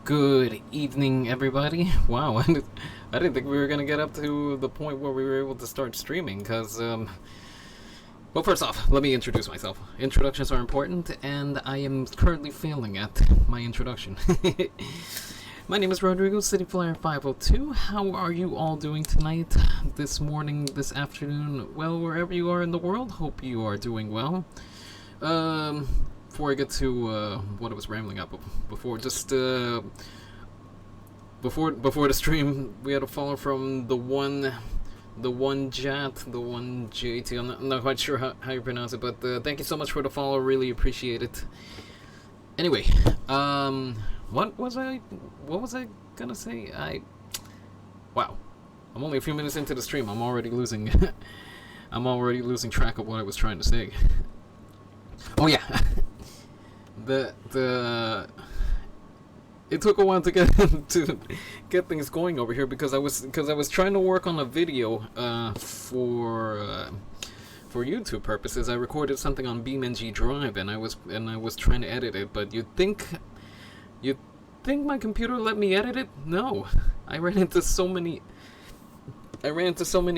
Good evening, everybody. Wow, I didn't think we were gonna get up to the point where we were able to start streaming, because, well, first off, let me introduce myself. Introductions are important, and I am currently failing at my introduction. My name is Rodrigo, CityFlyer502. How are you all doing tonight, this morning, this afternoon? Well, wherever you are in the world, hope you are doing well. Before I get to what I was rambling up before, just before the stream, we had a follow from the one JT. I'm not quite sure how you pronounce it, but thank you so much for the follow. Really appreciate it. Anyway, what was I gonna say? Wow, I'm only a few minutes into the stream. I'm already losing track of what I was trying to say. Oh yeah. It took a while to get things going over here because I was trying to work on a video for YouTube purposes. I recorded something on BeamNG Drive and I was trying to edit it, but you'd think my computer let me edit it? No. I ran into so many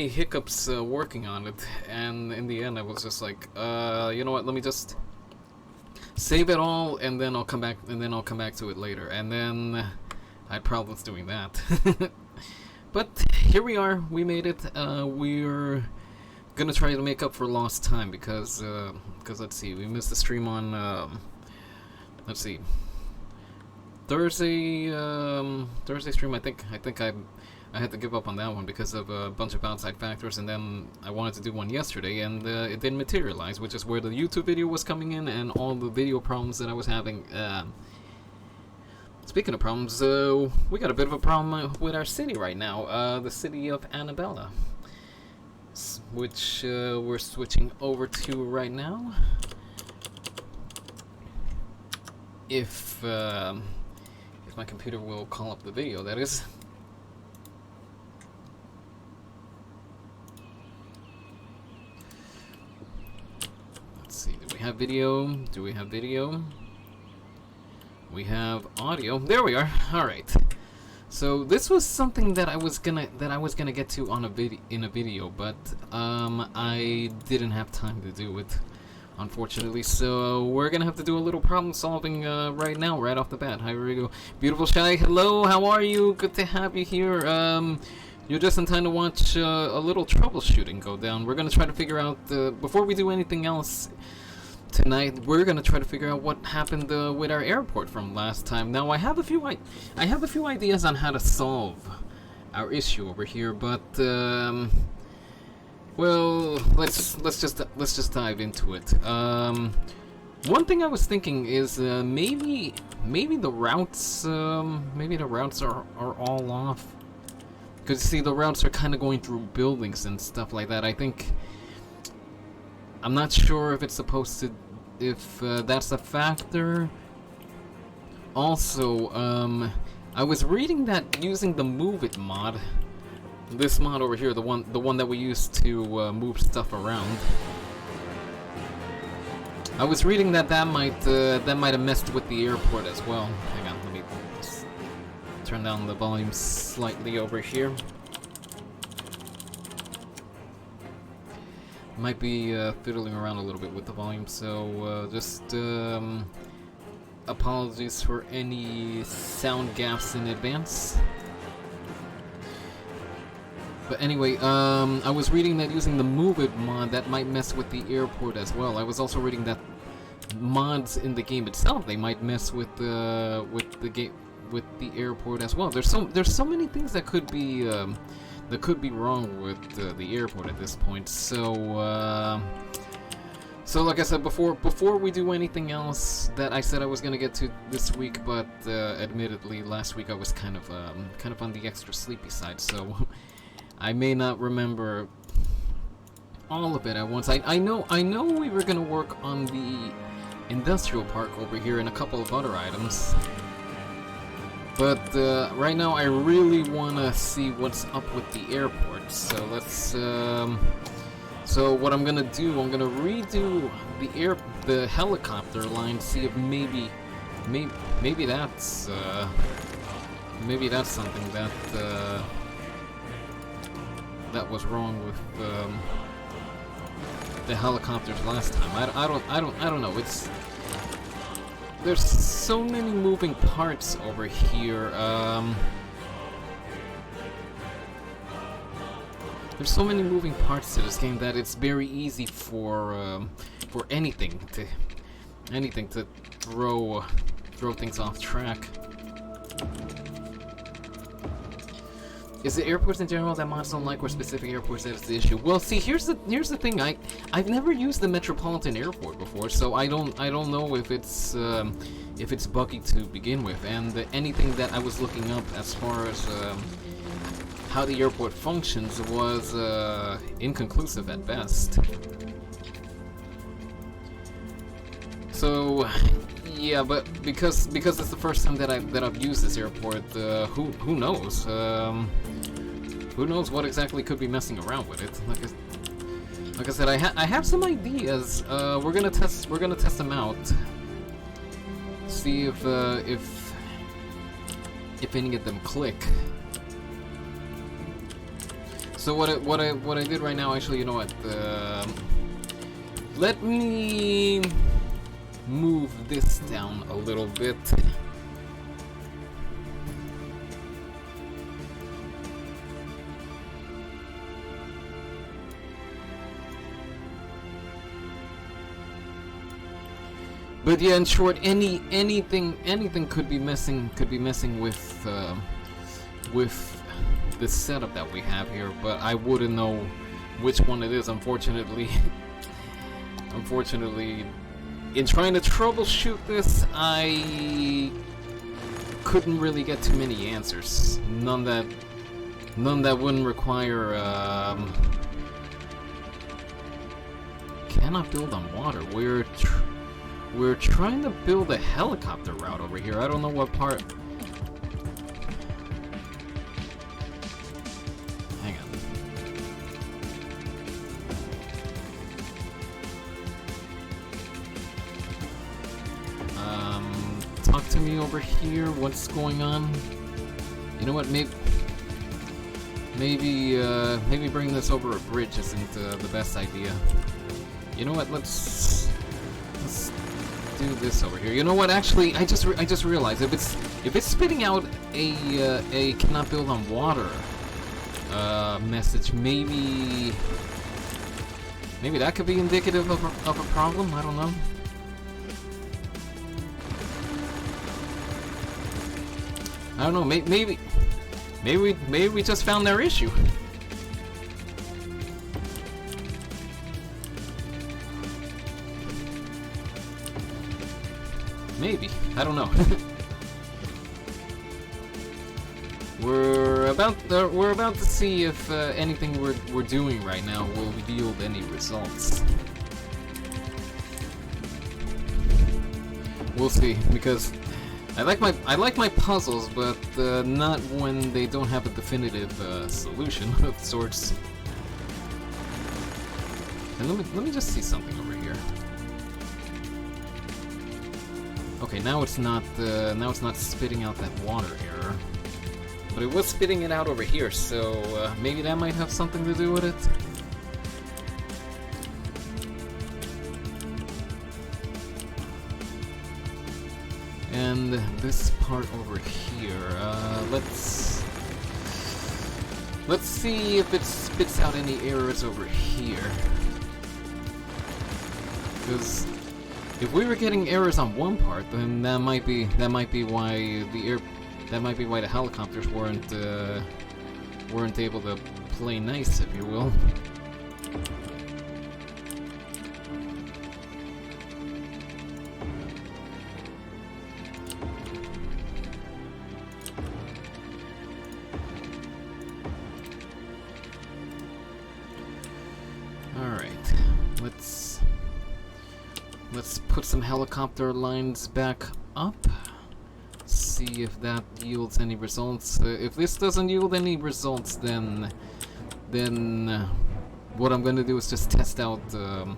hiccups working on it, and in the end I was just like, you know what, let me just save it all, and then I'll come back to it later. And then I had problems doing that. But here we are. We made it. We're gonna try to make up for lost time because let's see, we missed the stream on let's see, Thursday stream. I think I had to give up on that one because of a bunch of outside factors, and then I wanted to do one yesterday, and it didn't materialize, which is where the YouTube video was coming in, and all the video problems that I was having. Speaking of problems, we got a bit of a problem with our city right now, the city of Annabella, which we're switching over to right now. If my computer will call up the video, that is. Do we have video? We have audio. There we are. All right. So this was something that I was gonna get to on in a video, but I didn't have time to do it, unfortunately. So we're gonna have to do a little problem solving right now, right off the bat. Hi, Rodrigo. Beautiful Shy. Hello. How are you? Good to have you here. You're just in time to watch a little troubleshooting go down. We're gonna try to figure out before we do anything else tonight. We're gonna try to figure out what happened with our airport from last time. Now I have a few ideas on how to solve our issue over here, but well, let's just dive into it. One thing I was thinking is maybe the routes are all off. Because, see, the routes are kind of going through buildings and stuff like that. I'm not sure if it's supposed to, if that's a factor. Also, I was reading that using the Move It mod, this mod over here, the one that we use to move stuff around. I was reading that might have messed with the airport as well. Hang on, let me turn down the volume slightly over here. Might be fiddling around a little bit with the volume, so just apologies for any sound gaps in advance. But anyway, I was reading that using the Move It mod, that might mess with the airport as well. I was also reading that mods in the game itself, they might mess with the airport as well. There's so many things that could be wrong with the airport at this point. So like I said before we do anything else that I said I was gonna get to this week, but admittedly last week I was kind of on the extra sleepy side, so I may not remember all of it at once. I know we were gonna work on the industrial park over here and a couple of other items. But right now I really want to see what's up with the airport. So let's so what I'm gonna do, I'm gonna redo the helicopter line, see if maybe that's maybe that's something that that was wrong with the helicopters last time. I don't know. There's so many moving parts over here. There's so many moving parts to this game that it's very easy for anything to throw things off track. Is it airports in general that mods don't like, or specific airports that is the issue? Well, see, here's the thing. I've never used the Metropolitan Airport before, so I don't know if it's buggy to begin with. And anything that I was looking up as far as how the airport functions was inconclusive at best. So yeah, but because it's the first time that I've used this airport, who knows? Who knows what exactly could be messing around with it? Like I said, I have some ideas. We're gonna test them out. See if any of them click. So what I did right now, actually, you know what? Let me move this down a little bit. But yeah, in short, anything could be messing with this setup that we have here, but I wouldn't know which one it is, unfortunately. Unfortunately, in trying to troubleshoot this, I couldn't really get too many answers. None that wouldn't require cannot build on water. We're trying to build a helicopter route over here. I don't know what part. Hang on. Talk to me over here. What's going on? You know what? Maybe bring this over a bridge isn't the best idea. You know what? Let's do this over here. You know what? Actually, I just realized if it's spitting out a cannot build on water message, maybe that could be indicative of a problem. I don't know. I don't know. Maybe we just found their issue. Maybe. I don't know. We're about to see if anything we're doing right now will yield any results. We'll see, because I like my puzzles, but not when they don't have a definitive solution of sorts. And let me just see something over here. Okay, now it's not spitting out that water error, but it was spitting it out over here. So maybe that might have something to do with it. And this part over here, let's see if it spits out any errors over here. Because if we were getting errors on one part, then that might be why the helicopters weren't able to play nice, if you will. Alright, let's put some helicopter lines back up. See if that yields any results. If this doesn't yield any results, then what I'm gonna do is just test out the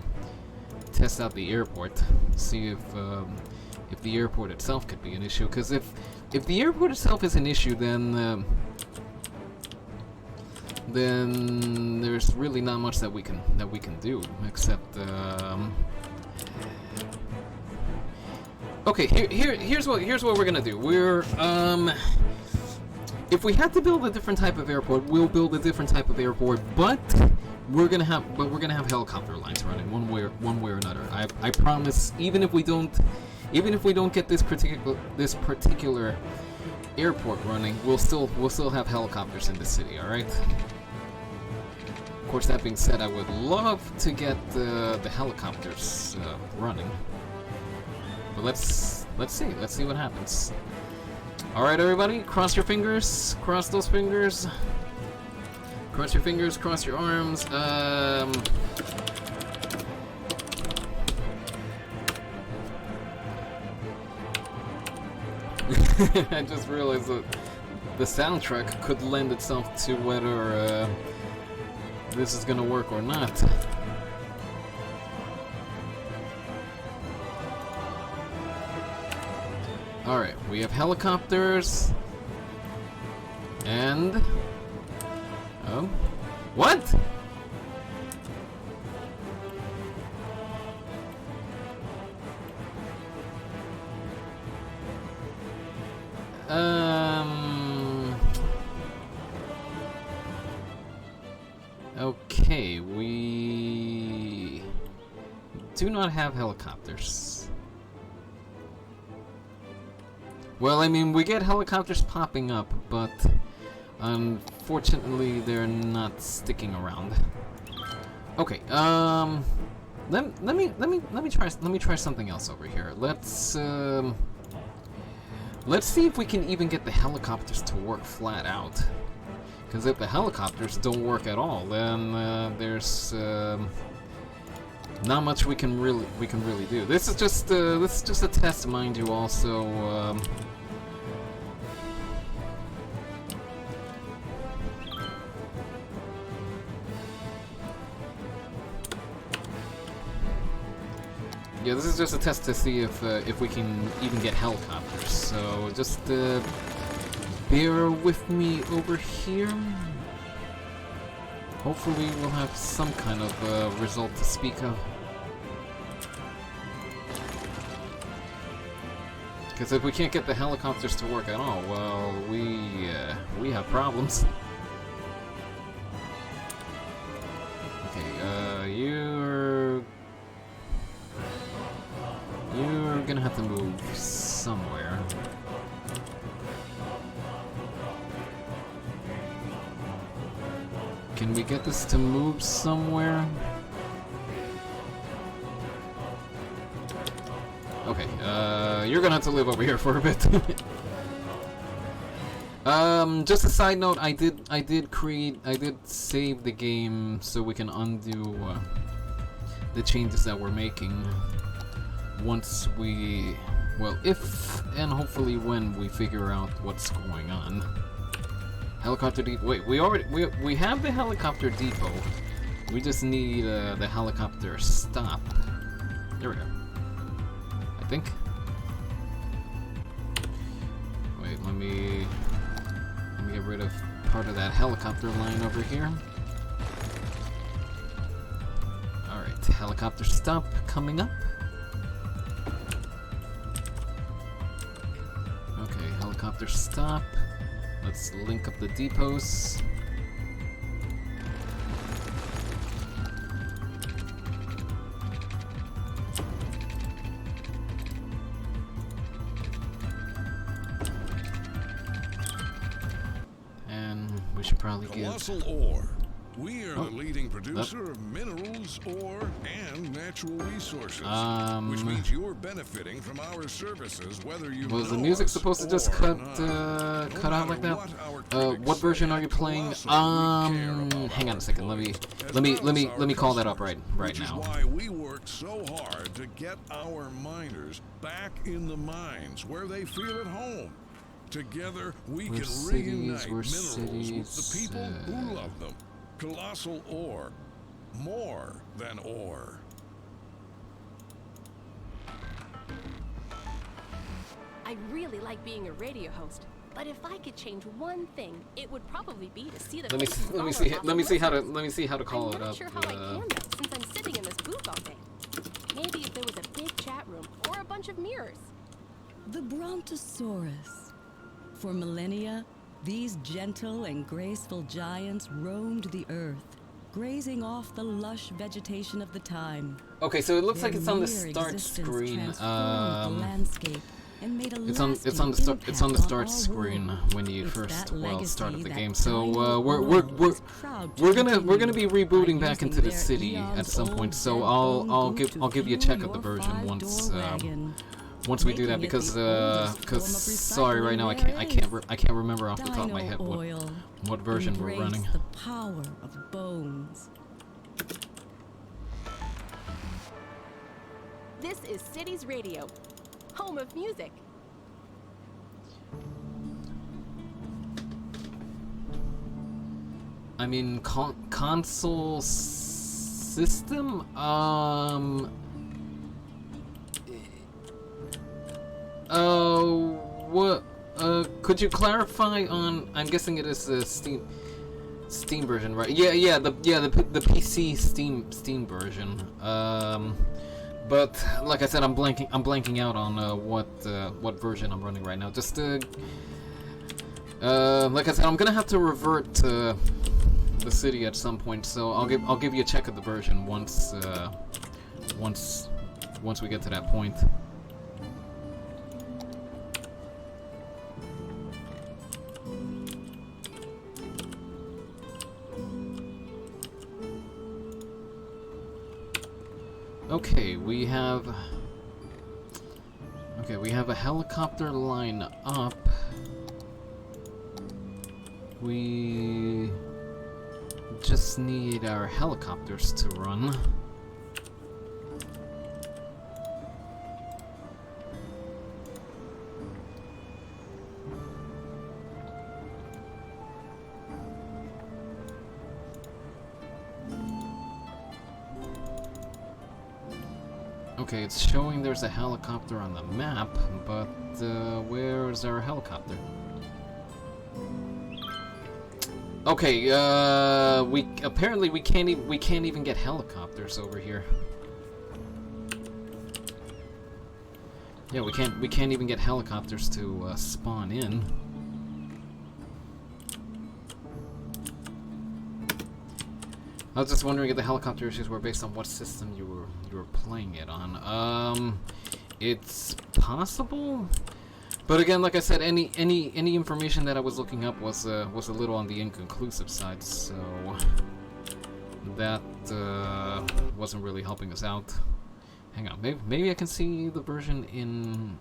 airport. See if the airport itself could be an issue. Because if if the airport itself is an issue, then there's really not much that we can do except. Okay, here's what we're gonna do. We're if we had to build a different type of airport, we'll build a different type of airport, but we're gonna have helicopter lines running one way or another. I promise. Even if we don't get this particular airport running, we'll still have helicopters in the city. All right. Of course, that being said, I would love to get the helicopters running. But let's see what happens. All right, everybody, cross your fingers, cross those fingers, cross your fingers, cross your arms. I just realized that the soundtrack could lend itself to whether this is gonna work or not. Alright, we have helicopters. And... what? Okay, we do not have helicopters. Well, I mean, we get helicopters popping up, but unfortunately, they're not sticking around. Okay, let me try something else over here. Let's see if we can even get the helicopters to work flat out. Because if the helicopters don't work at all, then there's not much we can really do. This is just a test, mind you. Also, yeah, this is just a test to see if we can even get helicopters. So just bear with me over here. Hopefully we'll have some kind of result to speak of. Because if we can't get the helicopters to work at all, well, we have problems. Okay, you're gonna have to move somewhere. Can we get this to move somewhere? Okay, you're gonna have to live over here for a bit. Just a side note, I did save the game so we can undo the changes that we're making once we, well, if and hopefully when we figure out what's going on. Helicopter depot. Wait, we have the helicopter depot. We just need the helicopter stop. There we go. I think. Wait, let me get rid of part of that helicopter line over here. All right, helicopter stop coming up. Okay, helicopter stop. Let's link up the depots. And we should probably get Colossal Ore. We are the leading producer of minerals, ore, and natural resources, which means you're benefiting from our services whether you was the music supposed to just cut out like that? What version are you playing? Hang on a second. Let me call that up right now. Which is why we work so hard to get our miners back in the mines where they feel at home. Together, we can reunite minerals with the people who love them. Colossal Ore. More than ore. I really like being a radio host, but if I could change one thing, it would probably be to see the Let me see how to call it up. I'm not sure how I can though, since I'm sitting in this booth all day. Maybe if there was a big chat room or a bunch of mirrors. The Brontosaurus. For millennia, these gentle and graceful giants roamed the earth, grazing off the lush vegetation of the time. Okay, so it looks like Their it's on the mere start existence screen. transformed the landscape and made a It's on lasting the impact on start all screen worlds. when you It's first that legacy started the that game. So tiny we're world is proud to we're gonna be continue rebooting by back into using the their city at eons some old point. So dead I'll bone boot to give you a fuel check of the your version five-door wagon, once we do that, making it because the oldest form of sorry, right now I recycling can't remember off the top of my head Dino oil. what version we're Embrace running. the power of bones. This is Cities Radio, home of music. I mean, console system. What? Could you clarify on? I'm guessing it is the Steam version, right? Yeah, the PC Steam version. But like I said, I'm blanking out on what version I'm running right now. Just like I said, I'm gonna have to revert to the city at some point. So I'll give you a check of the version once we get to that point. Okay, we have a helicopter line up. We just need our helicopters to run. Okay, it's showing there's a helicopter on the map, but where's our helicopter? Okay, we can't even get helicopters over here. Yeah, we can't even get helicopters to spawn in. I was just wondering if the helicopter issues were based on what system you were playing it on. It's possible, but again, like I said, any information that I was looking up was a little on the inconclusive side, so that wasn't really helping us out. Hang on, maybe I can see the version in.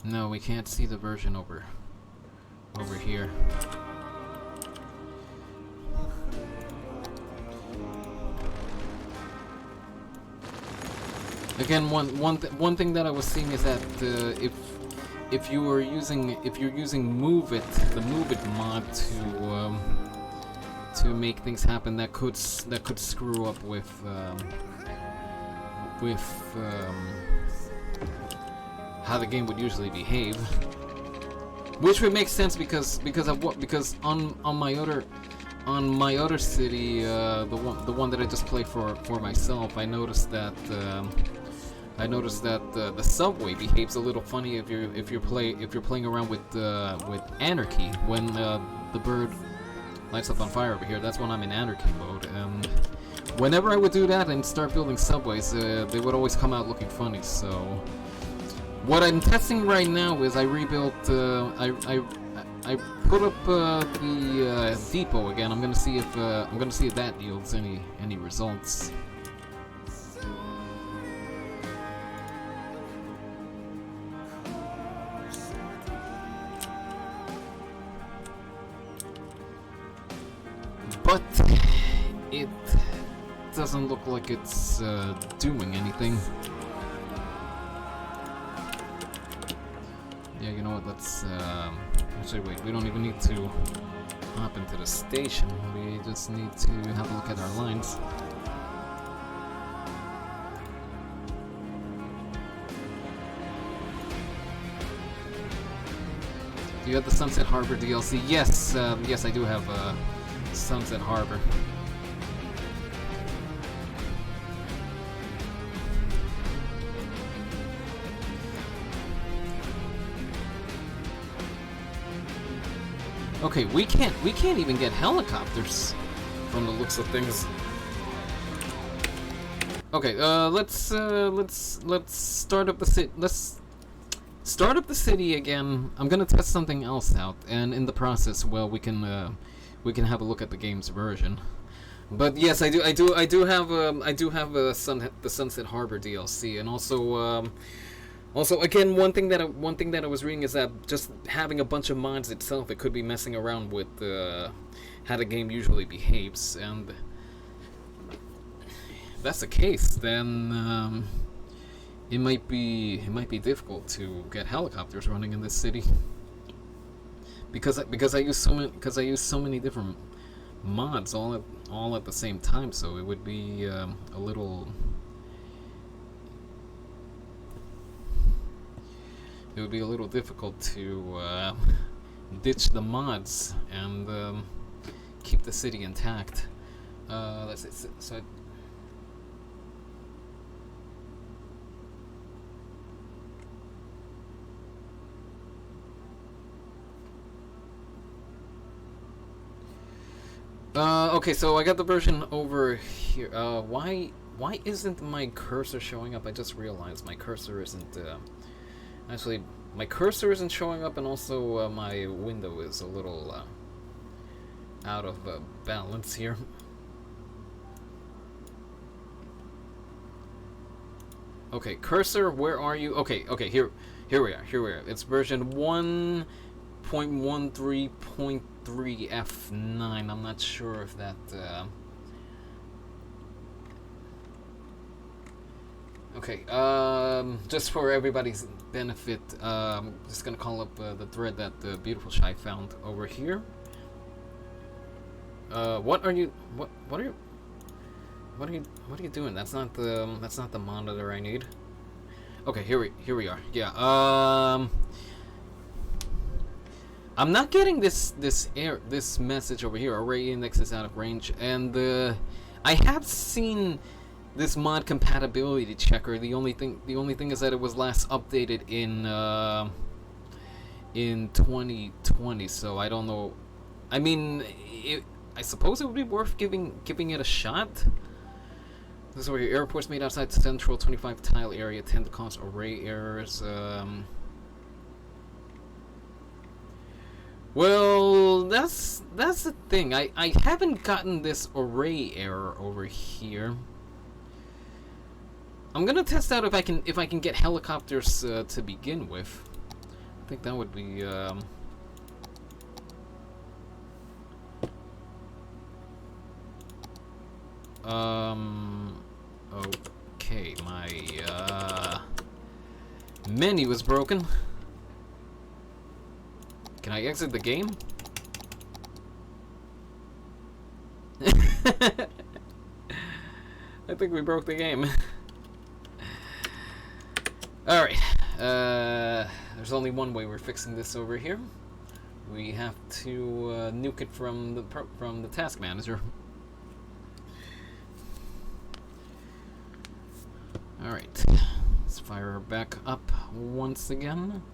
No, we can't see the version over here. Again, one thing that I was seeing is that if you're using Move It, the Move It mod to make things happen, that could screw up with how the game would usually behave, which would make sense because on my other city, the one that I just played for myself, I noticed that the subway behaves a little funny if you're playing around with Anarchy when the bird lights up on fire over here. That's when I'm in Anarchy mode, and whenever I would do that and start building subways, they would always come out looking funny. So what I'm testing right now is I rebuilt. I put up the depot again. I'm gonna see if that yields any results. But it doesn't look like it's doing anything. Yeah, you know what, let's actually wait, we don't even need to hop into the station. We just need to have a look at our lines. Do you have the Sunset Harbor DLC? Yes, yes, I do have Sunset Harbor. Okay, we can't even get helicopters from the looks of things. Okay, let's start up the city. Let's start up the city again. I'm gonna test something else out, and in the process, well, we can have a look at the game's version. But yes, I do have the Sunset Harbor DLC, and also again, one thing that I was reading is that just having a bunch of mods itself, it could be messing around with how the game usually behaves, and if that's the case, then it might be difficult to get helicopters running in this city because I use so many different mods all at the same time, so it would be a little. It would be a little difficult to ditch the mods and keep the city intact. Let's see, so okay, so I got the version over here. Why isn't my cursor showing up? I just realized my cursor isn't. Actually, my cursor isn't showing up, and also my window is a little out of balance here. Okay, cursor, where are you? Okay, here we are. It's version 1.13.3 F9. I'm not sure if that. Okay, just for everybody's benefit, just gonna call up the thread that Beautiful Shy found over here. What are you doing? That's not the monitor I need. Okay, here we are. Yeah. I'm not getting this message over here. Array index is out of range, and I have seen this mod compatibility checker. The only thing is that it was last updated in 2020. So I don't know. I mean, I suppose it would be worth giving it a shot. This is where your airport's made outside central 25 tile area tend to cause array errors. Well, that's the thing. I haven't gotten this array error over here. I'm gonna test out if I can get helicopters to begin with. I think that would be okay, my menu is broken. Can I exit the game? I think we broke the game. Alright, there's only one way we're fixing this over here. We have to nuke it from the task manager. Alright, let's fire her back up once again.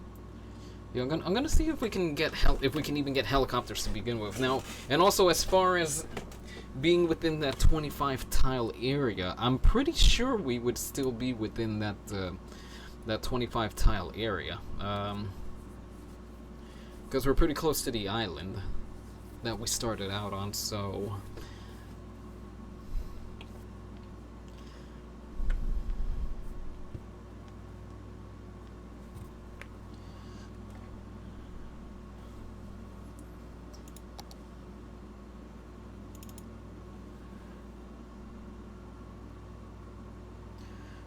Yeah, I'm gonna see if we can get even get helicopters to begin with now. And also, as far as being within that 25 tile area, I'm pretty sure we would still be within that that 25 tile area, because we're pretty close to the island that we started out on. So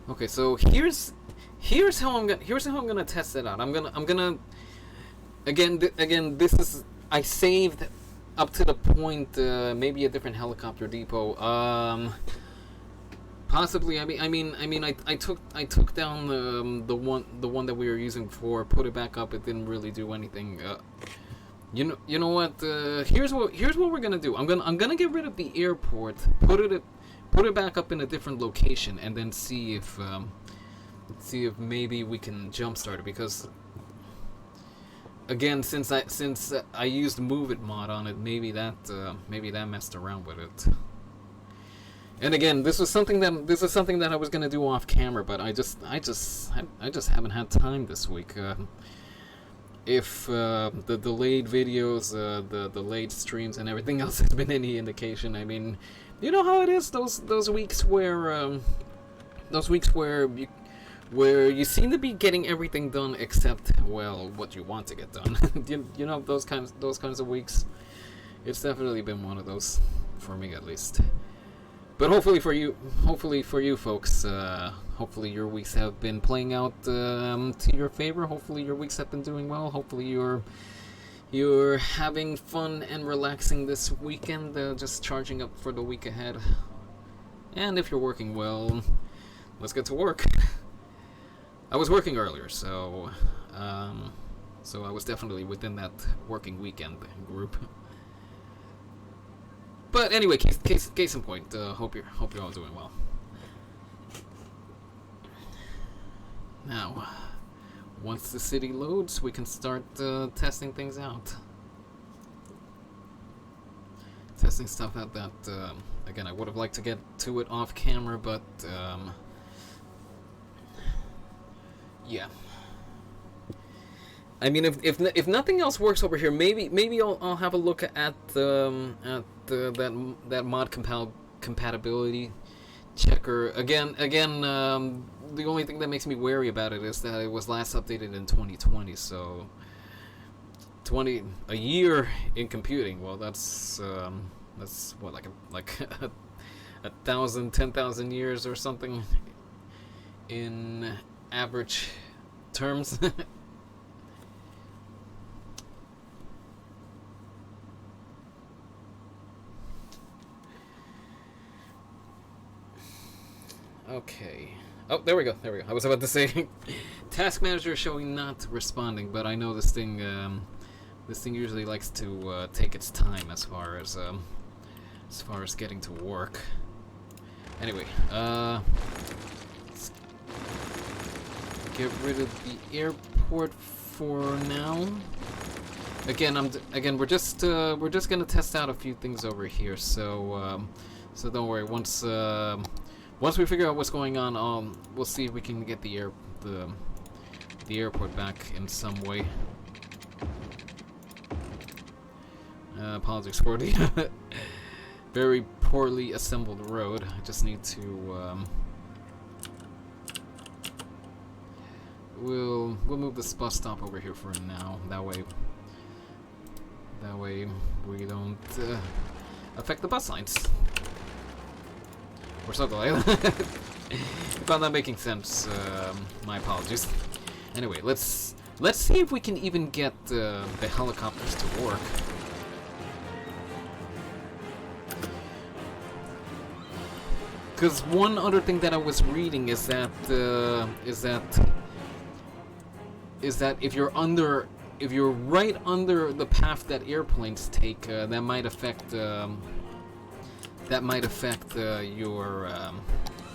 okay, so here's how I'm gonna test it out. I'm gonna again this is I saved up to the point, maybe a different helicopter depot. Possibly. I took down the one that we were using before, put it back up. It didn't really do anything. You know what? Here's what we're gonna do. I'm gonna get rid of the airport, put it back up in a different location, and then see if maybe we can jumpstart it. Because again, since I used Move It mod on it, maybe that messed around with it. And again, this is something that I was gonna do off camera, but I just haven't had time this week. If the delayed videos, the delayed streams, and everything else has been any indication, I mean, you know how it is. Those weeks where you seem to be getting everything done except, well, what you want to get done. you know those kinds of weeks. It's definitely been one of those for me, at least. But hopefully for you folks, hopefully your weeks have been playing out to your favor. Hopefully your weeks have been doing well. Hopefully you're having fun and relaxing this weekend, just charging up for the week ahead. And if you're working, well, let's get to work. I was working earlier, so I was definitely within that working weekend group. But anyway, case in point. Hope you're all doing well. Now, once the city loads, we can start testing things out. Testing stuff out that again, I would have liked to get to it off camera, but yeah. I mean, if nothing else works over here, maybe I'll have a look at that mod compatibility checker again. The only thing that makes me wary about it is that it was last updated in 2020, so a year in computing. Well, that's what, like a 10,000 years or something in average terms. Okay. Oh, there we go. I was about to say, task manager showing not responding, but I know this thing usually likes to take its time as far as getting to work. Anyway, let's get rid of the airport for now. Again, we're just gonna test out a few things over here. So don't worry. Once we figure out what's going on, we'll see if we can get the airport back in some way. Apologies for the very poorly assembled road. I just need to we'll move this bus stop over here for now. That way we don't affect the bus lines. Or something like that. If I'm not making sense, my apologies. Anyway, let's see if we can even get the helicopters to work. Because one other thing that I was reading is that if you're right under the path that airplanes take, that might affect your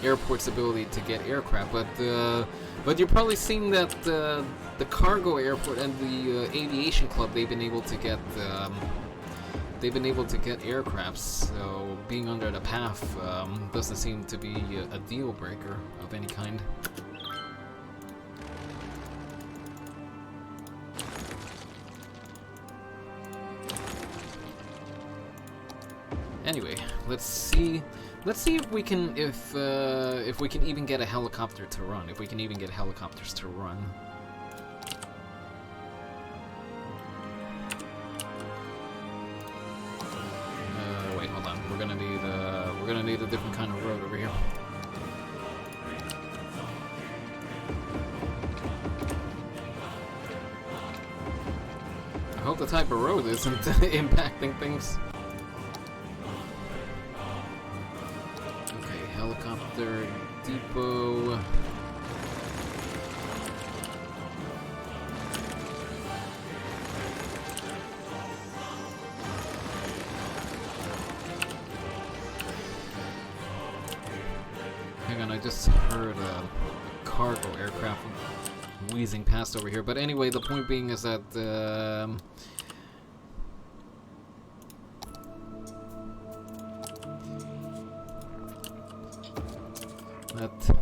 airport's ability to get aircraft. But you're probably seeing that the cargo airport and the aviation club, they've been able to get aircrafts. So being under the path doesn't seem to be a deal breaker of any kind. Anyway, let's see if we can even get a helicopter to run. If we can even get helicopters to run. Wait, hold on. We're gonna need a different kind of road over here. I hope the type of road isn't impacting things. Okay, helicopter depot. Hang on, I just heard a cargo aircraft wheezing past over here. But anyway, the point being is that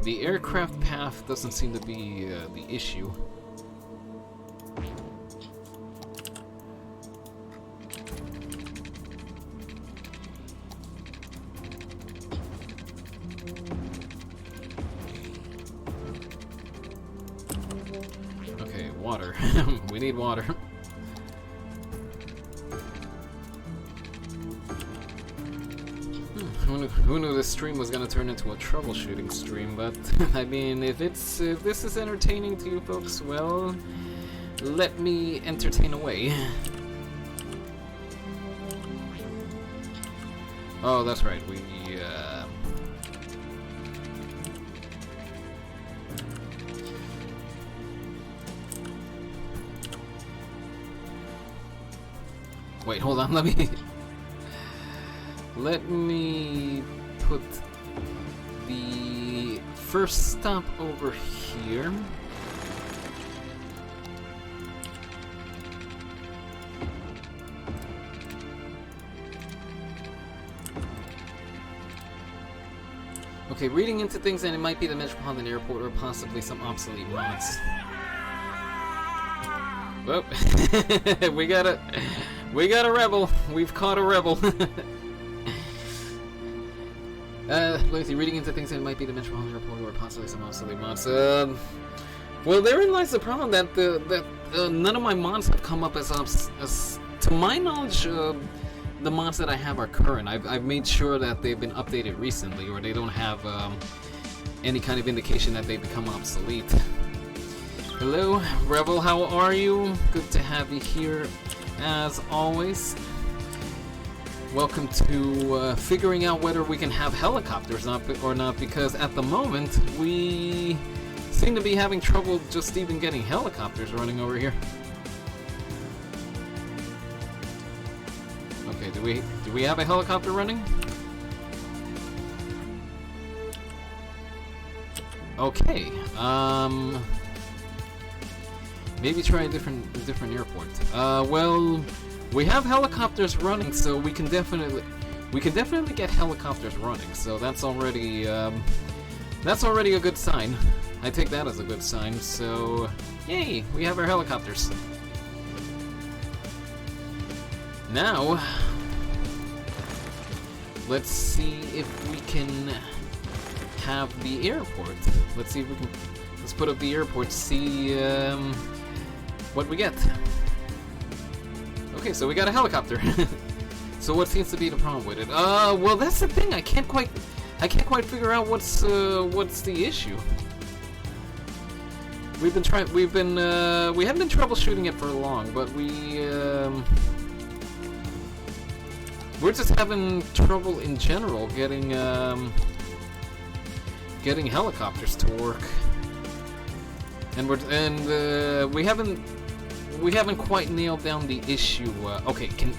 the aircraft path doesn't seem to be the issue. Okay, water. We need water. Who knew this stream was gonna turn into a troubleshooting stream? But I mean, if this is entertaining to you folks, well, let me entertain away. Oh, that's right. We wait, hold on. Let me put the first stop over here. Okay, reading into things, and it might be the Metropolitan Airport or possibly some obsolete mods. Well, we got a rebel. We've caught a rebel. Let's see, reading into things, and it might be the Metropolitan Airport or possibly some obsolete mods. Well, therein lies the problem that none of my mods have come up as to my knowledge. The mods that I have are current. I've made sure that they've been updated recently, or they don't have any kind of indication that they become obsolete. Hello, Rebel, how are you? Good to have you here, as always. Welcome to figuring out whether we can have helicopters or not, because at the moment we seem to be having trouble just even getting helicopters running over here. Okay, do we have a helicopter running? Okay, maybe try a different airport. Well, we have helicopters running, so we can definitely get helicopters running. So that's already a good sign. I take that as a good sign. So, yay, we have our helicopters. Now, let's see if we can have the airport. Let's see if we can. Let's put up the airport. See what we get. Okay, so we got a helicopter. So what seems to be the problem with it? Well, that's the thing. I can't quite figure out what's the issue. We haven't been troubleshooting it for long, but we're just having trouble in general getting helicopters to work, and we haven't quite nailed down the issue. Okay, can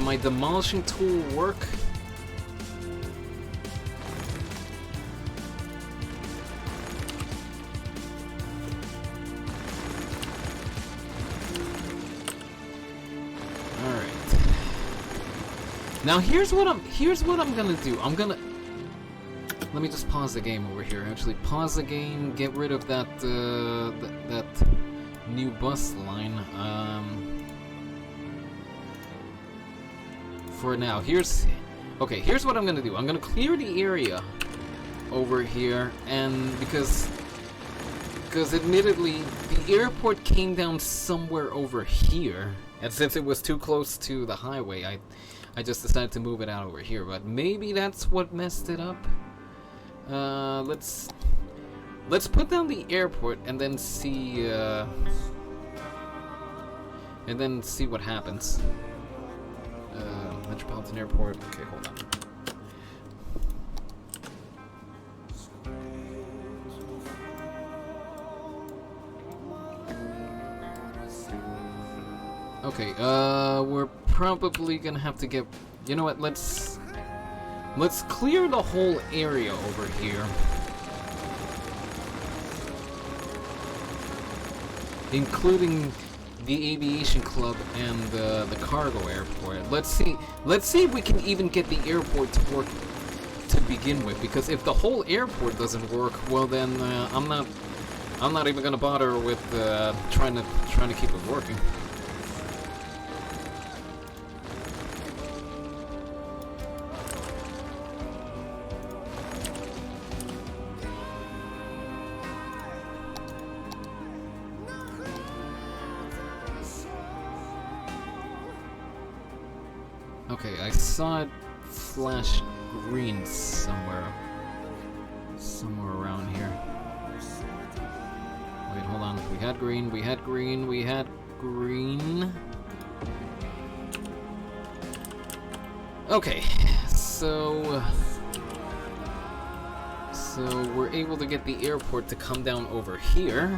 my demolishing tool work? All right. Now here's what I'm gonna do. Let me just pause the game over here. Actually, pause the game. Get rid of that that new bus line. For now, here's what I'm gonna do. I'm gonna clear the area over here, and because admittedly the airport came down somewhere over here, and since it was too close to the highway, I just decided to move it out over here. But maybe that's what messed it up. Let's put down the airport and then see and then see what happens. Metropolitan Airport. Okay, hold on. Okay, we're probably gonna have to get... You know what, let's clear the whole area over here. Including the aviation club and the cargo airport. Let's see if we can even get the airport to work to begin with, because if the whole airport doesn't work, well then I'm not even gonna bother with trying to keep it working. Okay, I saw it flash green somewhere around here. Wait, hold on. We had green. Okay, so we're able to get the airport to come down over here.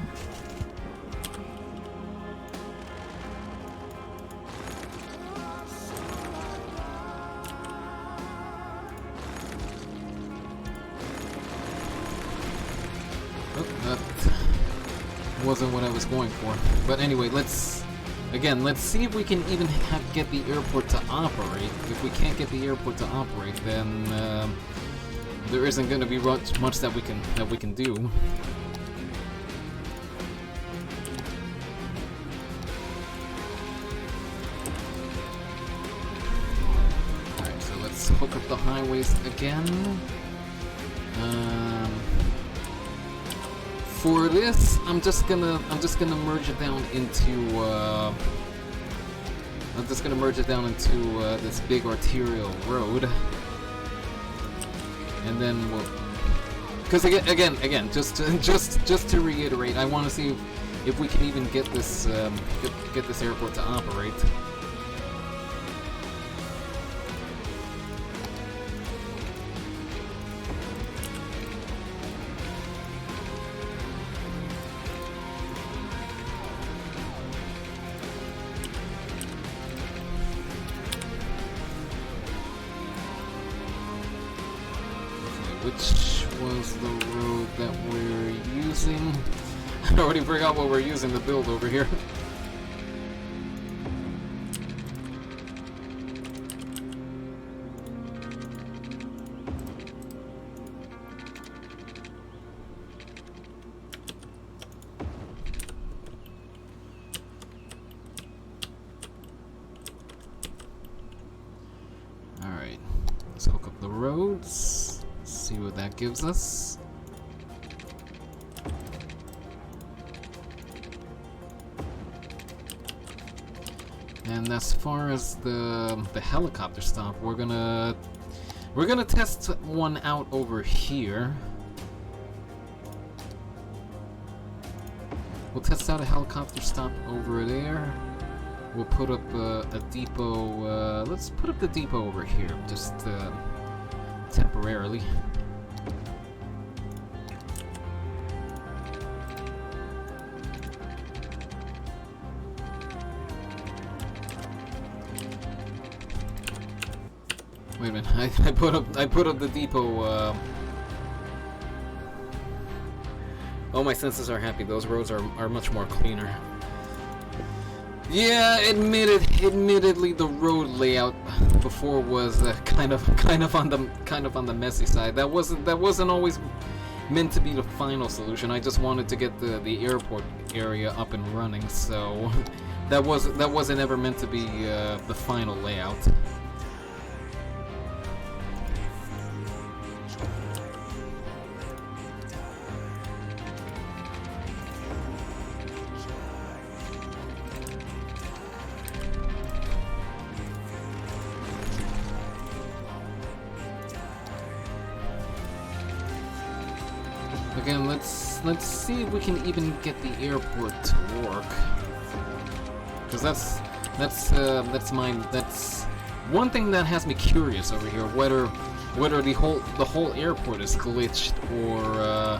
Wasn't what I was going for. But anyway, let's see if we can even get the airport to operate. If we can't get the airport to operate, then there isn't going to be much that we can do. Alright, so let's hook up the highways again. For this, I'm just gonna merge it down into this big arterial road, and then we'll. Because again, just to reiterate, I want to see if we can even get this get this airport to operate. Which was the road that we're using? I already forgot what we're using to build over here. Alright, let's hook up the roads. See what that gives us. And as far as the helicopter stop, we're gonna test one out over here. We'll test out a helicopter stop over there. We'll put up a depot. Let's put up the depot over here, just temporarily. Wait a minute, I put up the depot. Oh, my senses are happy. Those roads are much more cleaner. Yeah, admittedly, the road layout before was kind of on the messy side. That wasn't always meant to be the final solution. I just wanted to get the airport area up and running, so that wasn't ever meant to be the final layout. Again, let's see if we can even get the airport to work. Because that's one thing that has me curious over here, whether the whole airport is glitched or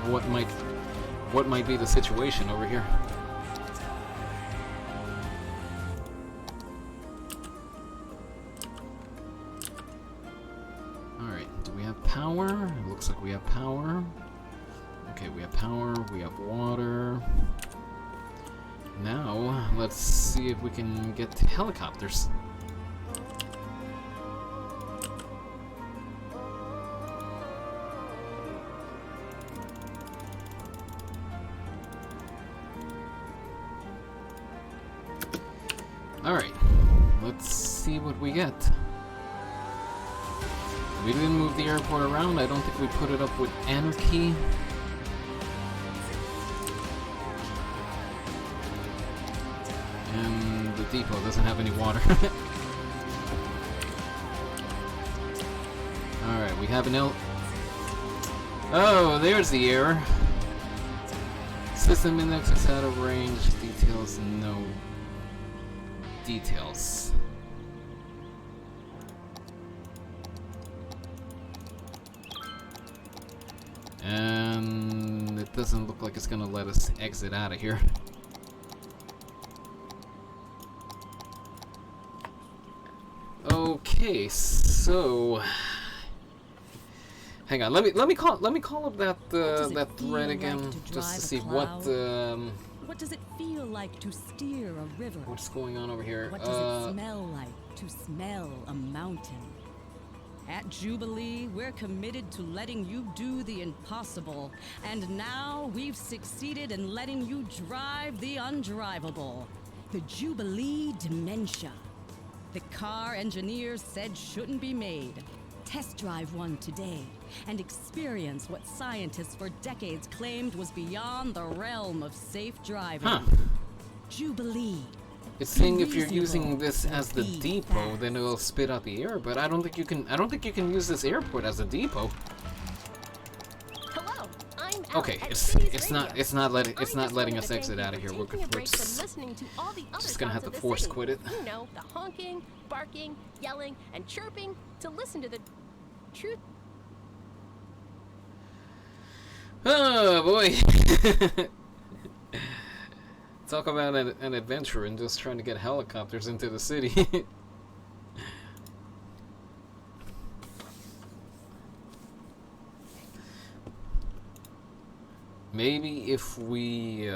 what might be the situation over here. Alright, do we have power? It looks like we have power. Okay, we have power, we have water. Now, let's see if we can get helicopters. Alright, let's see what we get. We didn't move the airport around. I don't think we put it up with anarchy. And the depot doesn't have any water. Alright, we have an Oh, there's the error. System index is out of range. Details, no details. And it doesn't look like it's gonna let us exit out of here. Okay, so hang on. Let me call up that thread again, just to see what does it feel like to steer a river? What's going on over here? What does it smell like to smell a mountain? At Jubilee, we're committed to letting you do the impossible, and now we've succeeded in letting you drive the undrivable. The Jubilee Dementia. The car engineers said shouldn't be made. Test drive one today and experience what scientists for decades claimed was beyond the realm of safe driving. Huh. Jubilee. It's saying if you're using this as the depot, then it'll spit out the air. But I don't think you can. I don't think you can use this airport as a depot. Hello, I'm Okay, Alex it's not letting us exit out of here. We're just gonna have to force quit it. You know, the honking, barking, yelling, and chirping to listen to the truth. Oh boy! Talk about an adventure and just trying to get helicopters into the city. Maybe if we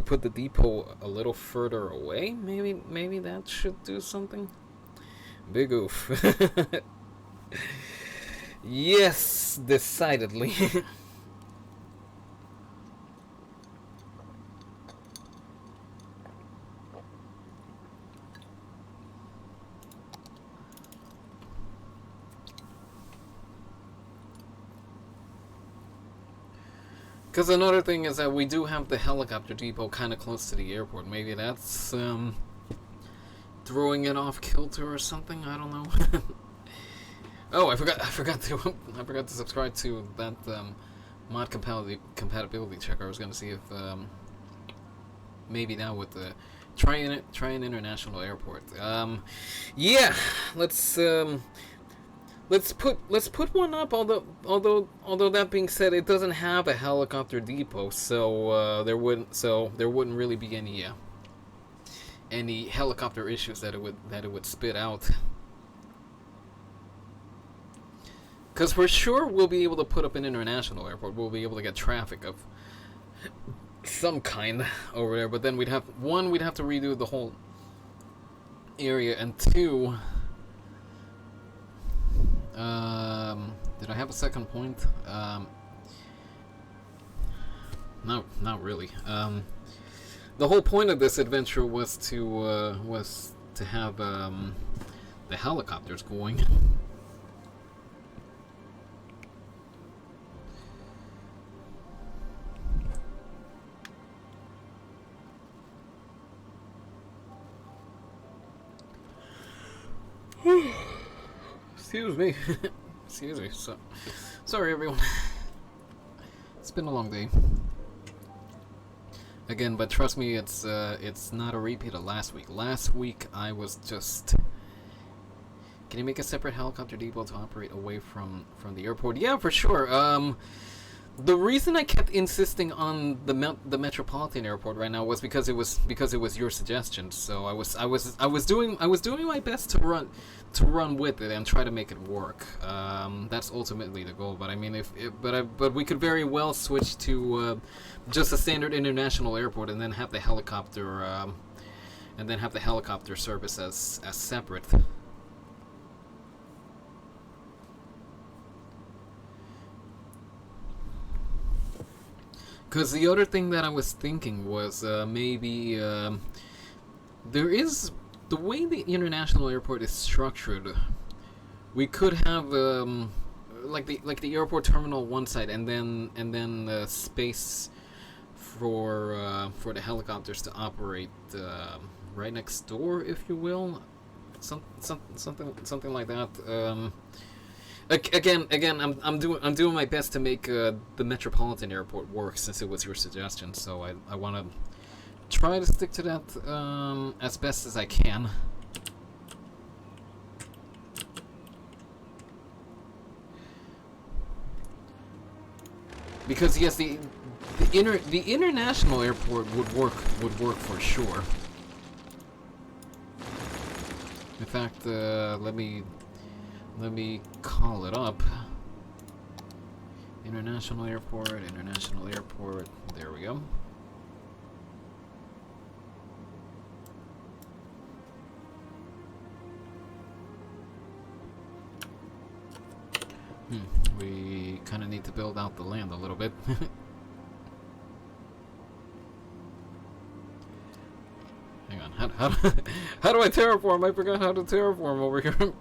put the depot a little further away, maybe that should do something. Big oof. Yes, decidedly. Because another thing is that we do have the helicopter depot kind of close to the airport. Maybe that's throwing it off kilter or something. I don't know. Oh, I forgot to subscribe to that mod compatibility checker. I was gonna see if maybe now with the try an international airport. Yeah, let's put one up. Although that being said, it doesn't have a helicopter depot, so there wouldn't really be any helicopter issues that it would spit out. Because for sure we'll be able to put up an international airport. We'll be able to get traffic of some kind over there. But then we'd have to redo the whole area, and two, did I have a second point? No, not really. The whole point of this adventure was to have the helicopters going. Excuse me. Excuse me. Sorry, everyone. It's been a long day. Again, but trust me, it's not a repeat of last week. Last week I was just. Can you make a separate helicopter depot to operate away from the airport? Yeah, for sure. The reason I kept insisting on the metropolitan airport right now was because it was your suggestion. So I was doing my best to run with it and try to make it work. That's ultimately the goal. But I mean, but we could very well switch to just a standard international airport and then have the helicopter service as separate. Because the other thing that I was thinking was maybe there is the way the international airport is structured. We could have like the airport terminal one side, and then space for the helicopters to operate right next door, if you will, something like that. Again, I'm doing my best to make the metropolitan airport work since it was your suggestion. So I want to try to stick to that as best as I can. Because yes, the international airport would work for sure. In fact, let me call it up. International airport. There we go. We kind of need to build out the land a little bit. Hang on. How do I terraform? I forgot how to terraform over here.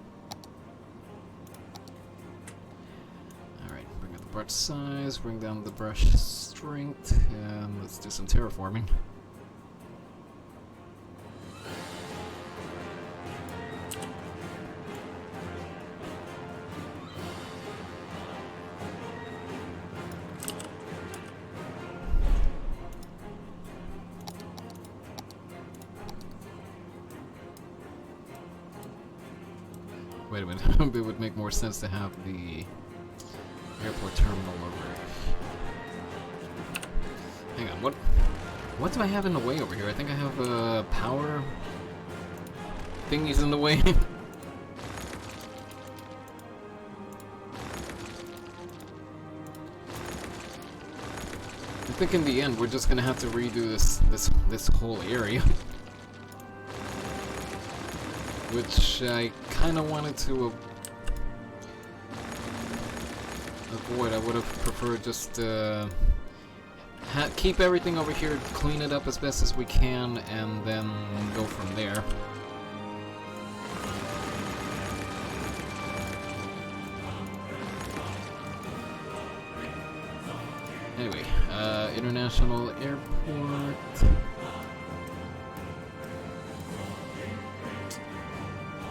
Part size, bring down the brush strength, and let's do some terraforming. Wait a minute, it would make more sense to have the airport terminal over here. Hang on, what do I have in the way over here? I think I have power thingies in the way. I think in the end we're just gonna have to redo this whole area. Which I kinda wanted to avoid. I would have preferred just keep everything over here, clean it up as best as we can, and then go from there. Anyway, international airport.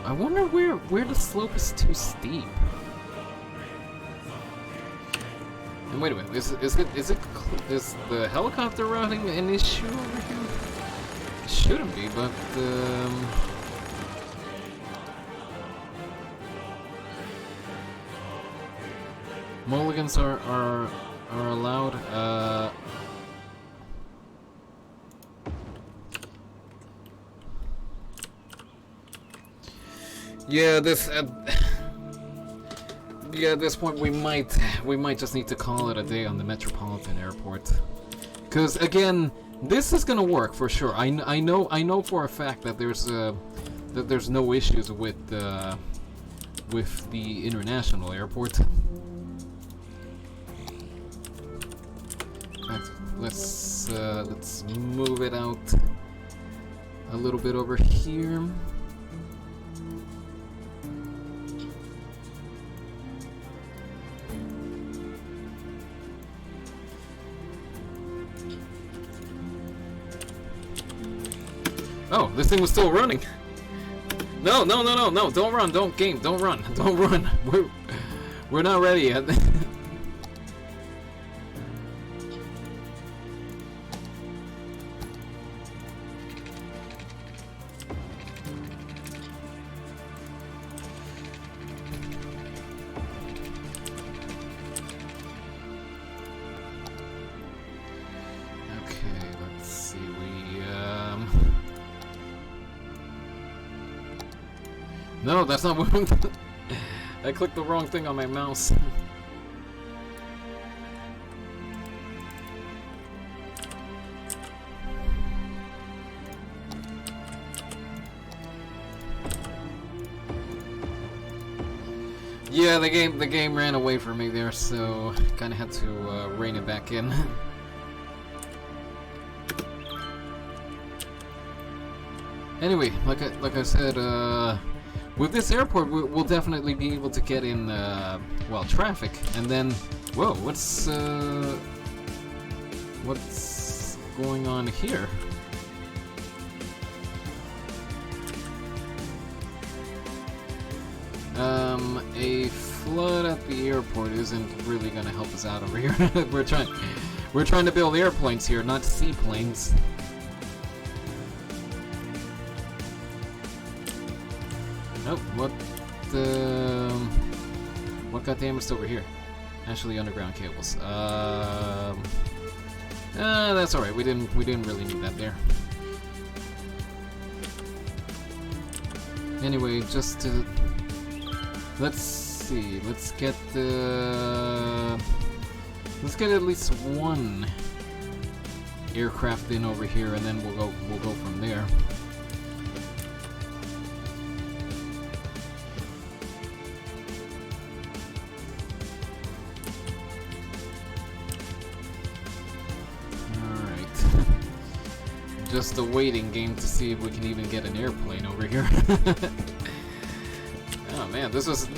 I wonder where the slope is too steep. And wait a minute, is the helicopter routing an issue over here? It shouldn't be, but mulligans are allowed. Yeah, yeah, at this point we might just need to call it a day on the metropolitan airport, because again, this is gonna work for sure. I know for a fact that there's no issues with the international airport. Let's move it out a little bit over here. Oh, this thing was still running. No, don't run, don't run. We're not ready yet. No, that's not what I clicked the wrong thing on my mouse. Yeah, the game ran away from me there, so kind of had to rein it back in. Anyway, like I said, with this airport, we'll definitely be able to get in, well, traffic, and then, whoa, what's going on here? A flood at the airport isn't really gonna help us out over here. we're trying to build airplanes here, not seaplanes. Oh, what got damaged over here? Actually, underground cables. That's all right. We didn't really need that there. Anyway, just to let's see. Let's get at least one aircraft in over here, and then we'll go from there. Just a waiting game to see if we can even get an airplane over here. Oh man, this is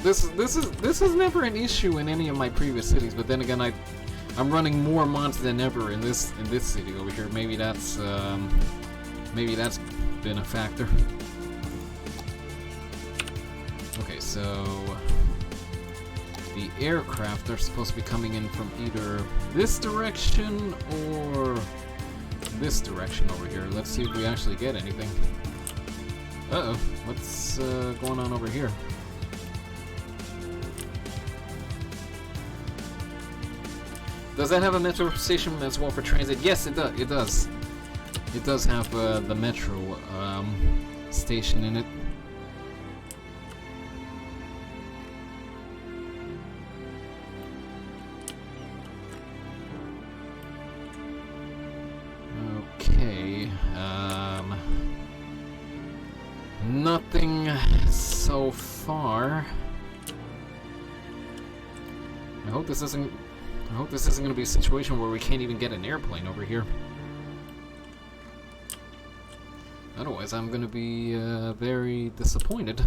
never an issue in any of my previous cities. But then again, I'm running more mods than ever in this city over here. Maybe that's been a factor. Okay, so the aircraft are supposed to be coming in from either this direction or this direction over here. Let's see if we actually get anything. Uh-oh, what's going on over here? Does that have a metro station as well for transit? Yes, it does. It does. It does have the metro station in it. Okay, nothing so far. I hope this isn't going to be a situation where we can't even get an airplane over here. Otherwise, I'm going to be very disappointed.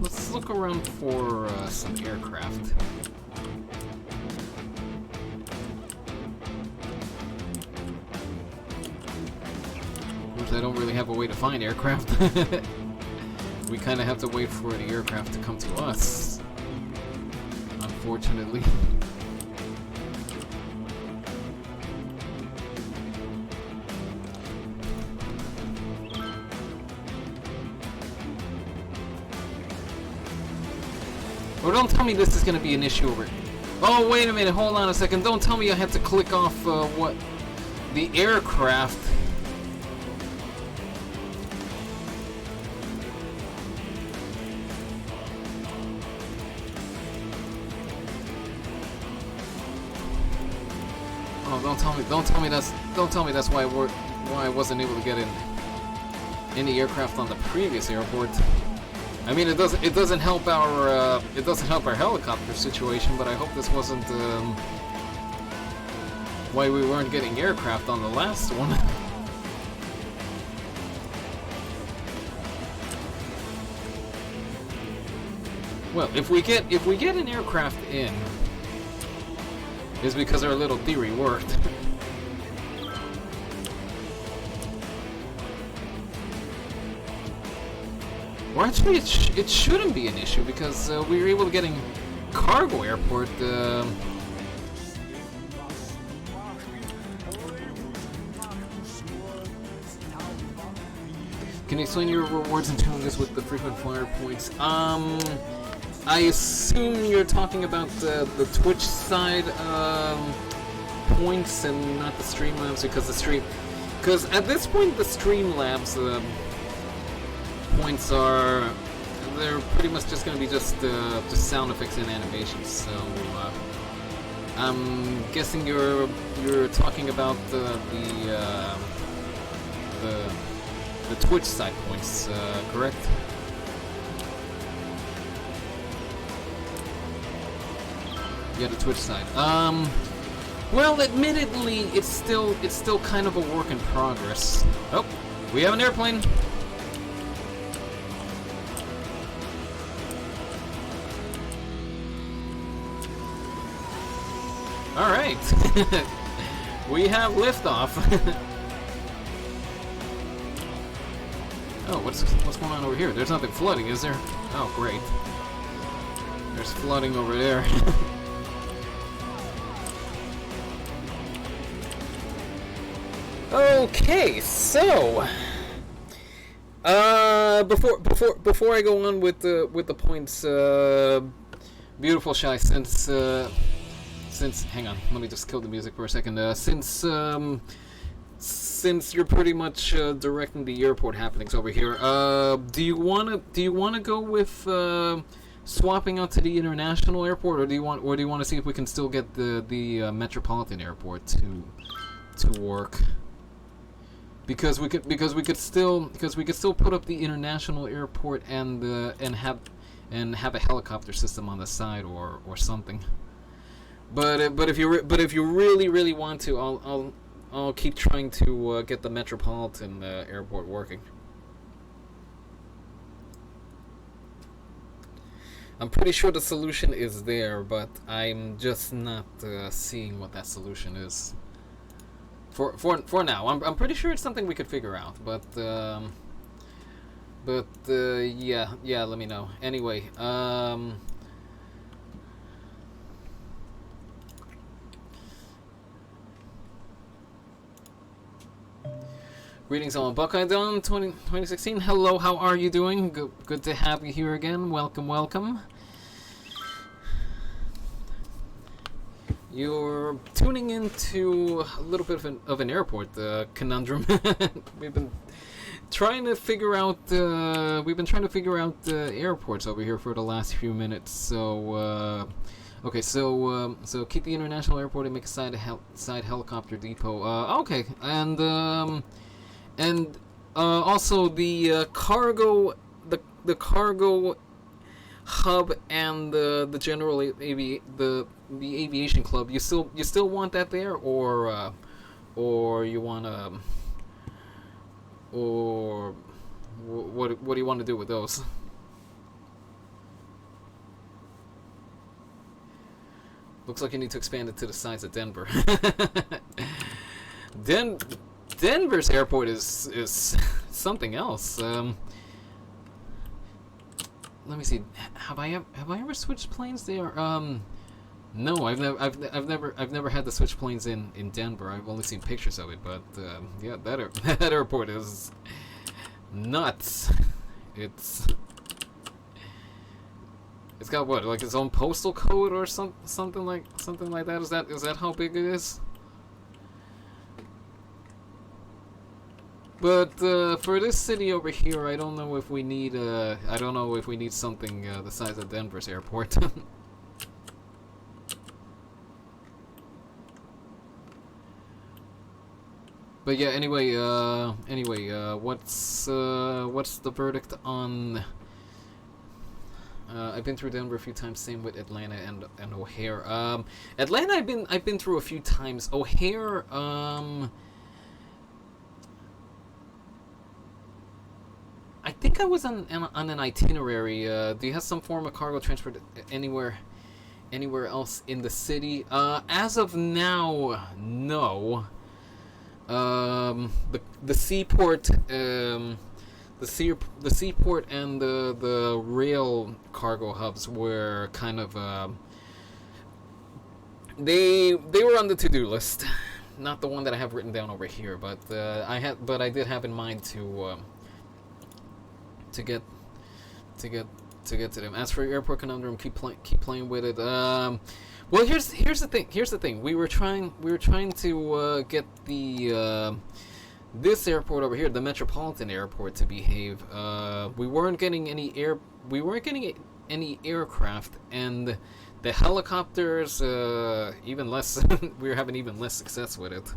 Let's look around for some aircraft. I don't really have a way to find aircraft. We kind of have to wait for the aircraft to come to us, unfortunately. Oh, don't tell me this is going to be an issue over... Oh, wait a minute, hold on a second. Don't tell me I have to click off what... the aircraft... Oh, don't tell me that's why I wasn't able to get in any aircraft on the previous airport. I mean, it doesn't help our helicopter situation, but I hope this wasn't why we weren't getting aircraft on the last one. Well, if we get an aircraft in, it's because our little theory worked. Or actually, it shouldn't be an issue because we were able to get in cargo airport. Can you explain your rewards and challenges with the frequent flyer points? I assume you're talking about the Twitch side points and not the Streamlabs, because at this point the Streamlabs points they're pretty much just going to be just sound effects and animations. So I'm guessing you're talking about the Twitch side points, correct? Yeah, the Twitch side. Well, admittedly, it's still kind of a work in progress. Oh, we have an airplane. All right, we have liftoff. Oh, what's going on over here? There's nothing flooding, is there? Oh, great. There's flooding over there. Okay, so before I go on with the points, beautiful Shy, since hang on, let me just kill the music for a second. Since you're pretty much directing the airport happenings over here, do you wanna go with swapping out to the international airport, or do you want to see if we can still get the metropolitan airport to work? Because we could still put up the international airport and have a helicopter system on the side or something. But if you really want to, I'll keep trying to get the metropolitan airport working. I'm pretty sure the solution is there, but I'm just not seeing what that solution is. For now, I'm pretty sure it's something we could figure out, but yeah, let me know. Anyway, greetings all, Buckeye Dawn 2016. Hello, how are you doing? Good to have you here again. Welcome. You're tuning into a little bit of an airport conundrum. We've been trying to figure out airports over here for the last few minutes. So okay, so keep the international airport and make a side helicopter depot. Okay, and also the cargo hub and the general the aviation club. You still want that there, or you wanna, or what do you want to do with those? Looks like you need to expand it to the size of Denver. Denver's airport is something else. Let me see. Have I ever switched planes there? No, I've never had to switch planes in Denver. I've only seen pictures of it, but yeah, that airport is nuts. It's got what, like its own postal code or something like that. Is that how big it is? But for this city over here, I don't know if we need something the size of Denver's airport. But yeah, anyway, what's the verdict on? I've been through Denver a few times. Same with Atlanta and O'Hare. Atlanta, I've been through a few times. O'Hare, I think I was on an itinerary. Do you have some form of cargo transport anywhere else in the city? As of now, no. The seaport, the seaport and the rail cargo hubs were kind of they were on the to-do list, not the one that I have written down over here. But I did have in mind to to get to them. As for Airport Conundrum, keep playing with it. Well, here's the thing. We were trying to get the this airport over here, the Metropolitan Airport, to behave. We weren't getting any aircraft, and the helicopters even less. We were having even less success with it.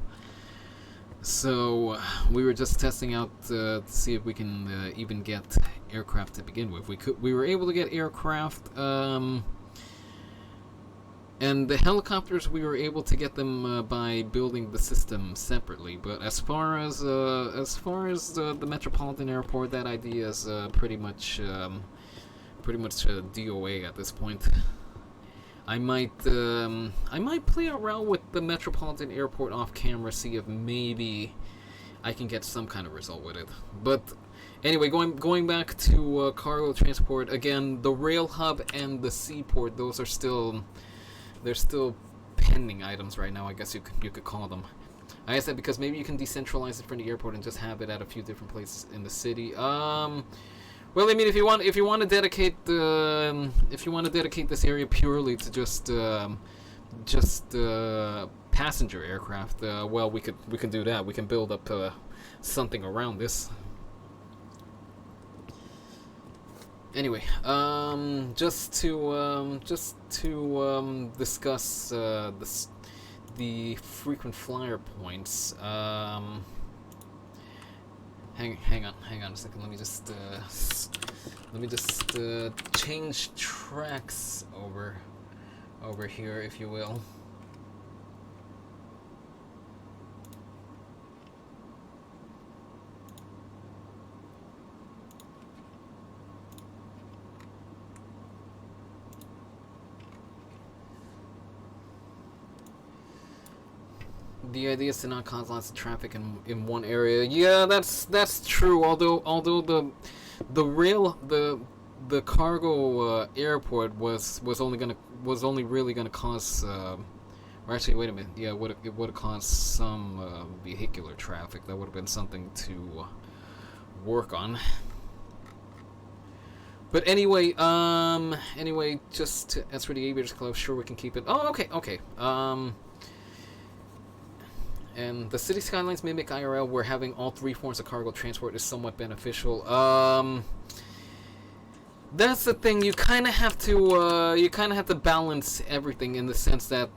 So we were just testing out to see if we can even get aircraft to begin with. We were able to get aircraft, and the helicopters we were able to get them by building the system separately. But as far as the Metropolitan Airport, that idea is pretty much DOA at this point. I might play around with the Metropolitan Airport off camera, see if maybe I can get some kind of result with it. But anyway, going back to cargo transport again, the rail hub and the seaport, those are still pending items right now. I guess you could call them. I said because maybe you can decentralize it from the airport and just have it at a few different places in the city. Well, I mean, if you want to dedicate this area purely to just passenger aircraft, well, we can do that. We can build up something around this. Anyway, just to discuss the frequent flyer points. Hang on a second. Let me just change tracks over here, if you will. The idea is to not cause lots of traffic in one area. Yeah, that's true. Although the cargo airport was only really gonna cause or actually, wait a minute. Yeah, it would have caused some vehicular traffic. That would have been something to work on. But anyway, just as for the Aviators Club, sure, we can keep it. Oh, okay. And the city skylines mimic IRL, where having all three forms of cargo transport is somewhat beneficial. That's the thing. You kind of have to balance everything in the sense that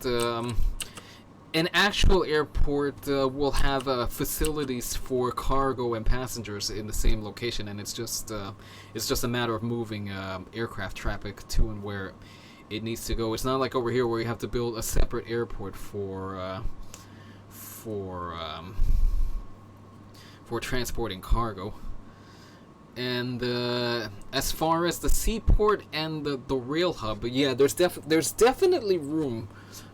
an actual airport will have facilities for cargo and passengers in the same location, and it's just a matter of moving aircraft traffic to and where it needs to go. It's not like over here where you have to build a separate airport for transporting cargo. And as far as the seaport and the rail hub, yeah, there's definitely room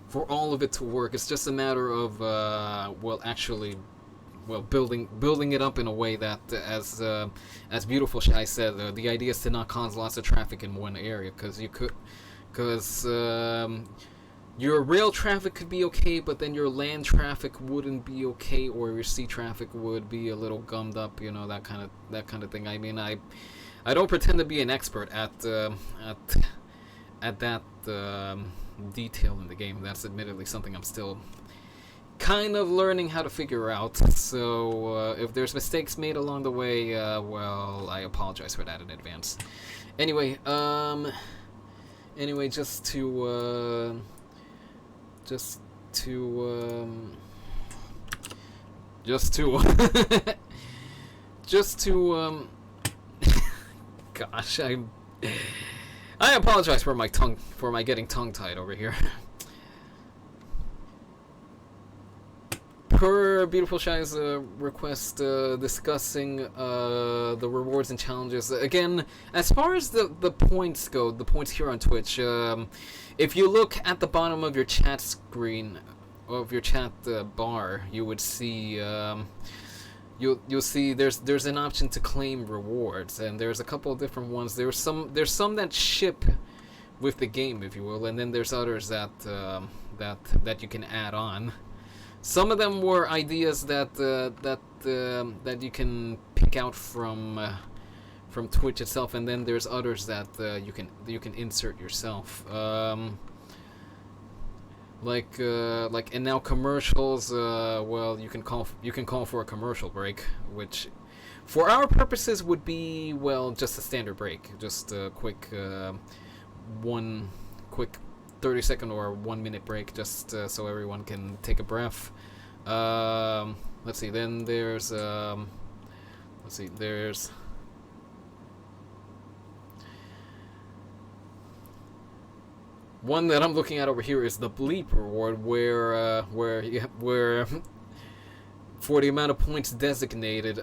for all of it to work. It's just a matter of building it up in a way that, as Beautiful Shy said, the idea is to not cause lots of traffic in one area, because your rail traffic could be okay, but then your land traffic wouldn't be okay, or your sea traffic would be a little gummed up, you know, that kind of thing. I mean, I don't pretend to be an expert at that detail in the game. That's admittedly something I'm still kind of learning how to figure out. So if there's mistakes made along the way, well, I apologize for that in advance. Anyway, just to gosh, I apologize for my getting tongue-tied over here. Per Beautiful Shy's request, discussing the rewards and challenges. Again, as far as the points go, the points here on Twitch, if you look at the bottom of your chat screen, of your chat bar, you would see you'll see there's an option to claim rewards, and there's a couple of different ones. There's some that ship with the game, if you will, and then there's others that you can add on. Some of them were ideas that you can pick out from Twitch itself, and then there's others that you can insert yourself. Like and now commercials. Well, you can call for a commercial break, which for our purposes would be, well, just a standard break, just a quick one quick 30-second or 1-minute break, just so everyone can take a breath. Let's see. Then there's there's one that I'm looking at over here is the Bleep Reward, where for the amount of points designated,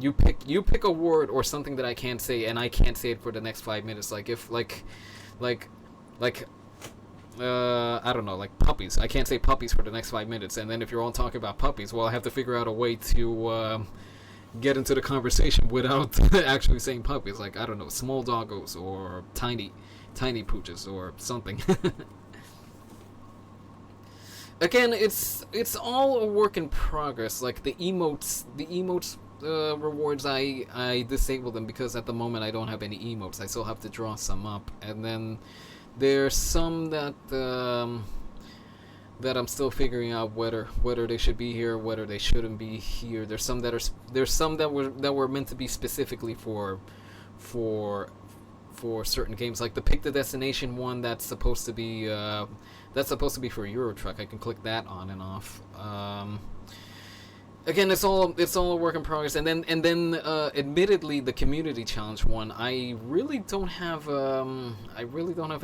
you pick a word or something that I can't say, and I can't say it for the next 5 minutes. Like if I don't know, like puppies. I can't say puppies for the next 5 minutes, and then if you're all talking about puppies, well, I have to figure out a way to get into the conversation without actually saying puppies. Like, I don't know, small doggos or tiny pooches or something. Again, it's all a work in progress. Like the emotes rewards, I disable them because at the moment I don't have any emotes. I still have to draw some up, and then there's some that I'm still figuring out whether they should be here, whether they shouldn't be here. There's some that were meant to be specifically for certain games, like the Pick the Destination one. That's supposed to be for Euro Truck. I can click that on and off. Again, it's all a work in progress. And then admittedly, the community challenge one, I really don't have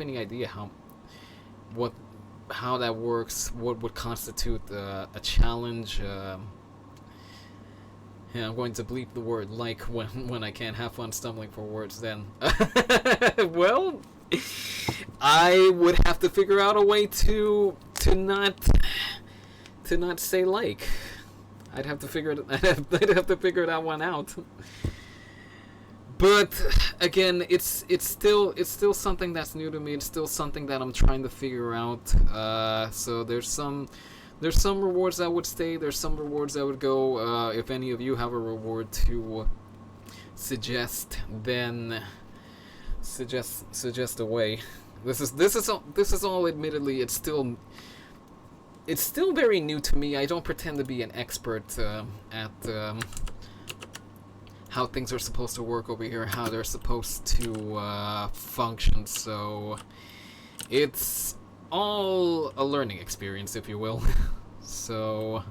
any idea how that works. What would constitute a challenge? Yeah, I'm going to bleep the word like when I can't have fun stumbling for words then. Well, I would have to figure out a way to not say like. I'd have to figure that one out. But again, it's still something that's new to me. It's still something that I'm trying to figure out. So there's some rewards that would stay. There's some rewards that would go. If any of you have a reward to suggest, then suggest a way. This is all admittedly, it's still very new to me. I don't pretend to be an expert at how things are supposed to work over here, how they're supposed to function. So it's all a learning experience, if you will. So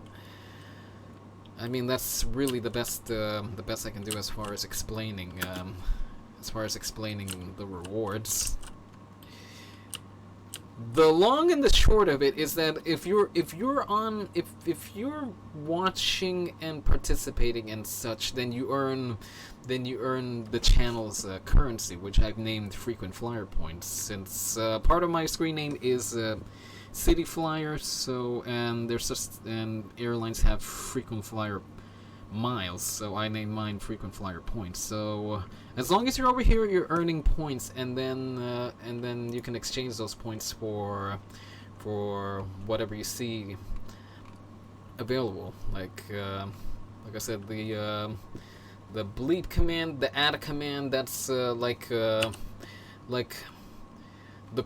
I mean, that's really the best I can do as far as explaining the rewards. The long and the short of it is that if you're watching and participating and such, then you earn the channel's currency, which I've named frequent flyer points, since part of my screen name is City Flyer. So and airlines have frequent flyer miles, so I named mine frequent flyer points. So as long as you're over here, you're earning points, and then you can exchange those points for whatever you see available. Like I said, the bleep command, the add command. That's like the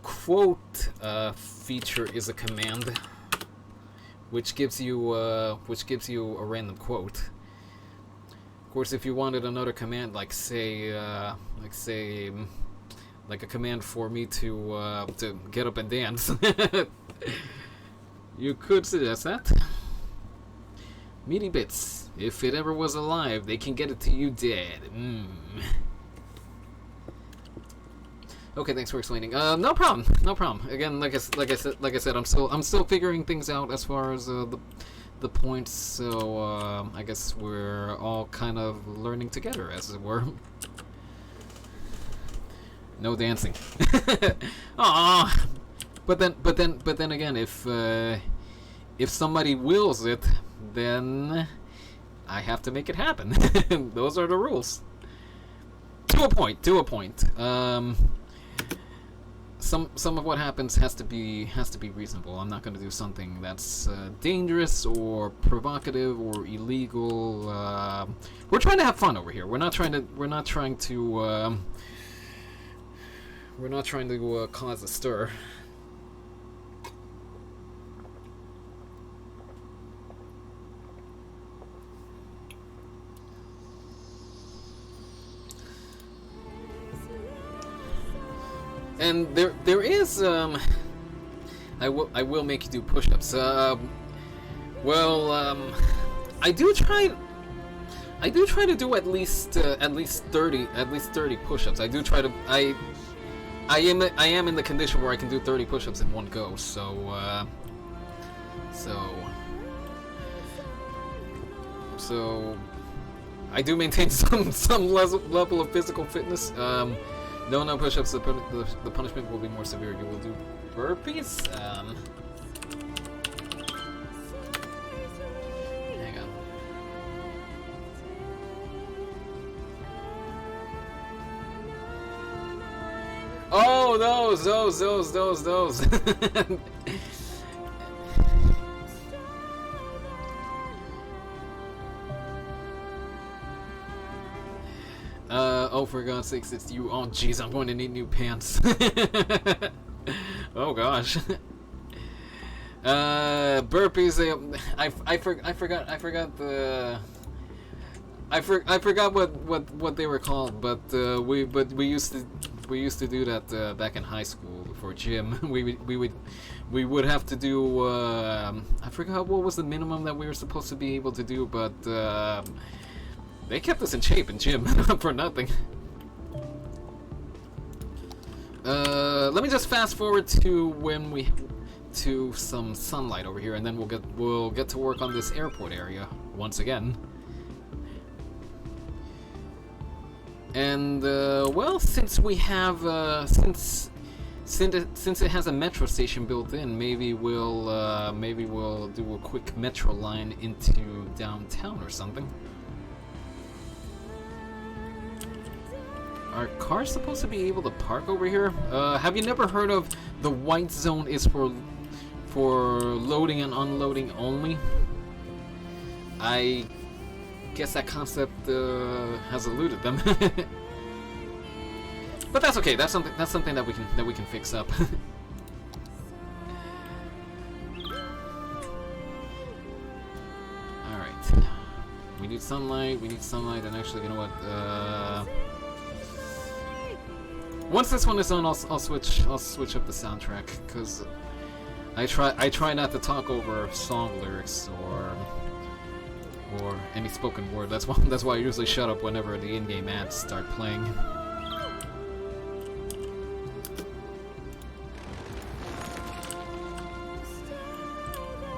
quote feature is a command which gives you a random quote. Of course, if you wanted another command, like a command for me to get up and dance, you could suggest that. Meaty bits. If it ever was alive, they can get it to you dead. Okay, thanks for explaining. No problem. Again, like I said, I'm still figuring things out as far as the points. So I guess we're all kind of learning together, as it were. No dancing. Aww. But then again, if somebody wills it, then I have to make it happen. Those are the rules. To a point. some of what happens has to be reasonable. I'm not going to do something that's dangerous or provocative or illegal. We're trying to have fun over here. We're not trying to cause a stir. And there is I will make you do push-ups. I do try to do at least 30 push-ups. I do try to I am in the condition where I can do 30 push-ups in one go. So I do maintain some level of physical fitness. No push-ups. The punishment will be more severe. You will do burpees. Hang on. Oh, those. Oh, for God's sakes, it's you. Oh, jeez, I'm going to need new pants. Oh, gosh. Burpees. I forgot what they were called, but we used to do that back in high school for gym. We would have to do. I forgot what was the minimum that we were supposed to be able to do, but. They kept us in shape in gym for nothing. Let me just fast forward to some sunlight over here, and then we'll get to work on this airport area once again. And well, since we have since it has a metro station built in, maybe we'll do a quick metro line into downtown or something. Are cars supposed to be able to park over here? Have you never heard of the white zone is for loading and unloading only? I guess that concept has eluded them. But that's okay. That's something that we can fix up. All right. We need sunlight. And actually, you know what? Once this one is on, I'll switch up the soundtrack, because I try not to talk over song lyrics or any spoken word. That's why I usually shut up whenever the in-game ads start playing.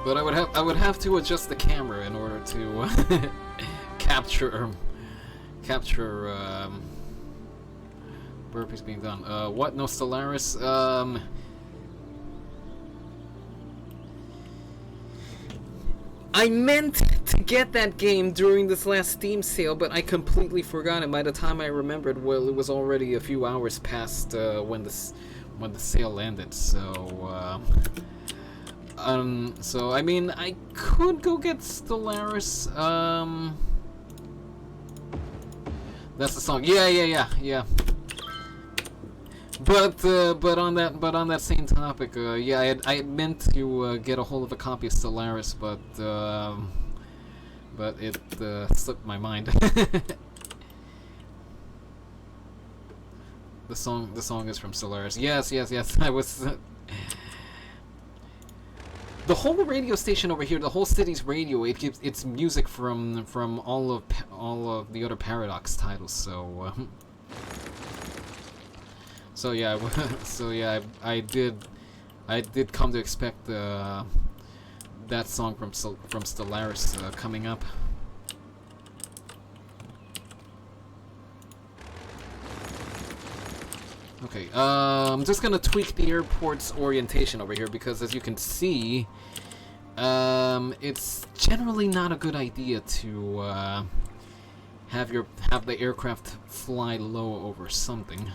But I would have to adjust the camera in order to capture burpees being done. What? No Stellaris? I meant to get that game during this last Steam sale, but I completely forgot it. By the time I remembered, well, it was already a few hours past when the sale ended. So I mean, I could go get Stellaris. That's the song. Yeah. But on that same topic, yeah, I had meant to get a hold of a copy of Stellaris, but it slipped my mind. The song is from Stellaris. Yes. I was. The whole radio station over here, the whole city's radio, it gives its music from all of the other Paradox titles. So yeah, I did come to expect that song from Stellaris coming up. Okay, I'm just gonna tweak the airport's orientation over here, because as you can see, it's generally not a good idea to have the aircraft fly low over something.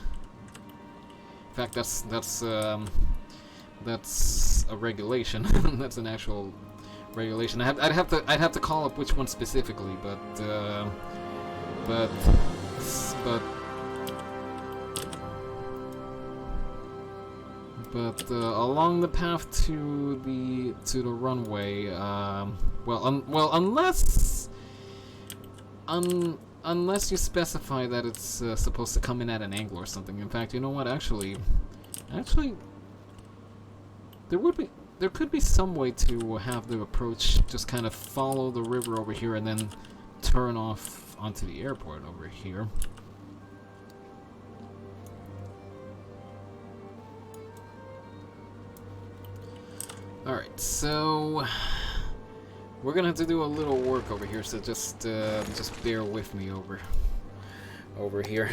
In fact, that's a regulation. That's an actual regulation. I'd have to call up which one specifically, but along the path to the runway, unless you specify that it's supposed to come in at an angle or something. In fact, you know what? Actually, there could be some way to have the approach just kind of follow the river over here and then turn off onto the airport over here. Alright, so we're gonna have to do a little work over here, so just bear with me over here.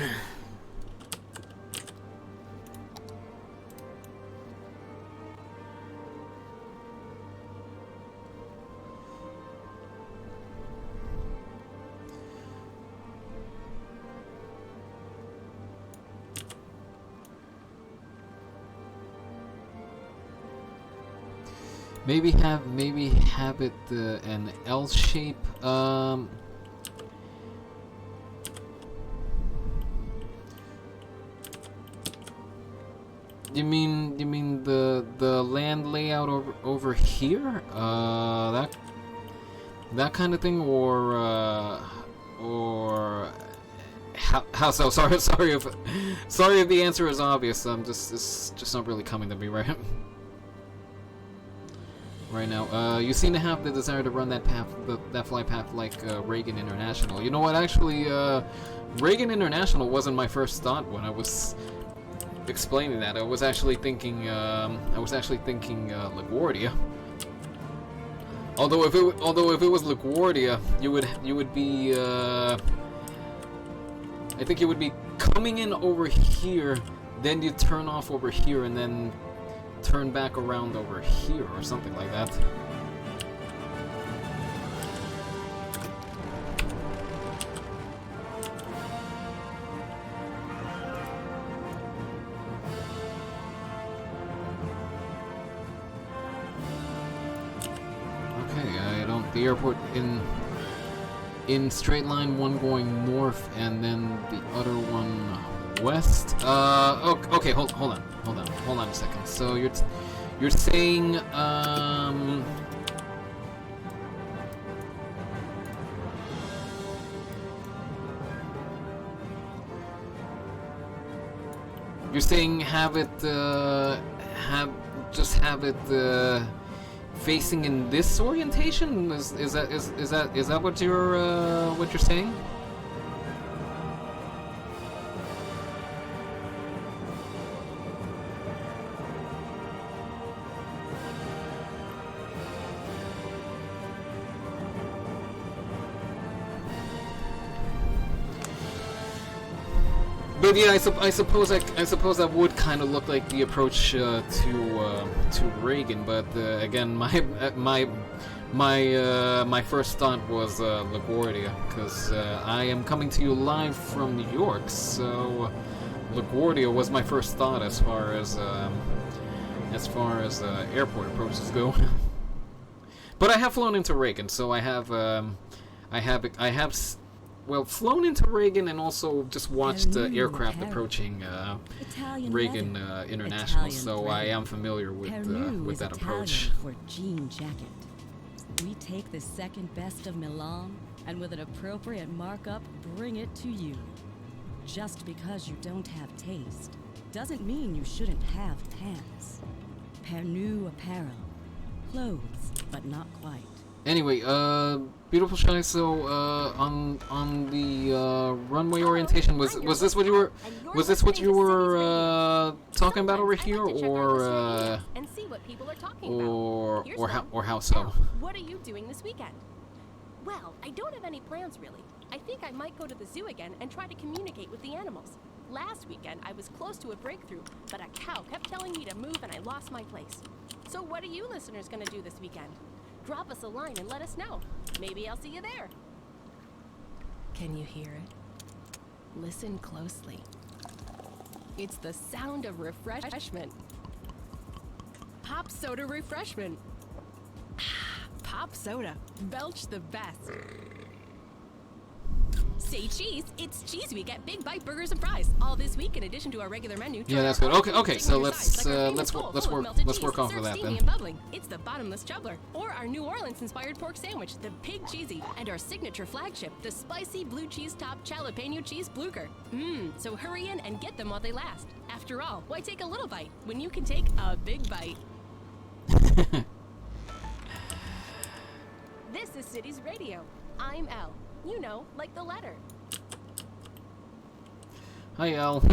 Maybe have it an L shape. You mean the land layout over here? That kind of thing, or how so? Sorry if the answer is obvious. It's just not really coming to me right now. You seem to have the desire to run that path, that flight path like Reagan International. You know what? Actually, Reagan International wasn't my first thought when I was explaining that. I was actually thinking LaGuardia. Although if it was LaGuardia, you would be I think you would be coming in over here, then you turn off over here, and then turn back around over here or something like that. The airport in straight line, one going north and then the other one west. Okay, hold on a second. So you're saying have it facing in this orientation? Is that what you're saying? But yeah, I suppose that would kind of look like the approach to Reagan. But again, my first thought was LaGuardia, because I am coming to you live from New York. So LaGuardia was my first thought as far as airport approaches go. But I have flown into Reagan, so I have flown into Reagan and also just watched aircraft approaching Reagan International, so I am familiar with that approach. For jean jacket. We take the second best of Milan and with an appropriate markup bring it to you. Just because you don't have taste doesn't mean you shouldn't have pants. Pernu apparel. Clothes, but not quite. Anyway, beautiful Shy, so on the runway orientation, was this what you were talking about over here, or how so? What are you doing this weekend? Well, I don't have any plans really. I think I might go to the zoo again and try to communicate with the animals. Last weekend I was close to a breakthrough, but a cow kept telling me to move and I lost my place. So what are you listeners gonna do this weekend? Drop us a line and let us know. Maybe I'll see you there. Can you hear it? Listen closely. It's the sound of refreshment. Pop soda refreshment. Pop soda. Belch the best. Say cheese, it's Cheese Week at Big Bite Burgers and Fries. All this week, in addition to our regular menu. Yeah, that's good. Okay, so let's work off of that then. It's the bottomless chubbler, or our New Orleans-inspired pork sandwich, the Big Cheesy, and our signature flagship, the spicy blue cheese topped jalapeno cheese blucher. So hurry in and get them while they last. After all, why take a little bite when you can take a big bite? This is Cities Radio. I'm Elle. You know, like the letter. Hi, Al.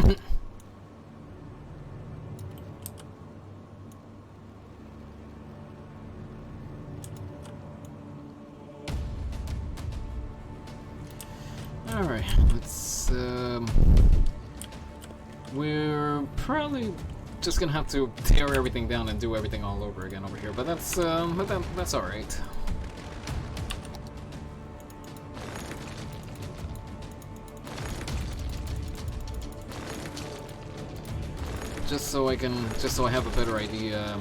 Alright, let's, we're probably just gonna have to tear everything down and do everything all over again over here, but that's alright. Just so I have a better idea.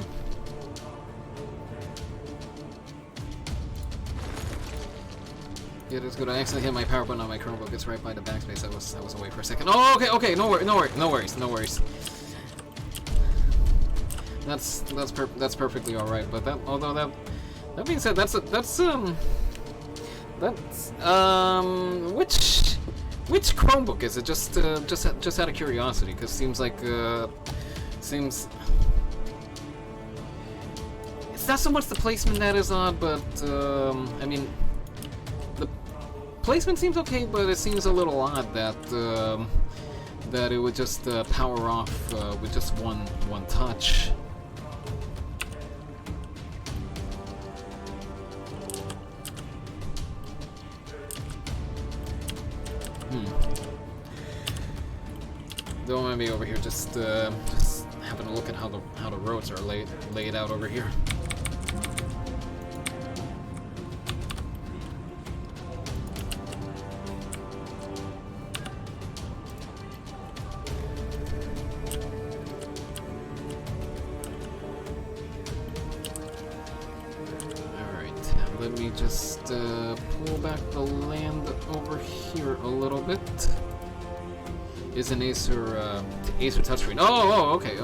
Yeah, that's good. I accidentally hit my power button on my Chromebook. It's right by the backspace. I was away for a second. Oh, okay. No worries. That's perfectly all right. But that being said, which Chromebook is it? Just out of curiosity, because seems it's not so much the placement that is odd, but I mean, the placement seems okay, but it seems a little odd that it would just power off with just one touch. Don't mind me over here, just having a look at how the roads are laid out over here. Alright, let me just pull back the land over here a little bit. Is an Acer touchscreen. Oh, okay.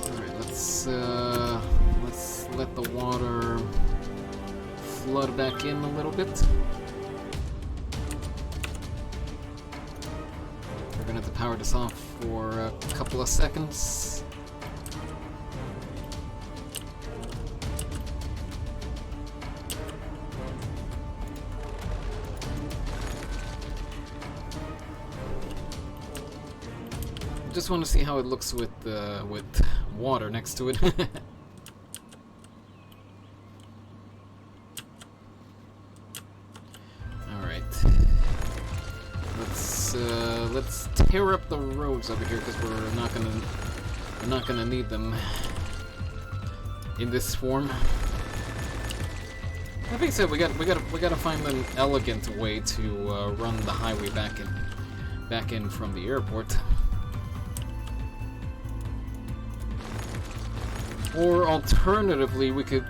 Alright, let's let the water flood back in a little bit. We're gonna have to power this off for a couple of seconds. Just want to see how it looks with water next to it. Let's tear up the roads over here, because we're not gonna need them in this form. That being said, we gotta find an elegant way to run the highway back in from the airport. Or alternatively, we could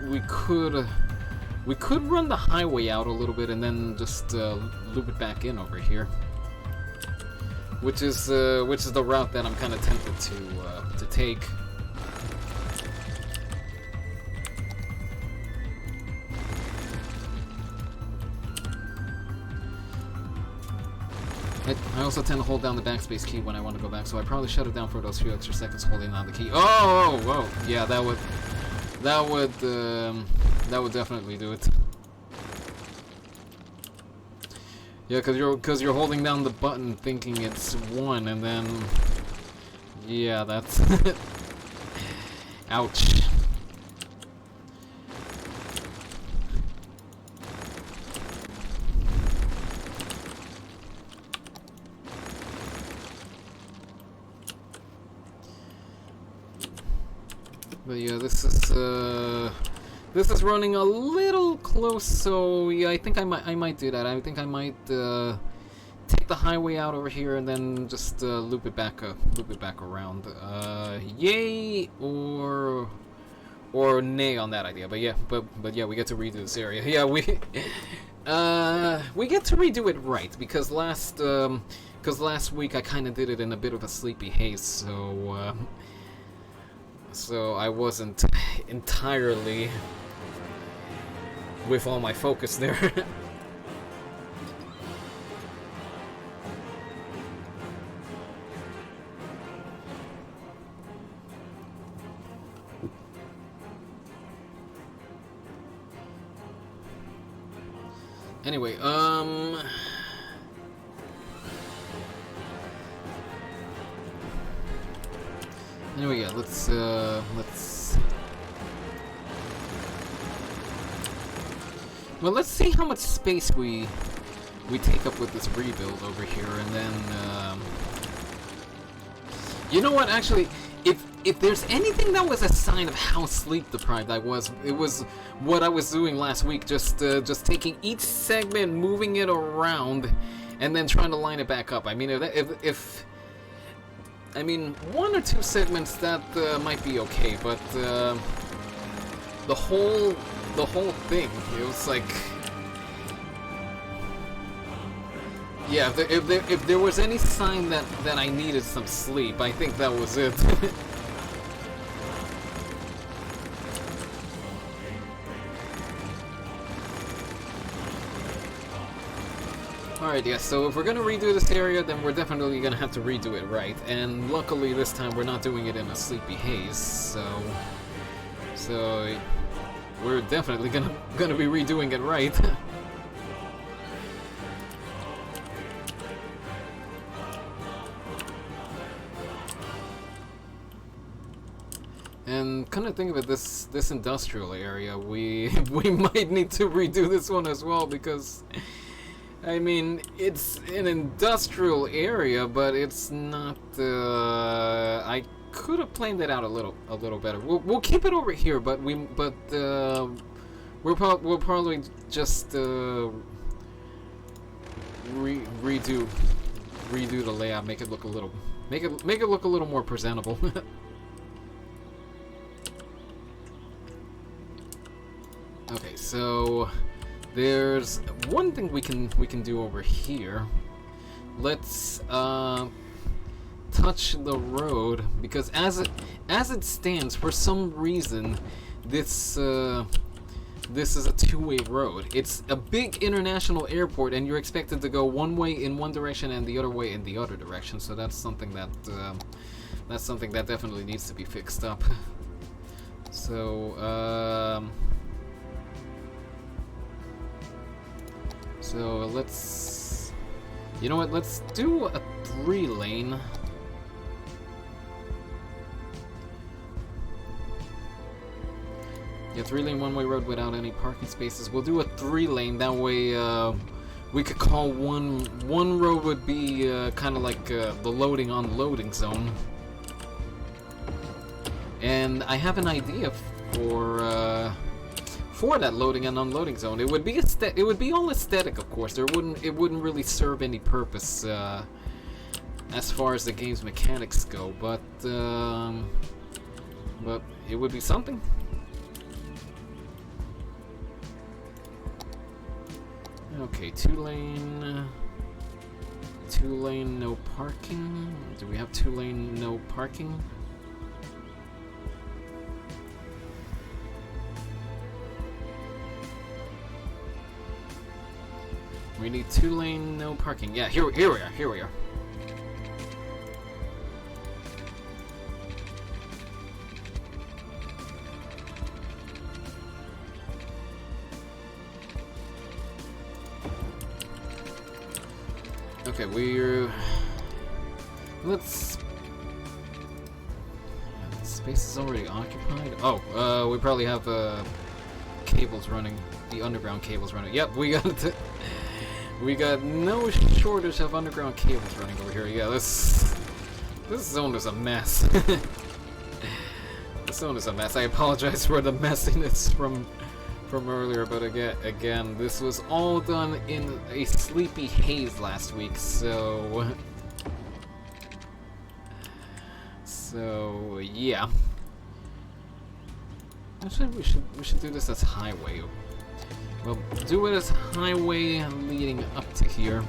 run the highway out a little bit and then just loop it back in over here. Which is the route that I'm kind of tempted to take. I also tend to hold down the backspace key when I want to go back, so I probably shut it down for those few extra seconds holding down the key. Oh, yeah, that would definitely do it. Yeah, because you're holding down the button thinking it's 1, and then yeah, that's ouch. But yeah, this is running a little close, so yeah, I think I might do that. I think I might take the highway out over here and then just loop it back around. Yay or nay on that idea. But yeah, but yeah, we get to redo this area. Yeah, we get to redo it right because last week I kind of did it in a bit of a sleepy haze, so I wasn't entirely with all my focus there. Anyway, anyway, yeah, let's see how much space we take up with this rebuild over here, and then, you know what, actually, if there's anything that was a sign of how sleep deprived I was, it was what I was doing last week, just taking each segment, moving it around, and then trying to line it back up. I mean, if I mean, one or two segments that might be okay, but the whole thing, it was like, yeah, if there was any sign that I needed some sleep, I think that was it. Alright, yeah, so if we're gonna redo this area, then we're definitely gonna have to redo it right. And luckily this time we're not doing it in a sleepy haze, so we're definitely gonna be redoing it right. And kind of think of it, this industrial area, we might need to redo this one as well, because I mean, it's an industrial area, but it's not. I could have planned it out a little better. We'll keep it over here, but we'll probably just redo the layout, make it look a little more presentable. Okay, so there's one thing we can do over here. Let's touch the road, because as it stands, for some reason this is a two-way road. It's a big international airport, and you're expected to go one way in one direction and the other way in the other direction. So that's something that definitely needs to be fixed up. So so let's, you know what, let's do a 3-lane. Yeah, 3-lane one-way road without any parking spaces. We'll do a 3-lane, that way we could call one road would be kind of like the loading unloading zone. And I have an idea for that loading and unloading zone. It would be all aesthetic, of course. It wouldn't really serve any purpose as far as the game's mechanics go, but it would be something. Okay, 2-lane, no parking. Do we have 2-lane, no parking? We need 2-lane, no parking. Yeah, here we are. Okay, let's. Space is already occupied. Oh, we probably have cables running. The underground cables running. Yep, we got no shortage of underground cables running over here. Yeah, this zone is a mess. zone is a mess. I apologize for the messiness from earlier, but again, this was all done in a sleepy haze last week, so yeah. Actually, we should do this as highway. Well, do it as highway leading up to here.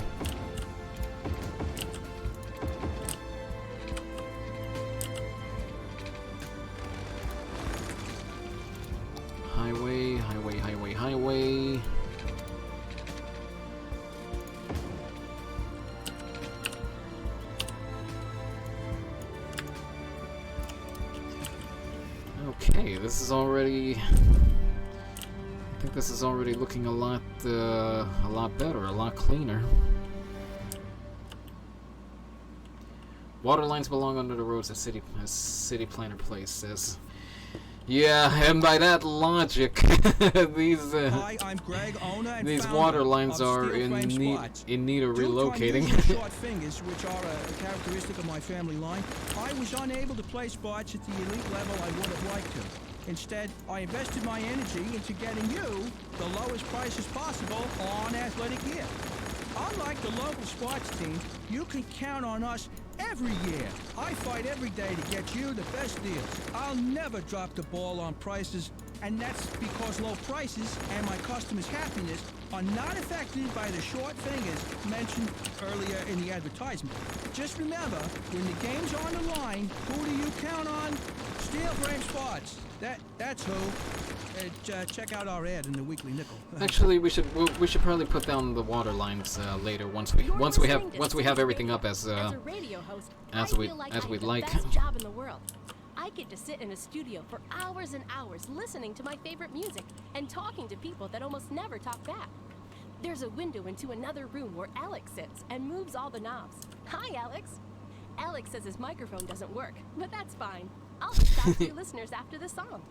Highway, highway, highway, highway. Okay, this is already. I think this is already looking a lot better, a lot cleaner. Water lines belong under the roads, as city planner place says. Yeah, and by that logic, Hi, I'm Greg, owner and these founder water lines of are Steel in Frame need Spots. of relocating. Due to unusual short fingers, which are a characteristic of my family line, I was unable to play spots at the elite level I would have liked to. Instead, I invested my energy into getting you the lowest prices possible on athletic gear. Unlike the local sports teams, you can count on us every year. I fight every day to get you the best deals. I'll never drop the ball on prices, and that's because low prices and my customers' happiness are not affected by the short fingers mentioned earlier in the advertisement. Just remember, when the game's on the line, who do you count on? Steel Frame Spots. That's who. Check out our ad in the Weekly Nickel. Actually, we should probably put down the water lines later once we have everything up as a radio host, we'd like. The best job in the world. I get to sit in a studio for hours and hours listening to my favorite music and talking to people that almost never talk back. There's a window into another room where Alex sits and moves all the knobs. Hi, Alex. Alex says his microphone doesn't work, but that's fine. I'll just talk to you listeners after the song.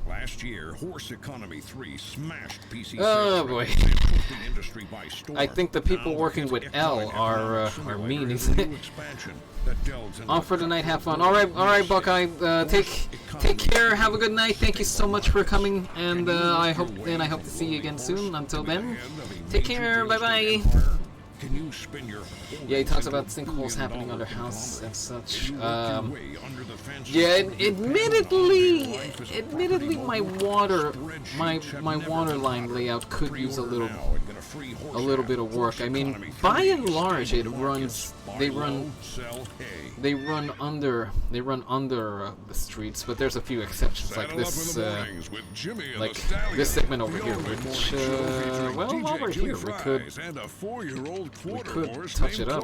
Last year, Horse Economy 3 smashed PC Oh sales boy. records and took the industry by storm. I think the people Now working it's with F-Line L are Economic meanies. Simulator, new expansion that delves into Off for the night, have fun. All right, Buckeye. Take care. Have a good night. Thank you so much for coming, and I hope to see you again soon. Until then, take care. Bye bye. Can you spin your Yeah, he talks about sinkholes happening under houses and such. Yeah, admittedly, my water line layout could use a little bit of work. I mean, by and large, they run under the streets, but there's a few exceptions, like this segment over here, which well, while we're here, we could touch it up.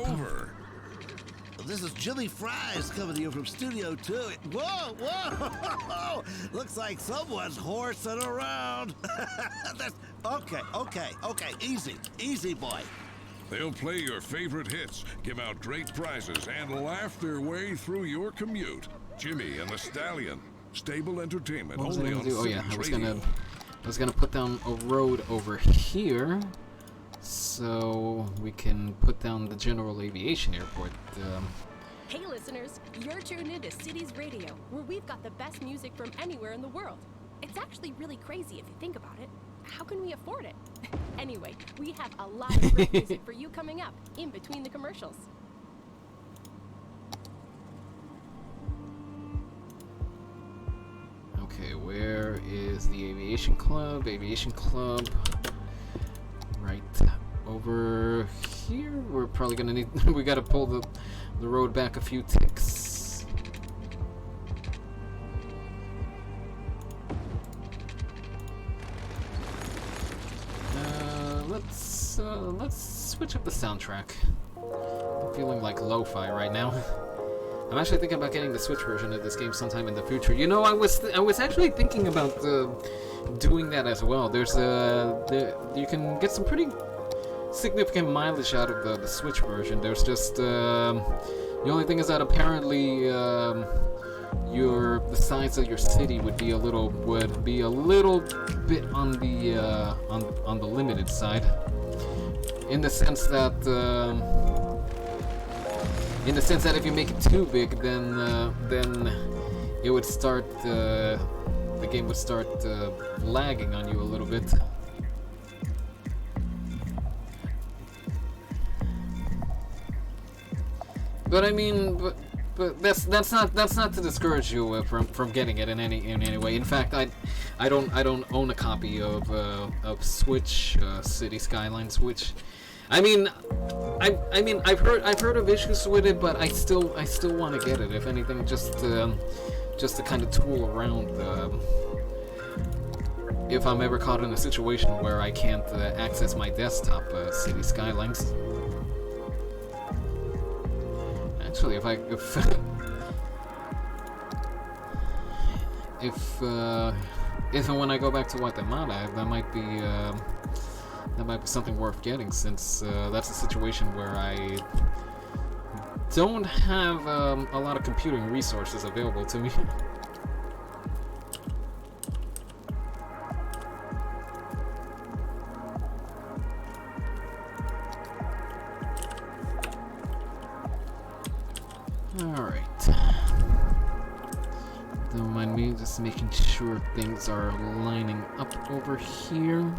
This is Jimmy Fries coming to you from Studio 2. Whoa, whoa! Looks like someone's horsing around. Okay. Easy, boy. They'll play your favorite hits, give out great prizes, and laugh their way through your commute. Jimmy and the Stallion. Stable entertainment. What was I Only gonna on do? Oh yeah, Cities I Radio. was gonna put down a road over here, so we can put down the General Aviation Airport. Hey listeners, you're tuned into Cities Radio, where we've got the best music from anywhere in the world. It's actually really crazy if you think about it. How can we afford it? Anyway, we have a lot of great music for you coming up, in between the commercials. Okay, where is the Aviation Club? Aviation Club, right over here. We're probably gonna need. We gotta pull the road back a few ticks. Let's switch up the soundtrack. I'm feeling like lo-fi right now. I'm actually thinking about getting the Switch version of this game sometime in the future. You know, I was actually thinking about doing that as well. There's you can get some pretty significant mileage out of the Switch version. There's just the only thing is that apparently the size of your city would be a little bit on the limited side, in the sense that if you make it too big, then it would start, the game would start lagging on you a little bit. But I mean, but that's not to discourage you from getting it in any way. In fact, I don't own a copy of Switch City Skylines, which I mean I've heard of issues with it, but I still want to get it. If anything, just to kind of tool around. If I'm ever caught in a situation where I can't access my desktop City Skylines. Actually, if and when I go back to Guatemala, that might be something worth getting, since that's a situation where I don't have a lot of computing resources available to me. Alright. Don't mind me, just making sure things are lining up over here.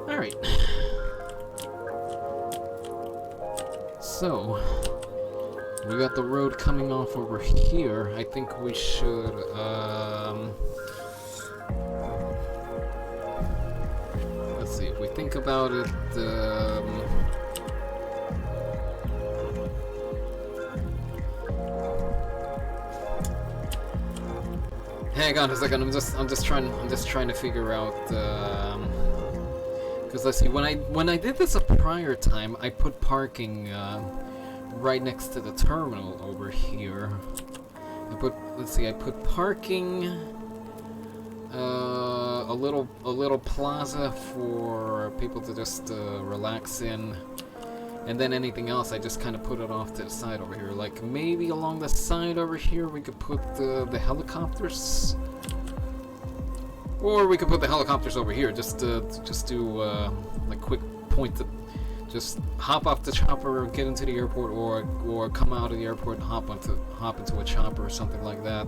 Alright. So, we got the road coming off over here. I think we should, let's see, if we think about it, hang on a second, I'm just trying to figure out, because let's see, when I did this a prior time, I put parking right next to the terminal over here. I put parking, a little plaza for people to just relax in, and then anything else I just kind of put it off to the side over here. Like maybe along the side over here we could put the helicopters, or we could put the helicopters over here. Just do like quick point to just hop off the chopper, get into the airport, or come out of the airport and hop into a chopper or something like that.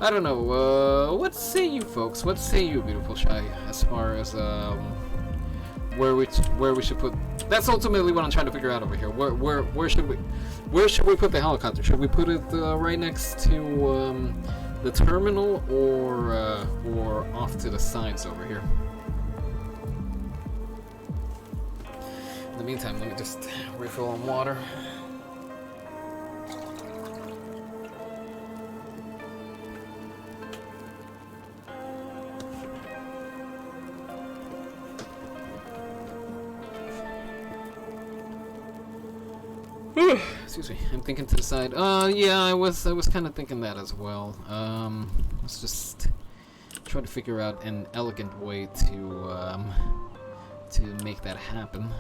I don't know. What say you folks? What say you, beautiful Shy? As far as where we should put. That's ultimately what I'm trying to figure out over here. Where should we put the helicopter? Should we put it right next to the terminal, or off to the sides over here? In the meantime, let me just refill on water. Excuse me. I'm thinking to the side. Yeah, I was kind of thinking that as well. Let's just try to figure out an elegant way to make that happen.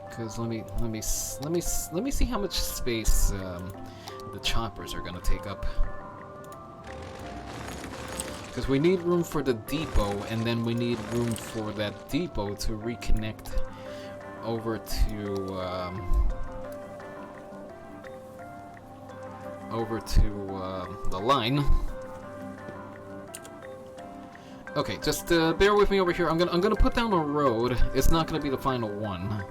Because let me see how much space the choppers are gonna take up. Because we need room for the depot, and then we need room for that depot to reconnect over to the line. Okay, just bear with me over here. I'm gonna put down a road. It's not gonna be the final one.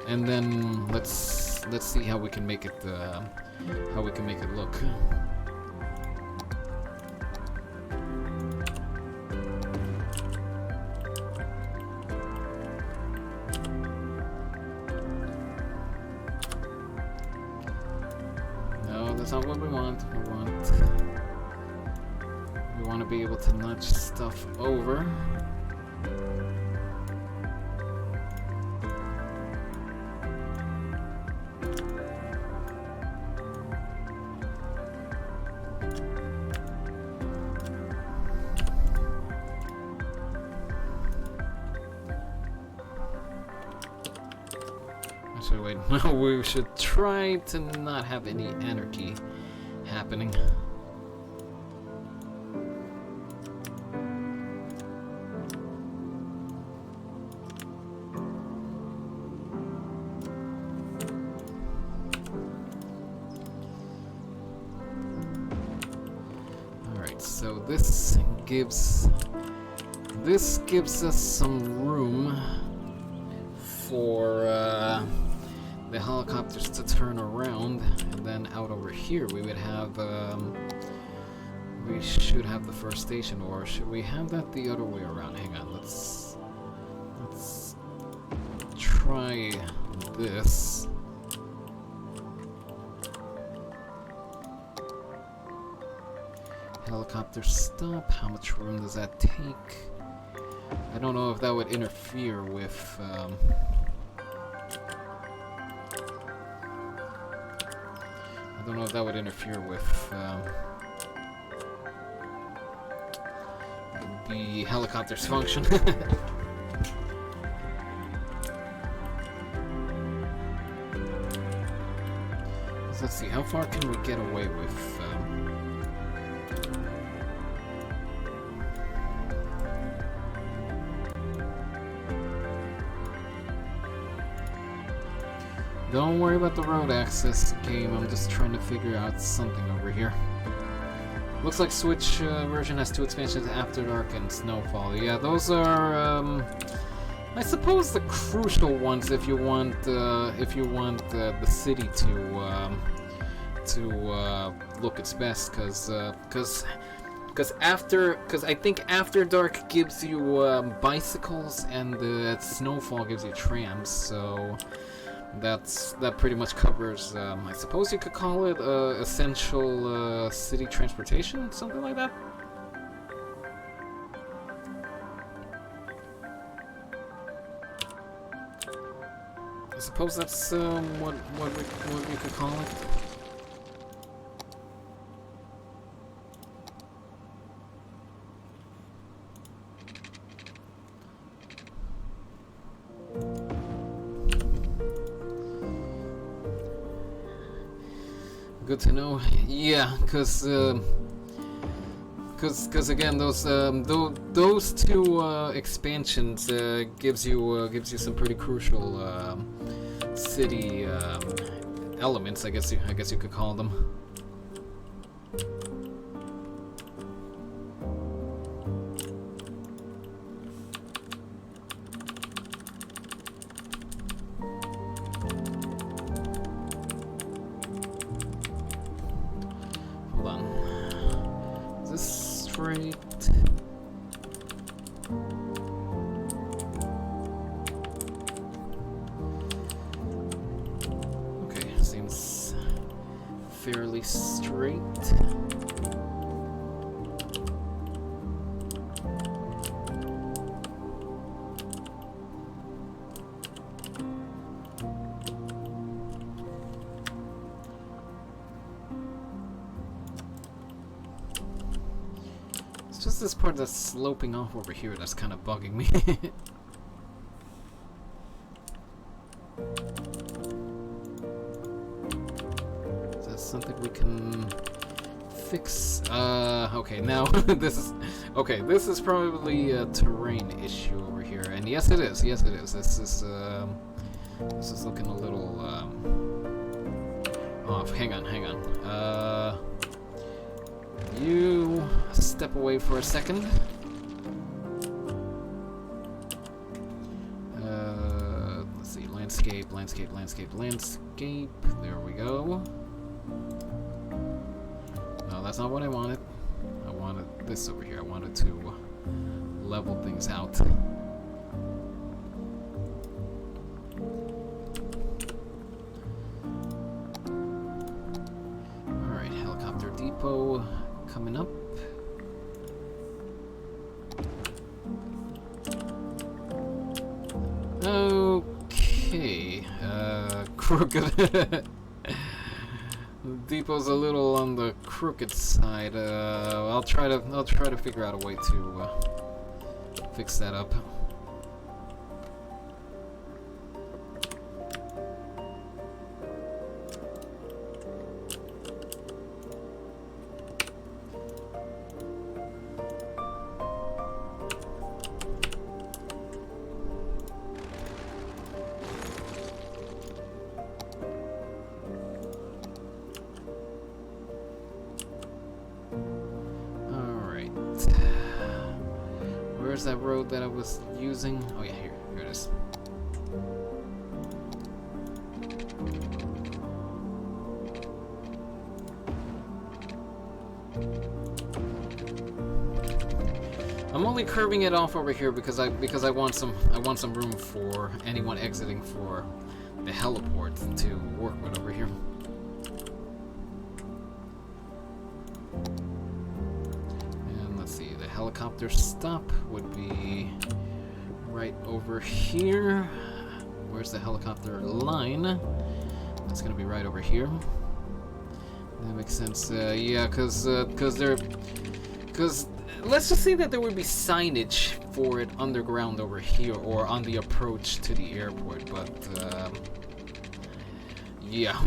And then let's see how we can make it look. No, that's not what we want. We want to be able to nudge stuff over. Actually, wait. No, we should try to not have any anarchy happening. Alright, so this gives us some room for the helicopters to turn around, and then out over here we would have we should have the first station, or should we have that the other way around? Hang on, let's try this. Helicopter stop, how much room does that take? I don't know if that would interfere with I don't know if that would interfere with the helicopter's function. Let's see, how far can we get away with? Don't worry about the road access game, I'm just trying to figure out something over here. Looks like Switch version has 2 expansions, After Dark and Snowfall. Yeah, those are, I suppose, the crucial ones if you want the city to look its best, because I think After Dark gives you bicycles and Snowfall gives you trams, so that pretty much covers, I suppose you could call it essential city transportation, something like that. I suppose that's what we could call it. Good to know. Yeah, because again, those 2 expansions gives you some pretty crucial city elements. I guess you could call them. Okay, seems fairly straight. It's just this part that's sloping off over here that's kind of bugging me. Is that something we can fix? Okay, now this is probably a terrain issue over here, and yes it is. This is looking a little off. Hang on. You step away for a second. Let's see, landscape. There we go. No, that's not what I wanted. I wanted this over here. I wanted to level things out. Alright, helicopter depot coming up. Okay, crooked. The depot's a little on the crooked side. I'll try to figure out a way to fix that up. Where's that road that I was using? Oh yeah, here it is. I'm only curving it off over here because I want some room for anyone exiting for the heliport to work with over here. And let's see, the helicopter stop would be right over here. Where's the helicopter line? That's gonna be right over here. That makes sense. Yeah, because let's just say that there would be signage for it underground over here or on the approach to the airport, but yeah.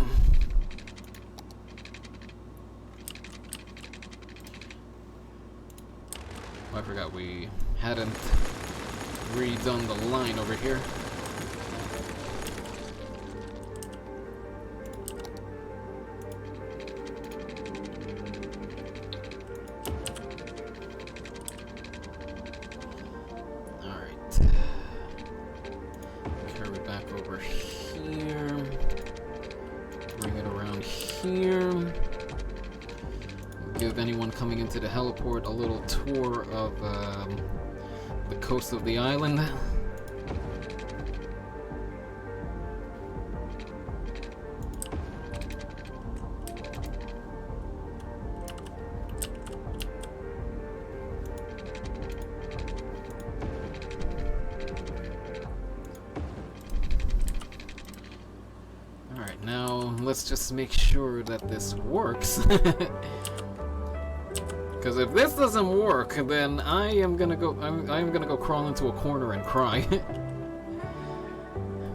Oh, I forgot we hadn't redone the line over here. To the heliport, a little tour of the coast of the island. Alright, now let's just make sure that this works. Because if this doesn't work, then I am gonna go crawl into a corner and cry.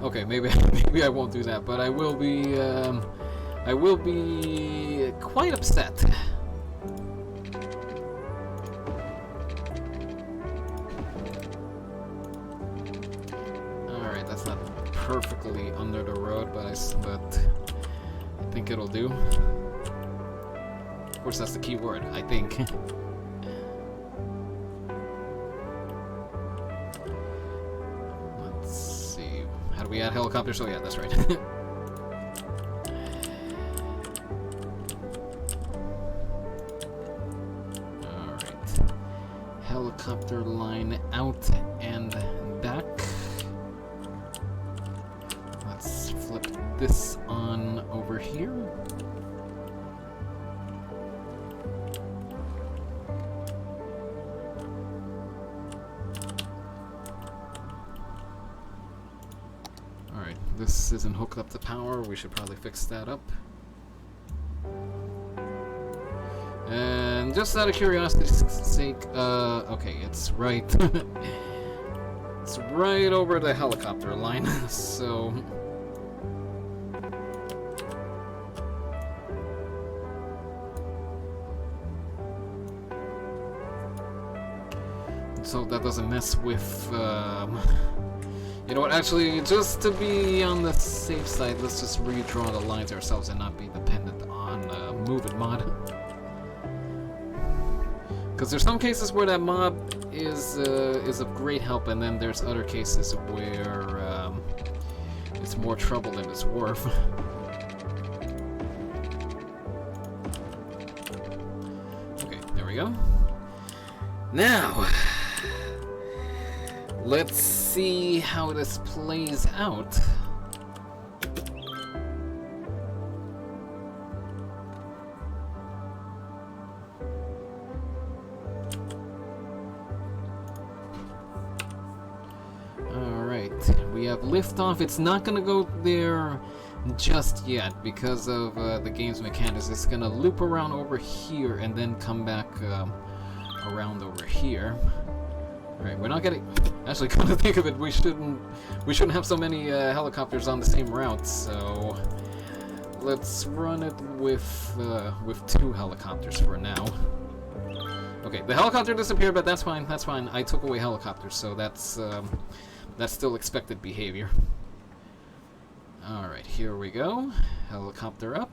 Okay, maybe I won't do that, but I will be quite upset. All right, that's not perfectly under the road, but I think it'll do. Of course, that's the key word, I think. Let's see. How do we add helicopters? Oh yeah, that's right. Alright. Helicopter line out and back. Let's flip this on over here. This isn't hooked up to power. We should probably fix that up. And just out of curiosity's sake, okay, it's right. It's right over the helicopter line, so. So that doesn't mess with, you know what, actually, just to be on the safe side, let's just redraw the lines ourselves and not be dependent on Move It mod. Because there's some cases where that mod is of great help, and then there's other cases where it's more trouble than it's worth. Okay, there we go. Now, let's see how this plays out. Alright, we have liftoff. It's not gonna go there just yet because of the game's mechanics. It's gonna loop around over here and then come back around over here. Alright, we're not getting... Actually, come to think of it, we shouldn't have so many helicopters on the same route, so... Let's run it with 2 helicopters for now. Okay, the helicopter disappeared, but that's fine, that's fine. I took away helicopters, so that's still expected behavior. Alright, here we go. Helicopter up.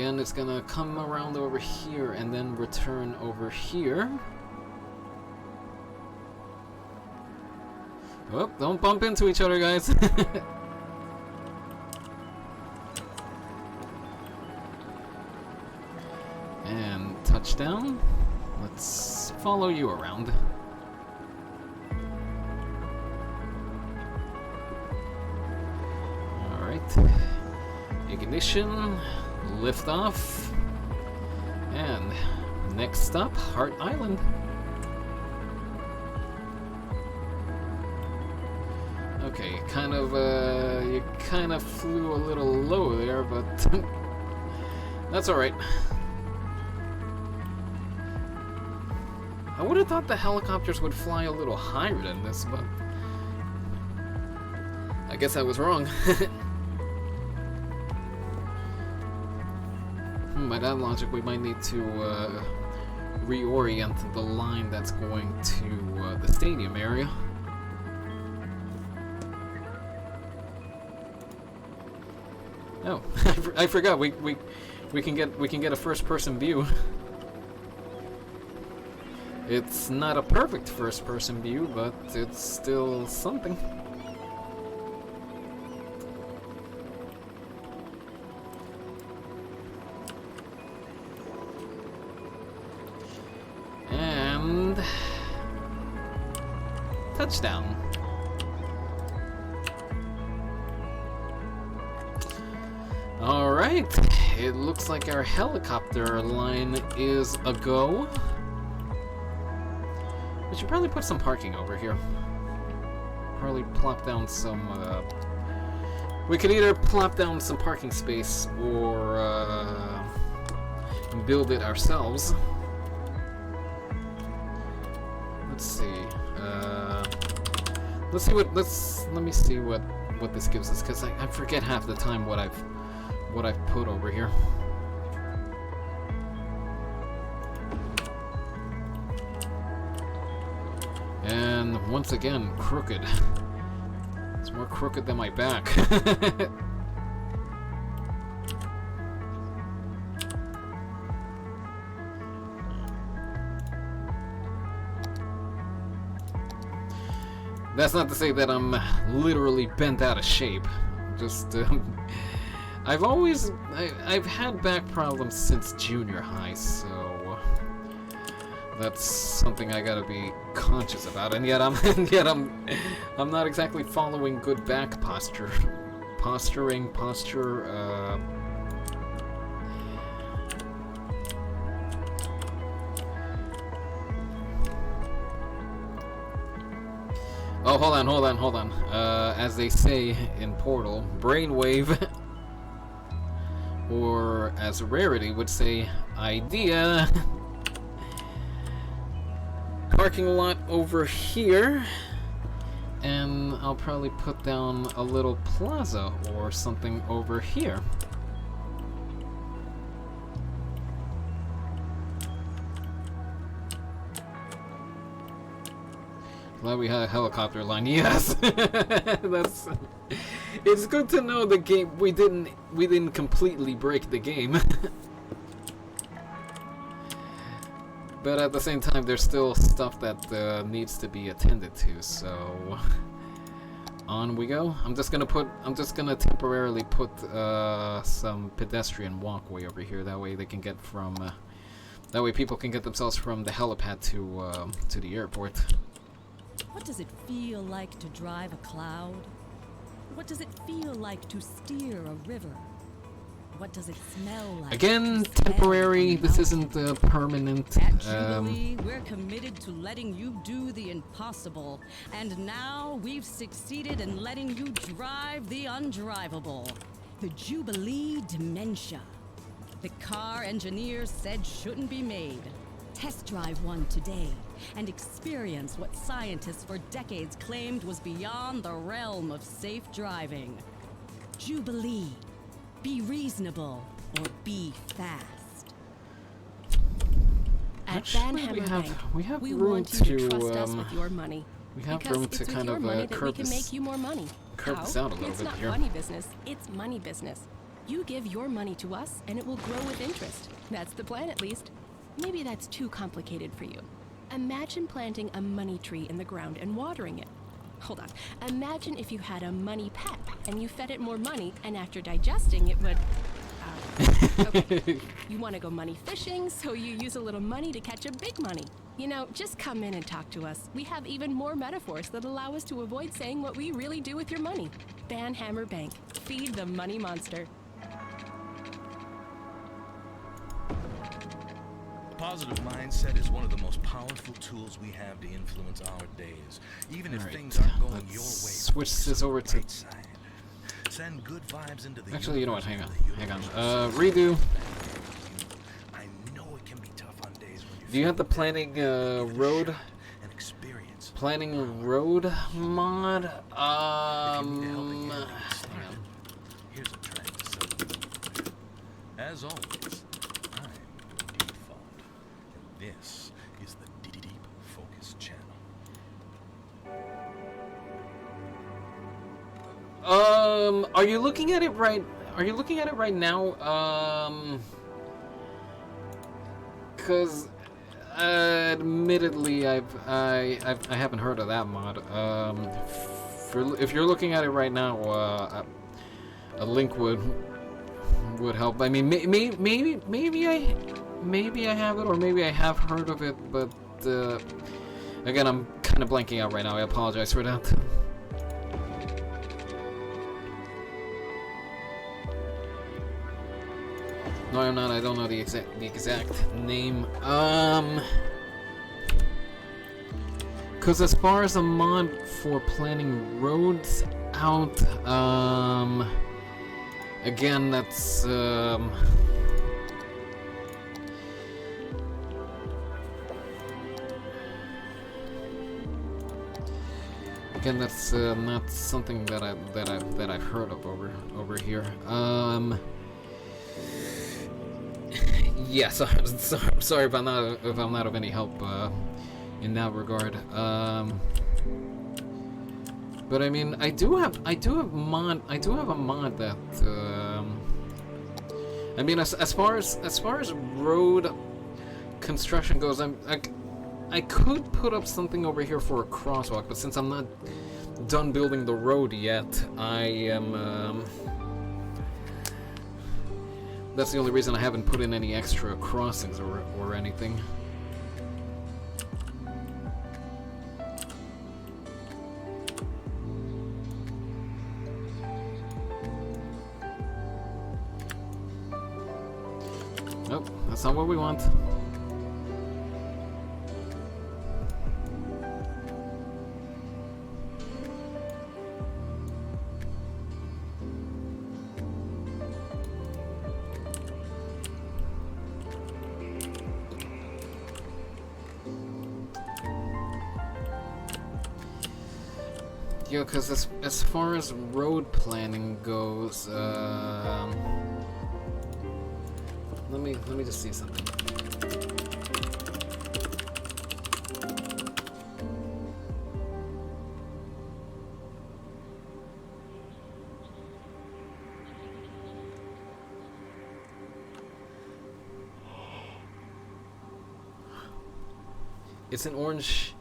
again, it's gonna come around over here and then return over here. Oh, don't bump into each other, guys. And touchdown. Let's follow you around. Alright. Ignition. Lift off. And next stop, Heart Island. Okay, you kind of flew a little low there, but that's alright. I would have thought the helicopters would fly a little higher than this, but I guess I was wrong. By that logic, we might need to reorient the line that's going to the stadium area. Oh, I forgot. We can get a first-person view. It's not a perfect first-person view, but it's still something. And touchdown. All right, it looks like our helicopter line is a go. We should probably put some parking over here. Probably plop down some, we could either plop down some parking space or, build it ourselves. Let's see, let me see what this gives us, because I forget half the time what I've put over here. And once again, crooked. It's more crooked than my back. That's not to say that I'm literally bent out of shape. Just, I've had back problems since junior high, so that's something I gotta be conscious about. And yet I'm not exactly following good back posture. Posture. Oh, hold on. As they say in Portal, brainwave. Or, as Rarity would say, idea. Parking lot over here. And I'll probably put down a little plaza or something over here. Glad we had a helicopter line. Yes, that's. It's good to know the game. We didn't completely break the game, but at the same time, there's still stuff that needs to be attended to. So on we go. I'm just gonna temporarily put some pedestrian walkway over here. That way they can get from. That way people can get themselves from the helipad to the airport. What does it feel like to drive a cloud? What does it feel like to steer a river? What does it smell like? Again, temporary. This isn't permanent. At Jubilee, we're committed to letting you do the impossible. And now we've succeeded in letting you drive the undrivable. The Jubilee Dementia. The car engineers said shouldn't be made. Test drive one today and experience what scientists for decades claimed was beyond the realm of safe driving. Jubilee. Be reasonable or be fast. At Van Hammer Bank, we have we room want you to trust us with your money. we have Because room it's to with kind your of money that we curb can this make you more money. curb How? this out a little It's bit not here. funny business, it's money business. You give your money to us, and it will grow with interest. That's the plan, at least. Maybe that's too complicated for you. Imagine planting a money tree in the ground and watering it. Hold on. Imagine if you had a money pet, and you fed it more money, and after digesting, it would... okay. You want to go money fishing, so you use a little money to catch a big money. You know, just come in and talk to us. We have even more metaphors that allow us to avoid saying what we really do with your money. Banhammer Bank. Feed the money monster. A positive mindset is one of the most powerful tools we have to influence our days. Even if things aren't going your way. Switch this over to... Send good vibes into the Actually, you know what? Hang on. Redo. I know it can be tough on days when Do you have the planning road? And experience. Planning road mod? Hang on. Here's a trend. So, as always, I'm default, and this is the Deep Focus channel. Are you looking at it right? Are you looking at it right now? Cause admittedly, I haven't heard of that mod. If you're looking at it right now, a link would help. I mean, maybe I have it, or maybe I have heard of it, but again, I'm kind of blanking out right now. I apologize for that. No, I'm not. I don't know the exact name. Cause as far as a mod for planning roads out, again, that's again, that's not something that I've heard of over here. Yes, I'm sorry if I'm not of any help in that regard. But I mean, I do have a mod that I mean, as far as road construction goes, I could put up something over here for a crosswalk, but since I'm not done building the road yet, I am. That's the only reason I haven't put in any extra crossings or anything. Nope, that's not what we want. Yeah, because as far as road planning goes, let me just see something. It's an orange.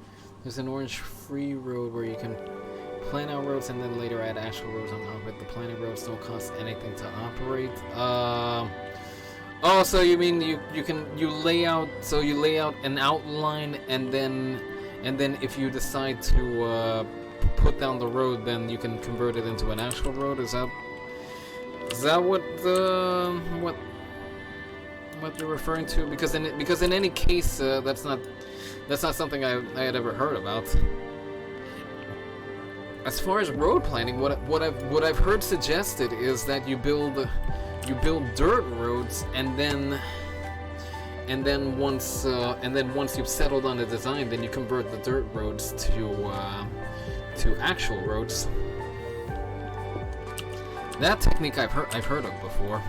There's an orange free road where you can plan out roads and then later add actual roads on top of it. The planning roads don't cost anything to operate. Oh, so you mean you lay out an outline and then if you decide to put down the road, then you can convert it into an actual road? Is that what you're referring to? Because in any case, that's not something I had ever heard about. As far as road planning, what I've heard suggested is that you build dirt roads and then once you've settled on the design, then you convert the dirt roads to actual roads. That technique I've heard of before.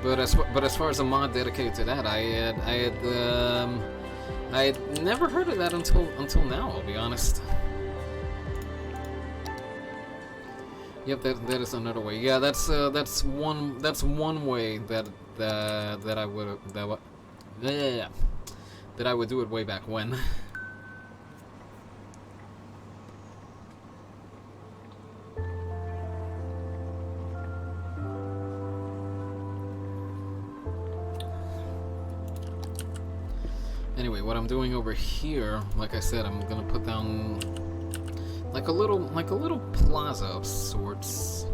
But as far as a mod dedicated to that, I had never heard of that until now, I'll be honest. Yep, that is another way. Yeah, that's one way that I would that I would do it way back when. Anyway, what I'm doing over here, like I said, I'm gonna put down like a little plaza of sorts,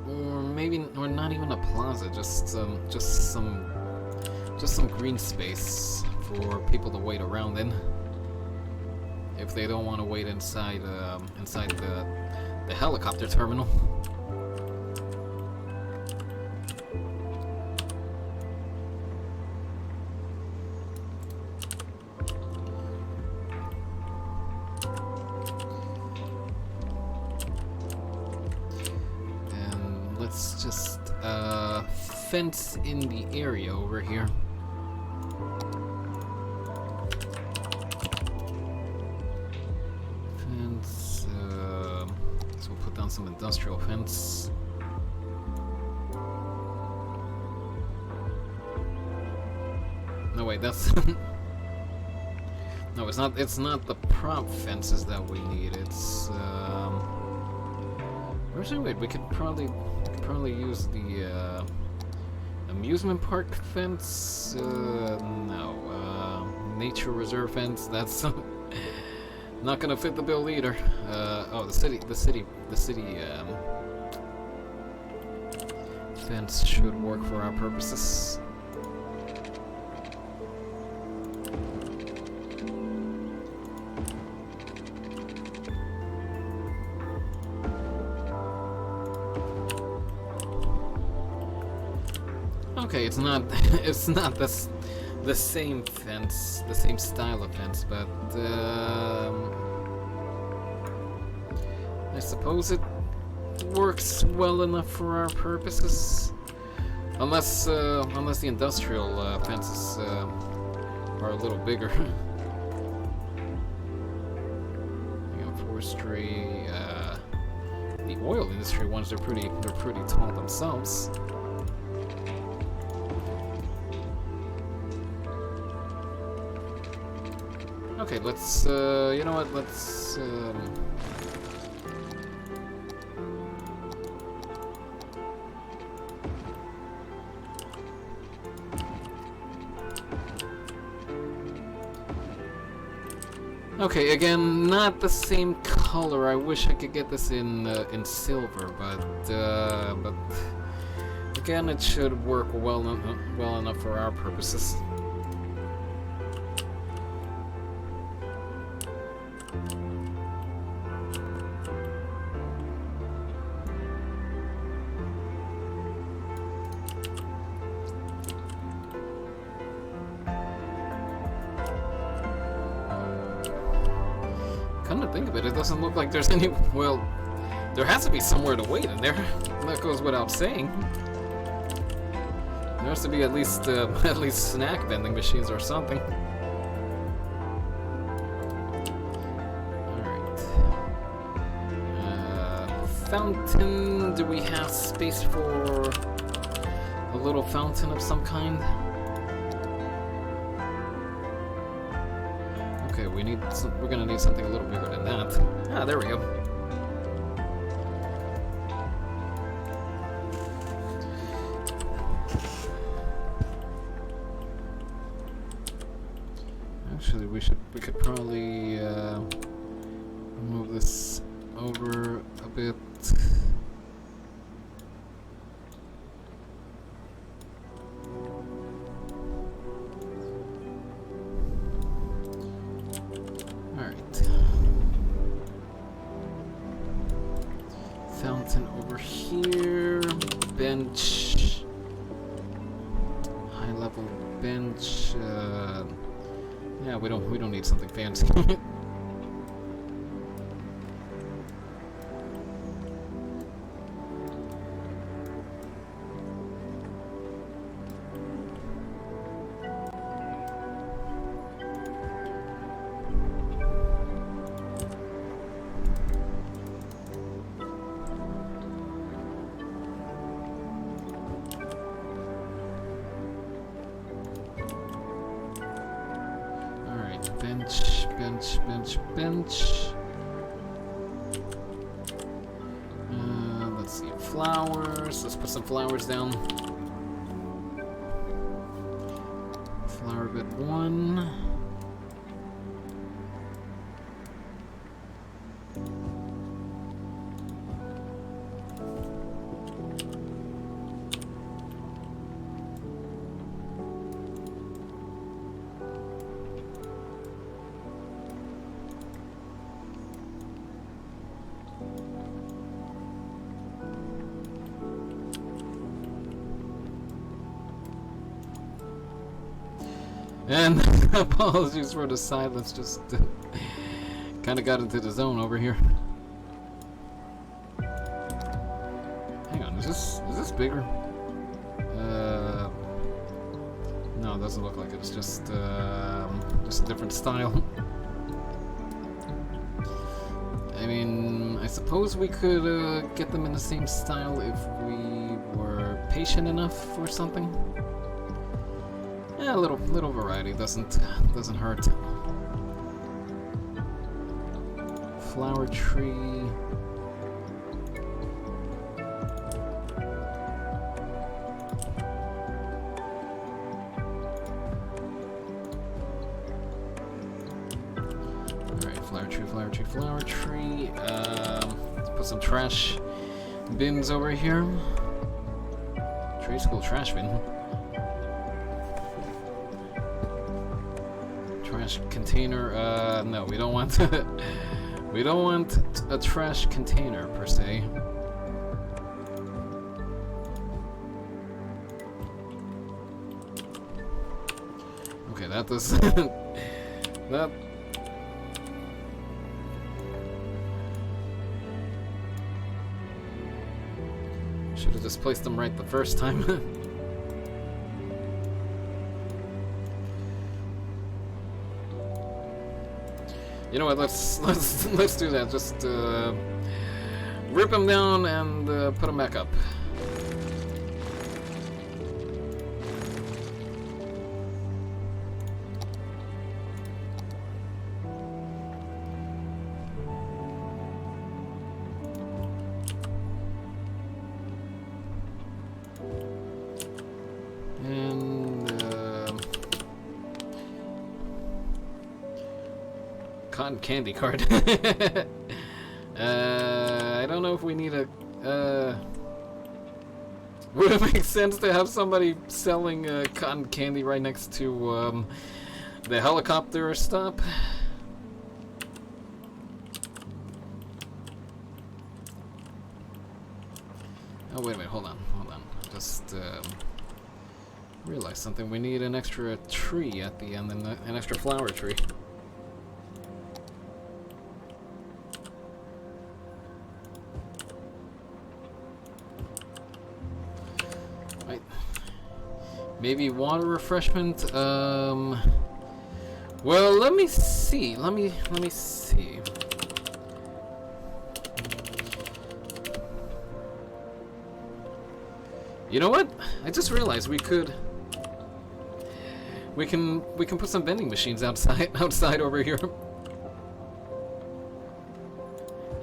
or not even a plaza, just some green space for people to wait around in if they don't want to wait inside the helicopter terminal. Let's just fence in the area over here. Fence, so we'll put down some industrial fence. No wait, that's no, it's not the prop fences that we need, it's actually, wait, we could probably use the amusement park fence. No, nature reserve fence. That's not gonna fit the bill either. Oh, the city fence should work for our purposes. Okay, it's not the same fence, the same style of fence, but I suppose it works well enough for our purposes, unless the industrial fences are a little bigger. You know, forestry, the oil industry ones, they're pretty tall themselves. Okay, let's, you know what, let's, okay, again, not the same color. I wish I could get this in silver, but again, it should work well enough for our purposes. Come to think of it, it doesn't look like there's any. Well, there has to be somewhere to wait in there. That goes without saying. There has to be at least snack vending machines or something. Alright. Fountain. Do we have space for a little fountain of some kind? Okay, we're gonna need something a little bigger than that. Ah, there we go. Actually, we could probably move this over a bit. Fountain over here, bench, high level bench. Yeah, we don't need something fancy. Bench, bench, bench, bench. Let's see, flowers. Let's put some flowers down. Flower bed 1. And apologies for the silence, just kind of got into the zone over here. Hang on, is this bigger? No, it doesn't look like it. It's just a different style. I mean, I suppose we could get them in the same style if we were patient enough or something. Yeah, a little variety doesn't hurt. Flower tree. Alright, flower tree, flower tree, flower tree. Let's put some trash bins over here. Trade school trash bin. Trash container, no, we don't want we don't want a trash container per se. Okay, that does that should have just placed them right the first time. You know what? Let's do that. Just rip them down and put them back up. Cotton candy card. I don't know if we need a. Would it make sense to have somebody selling cotton candy right next to the helicopter stop? Oh wait a minute, hold on. Just realized something. We need an extra tree at the end, and an extra flower tree. Maybe water refreshment. Well, let me see. Let me see. You know what? I just realized we can put some vending machines outside over here.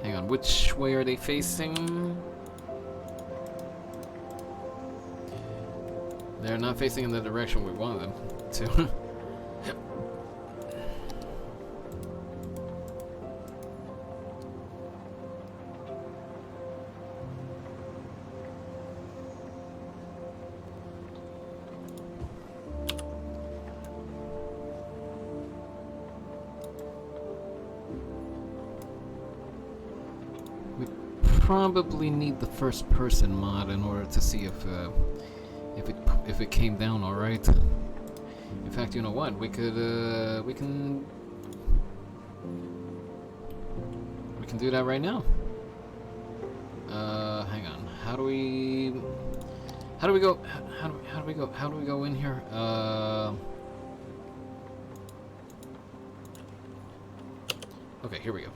Hang on, which way are they facing? They're not facing in the direction we want them to. We probably need the first person mod in order to see if it came down all right. In fact, you know what? We can do that right now. Hang on. How do we go in here? Okay, here we go.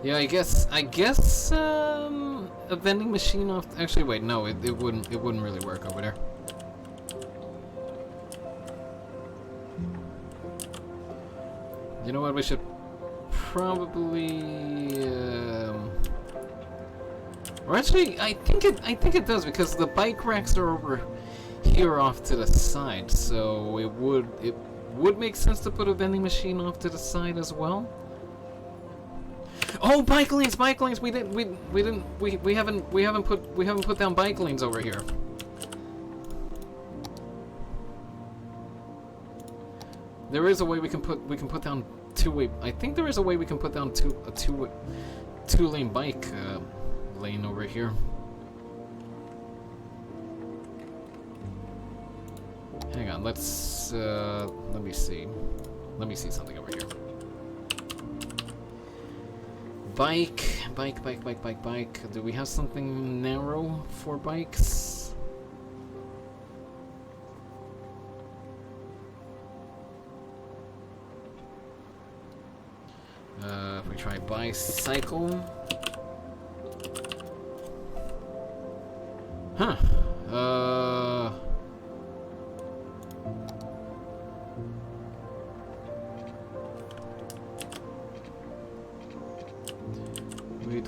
Yeah, I guess a vending machine off. Actually, wait, no, it wouldn't really work over there. You know what? We should probably. Or actually, I think it does because the bike racks are over here off to the side, so it would make sense to put a vending machine off to the side as well. Oh, bike lanes! We haven't put down bike lanes over here. There is a way we can put down two-way. I think there is a way we can put down a two-lane bike lane over here. Hang on, let's let me see something over here. Bike. Do we have something narrow for bikes? If we try bicycle. Huh. We'd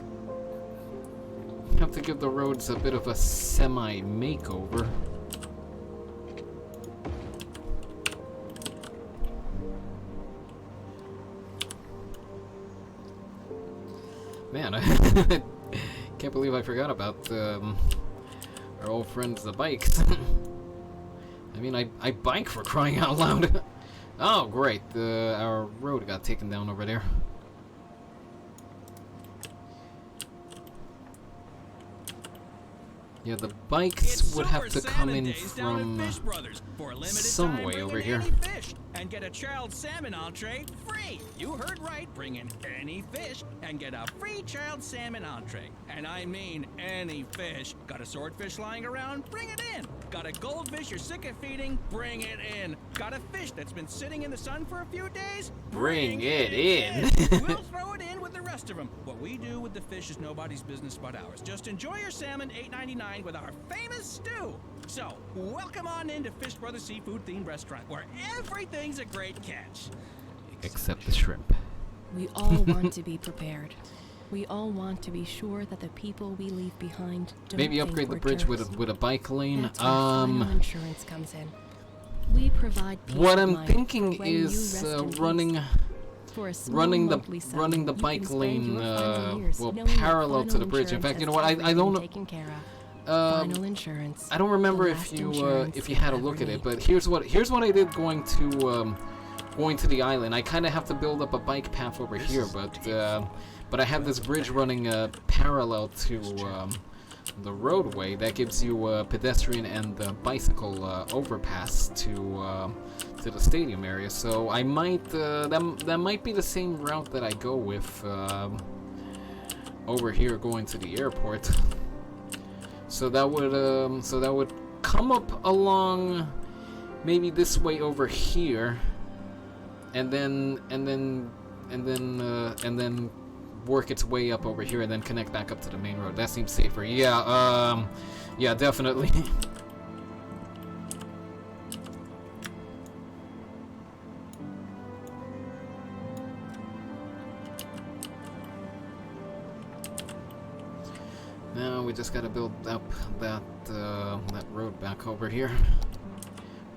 have to give the roads a bit of a semi-makeover. Man, I can't believe I forgot about our old friends, the bikes. I mean, I bike for crying out loud. Oh, great. Our road got taken down over there. Yeah, the bikes would have to come in from some way over here. And get a child salmon entree free. You heard right. Bring in any fish and get a free child salmon entree. And I mean any fish. Got a swordfish lying around? Bring it in. Got a goldfish you're sick of feeding? Bring it in. Got a fish that's been sitting in the sun for a few days? Bring it in. We'll throw it in with the rest of them. What we do with the fish is nobody's business but ours. Just enjoy your salmon $8.99 with our famous stew. So, welcome on into Fish Brothers Seafood Themed Restaurant, where everything's a great catch. Except the shrimp. We all want to be prepared. We all want to be sure that the people we leave behind don't Maybe think upgrade the we're bridge with jerks. a bike lane. That's where final insurance comes in. We provide peace What of I'm mind thinking when you is rest in peace. running For a small running monthly sum, the you bike can spend lane your final years well knowing that parallel to final the bridge. In fact, insurance you know what? has I don't know. taken care of. Um, Final insurance. I don't remember The if last you insurance had a you'll look ever at it, need. but here's what I did going to the island. I kind of have to build up a bike path over here, but I have this bridge running parallel to the roadway that gives you pedestrian and bicycle overpass to the stadium area. So I might that might be the same route that I go with over here going to the airport. So that would come up along maybe this way over here, and then work its way up over here and then connect back up to the main road. That seems safer. Yeah, yeah, definitely. Now we just gotta build up that road back over here.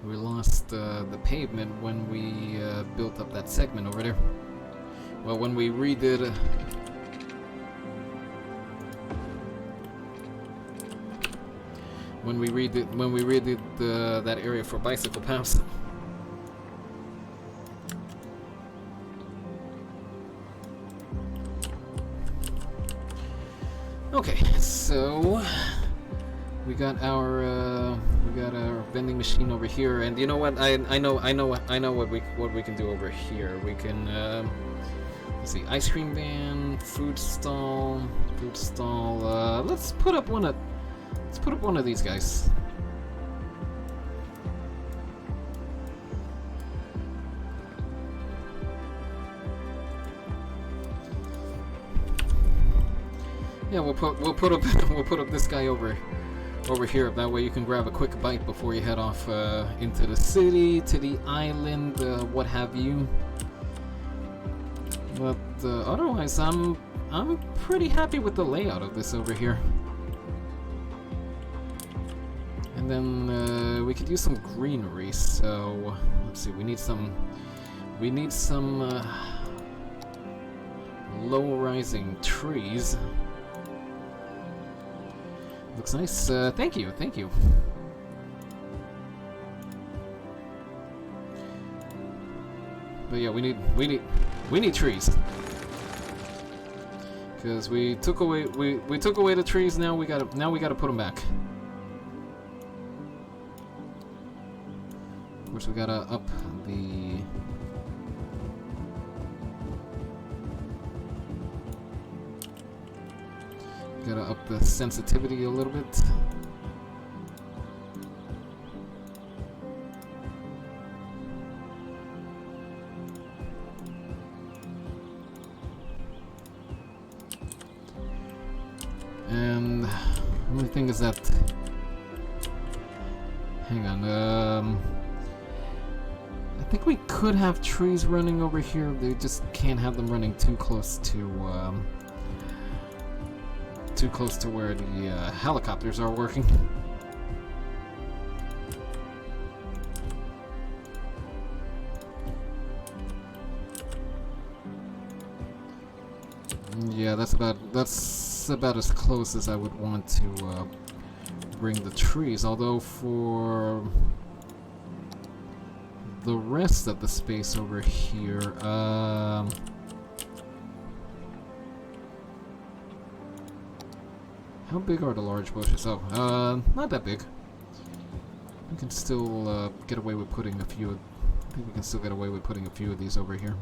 We lost the pavement when we built up that segment over there. Well, when we redid that area for bicycle paths. Okay, so we got our vending machine over here, and you know what? I know what we can do over here. We can let's see, ice cream van, food stall. Let's put up one of these guys. Yeah, we'll put up we'll put up this guy over here. That way you can grab a quick bite before you head off into the city, to the island, what have you. But otherwise, I'm pretty happy with the layout of this over here. And then we could use some greenery. So let's see. We need some low-rising trees. Looks nice. Thank you. But yeah, we need trees. Because we took away the trees. Now we gotta put them back. Of course, we gotta up the. Gotta up the sensitivity a little bit. And the only thing is that, hang on, I think we could have trees running over here. They just can't have them running too close to where the helicopters are working. Yeah, that's about as close as I would want to bring the trees. Although for the rest of the space over here, how big are the large bushes? Oh, not that big. We can still get away with putting a few. I think we can still get away with putting a few of these over here.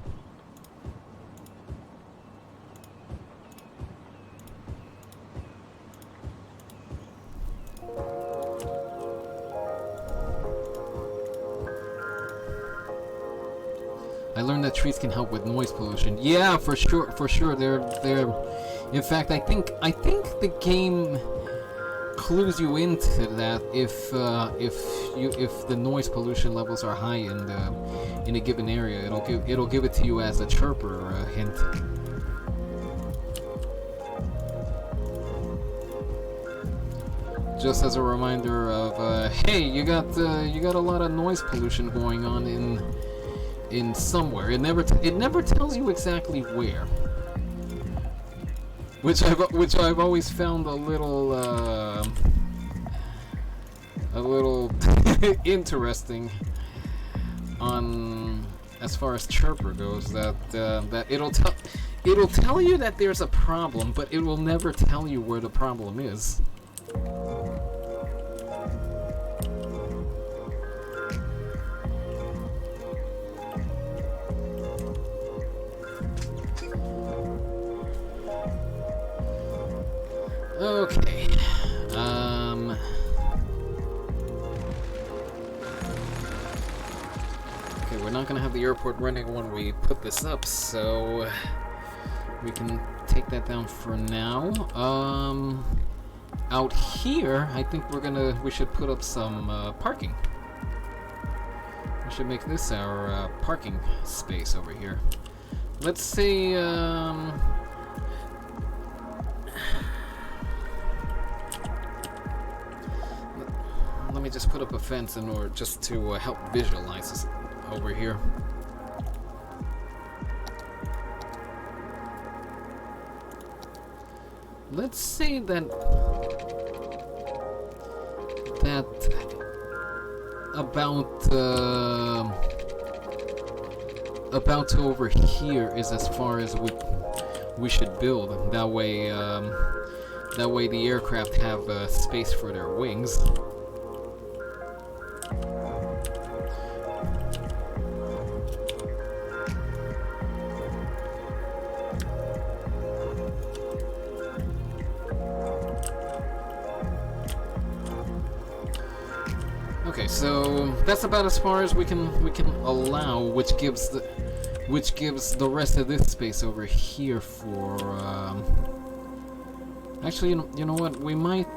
I learned that trees can help with noise pollution. Yeah, for sure. They're. In fact, I think the game clues you into that if the noise pollution levels are high in a given area, it'll give it to you as a chirper hint. Just as a reminder of hey, you got a lot of noise pollution going on in somewhere. It never tells you exactly where. Which I've always found a little interesting on as far as chirper goes, that it'll tell you that there's a problem, but it will never tell you where the problem is. Okay. Okay, we're not gonna have the airport running when we put this up, so we can take that down for now. Out here, I think we should put up some parking. We should make this our parking space over here. Let's say let me just put up a fence in order just to help visualize this over here. Let's say that about to over here is as far as we should build. That way the aircraft have space for their wings. Okay, so that's about as far as we can allow, which gives the rest of this space over here for Actually, you know what? We might.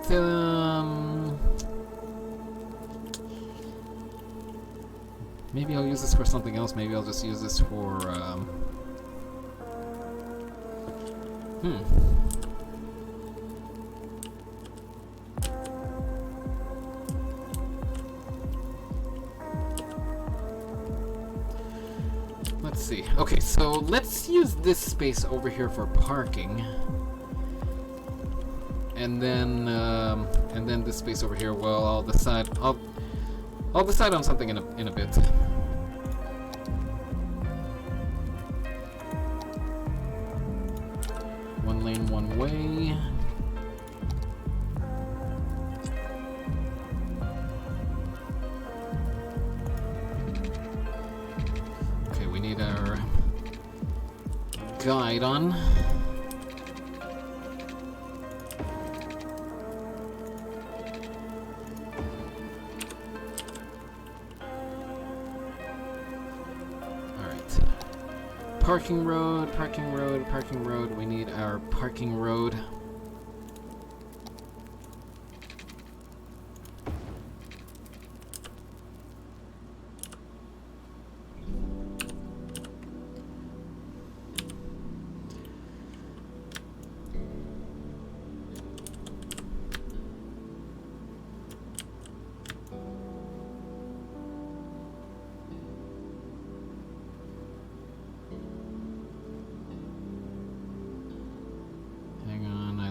Maybe I'll use this for something else. Maybe I'll just use this for. Let's see. Okay, so let's use this space over here for parking. And then this space over here. Well, I'll decide on something in a bit. One lane, one way. Okay, we need our guide on. Parking road, parking road, parking road. We need our parking road.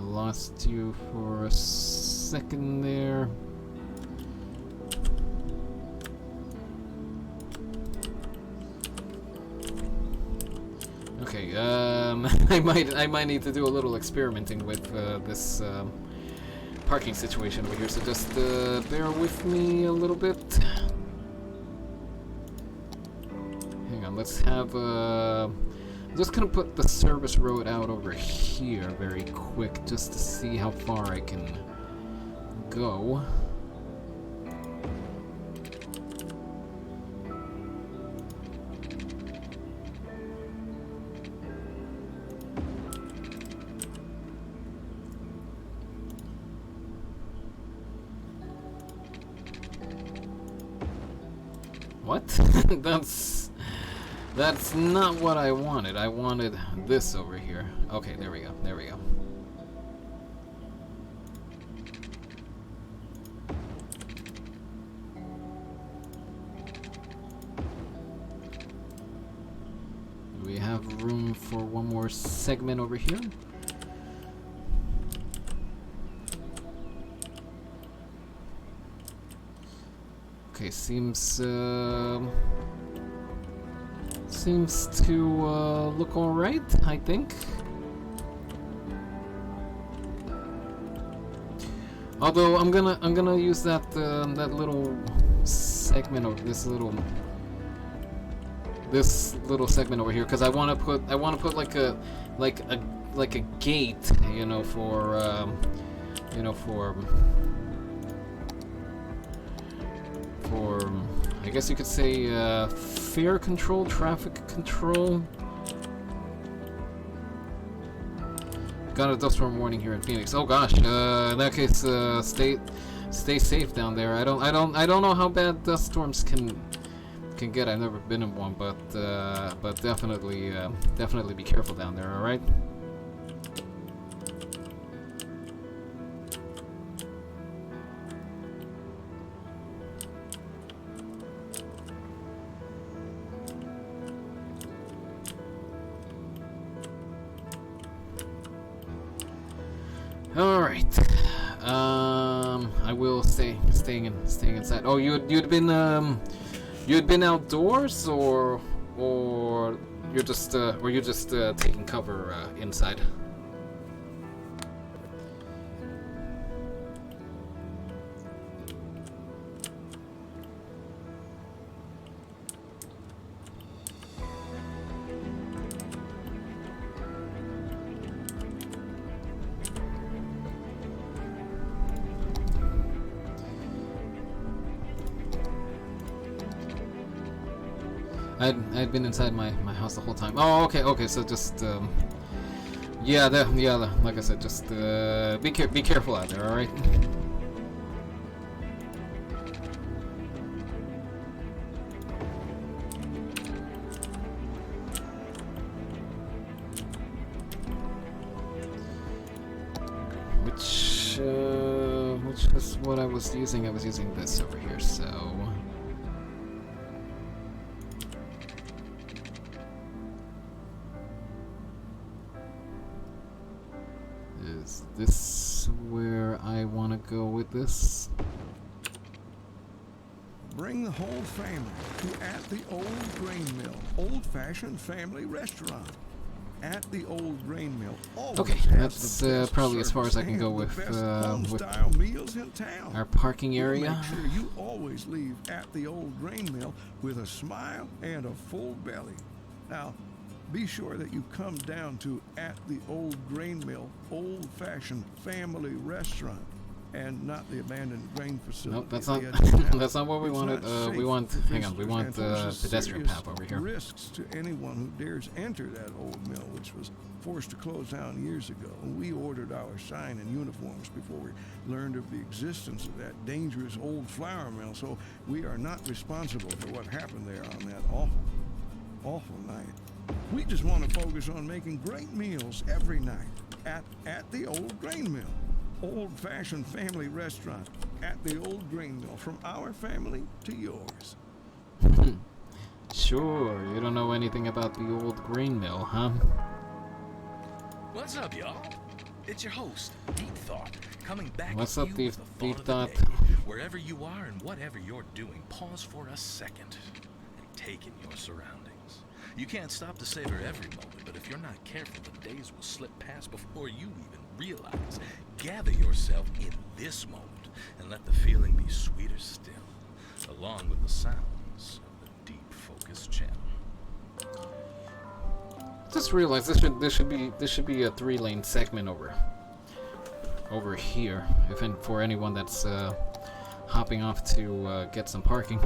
Lost you for a second there. Okay, I might need to do a little experimenting with this parking situation over here. So just bear with me a little bit. Hang on, let's have I'm just gonna put the service road out over here very quick just to see how far I can go. What? That's not what I wanted. I wanted this over here. Okay, there we go. There we go. We have room for one more segment over here. Okay, seems to look all right, I think. Although I'm gonna use that that little segment of this little segment over here because I want to put like a gate, you know, for I guess you could say fare control, traffic control. Got a dust storm warning here in Phoenix. Oh gosh, in that case, stay safe down there. I don't know how bad dust storms can get. I've never been in one, but definitely be careful down there. All right. All right. I will staying inside. Oh, you'd been outdoors, or you're just taking cover inside. I'd been inside my house the whole time. Oh, okay, so just Yeah, like I said, just be careful out there, all right? Which is what I was using. I was using this over here, so. Is this where I want to go with this? Bring the whole family to At the Old Grain Mill, old-fashioned family restaurant. At the Old Grain Mill. Okay, that's probably as far as I can go with meals in town. Our parking area. Make sure you always leave At the Old Grain Mill with a smile and a full belly. Now, be sure that you come down to At the Old Grain Mill, old-fashioned family restaurant, and not the abandoned grain facility. Nope, that's not. That's not what we wanted. We want. Hang on. We want the pedestrian path over here. Risks to anyone who dares enter that old mill, which was forced to close down years ago. We ordered our sign and uniforms before we learned of the existence of that dangerous old flour mill. So we are not responsible for what happened there on that awful night. We just want to focus on making great meals every night at the Old Grain Mill. Old-fashioned family restaurant at the Old Grain Mill, from our family to yours. Sure, you don't know anything about the Old Grain Mill, huh? What's up, y'all? It's your host, Deep Thought, coming back. What's up, Deep Thought? Wherever you are and whatever you're doing, pause for a second and take in your surroundings. You can't stop to savor every moment, but if you're not careful, the days will slip past before you even realize. Gather yourself in this moment and let the feeling be sweeter still, along with the sounds of the Deep Focus channel. Just realized this should be a 3-lane segment over here, for anyone that's hopping off to get some parking.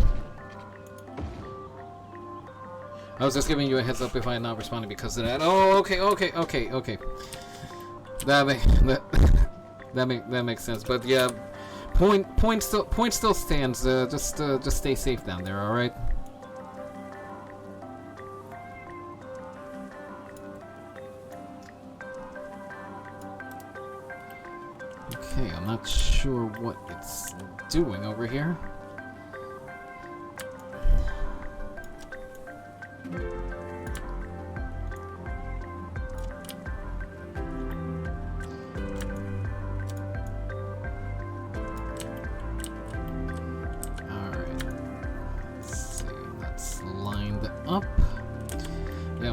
I was just giving you a heads up if I had not responded because of that. Oh, okay. That makes sense. But yeah, point still stands. Just stay safe down there. All right. Okay, I'm not sure what it's doing over here.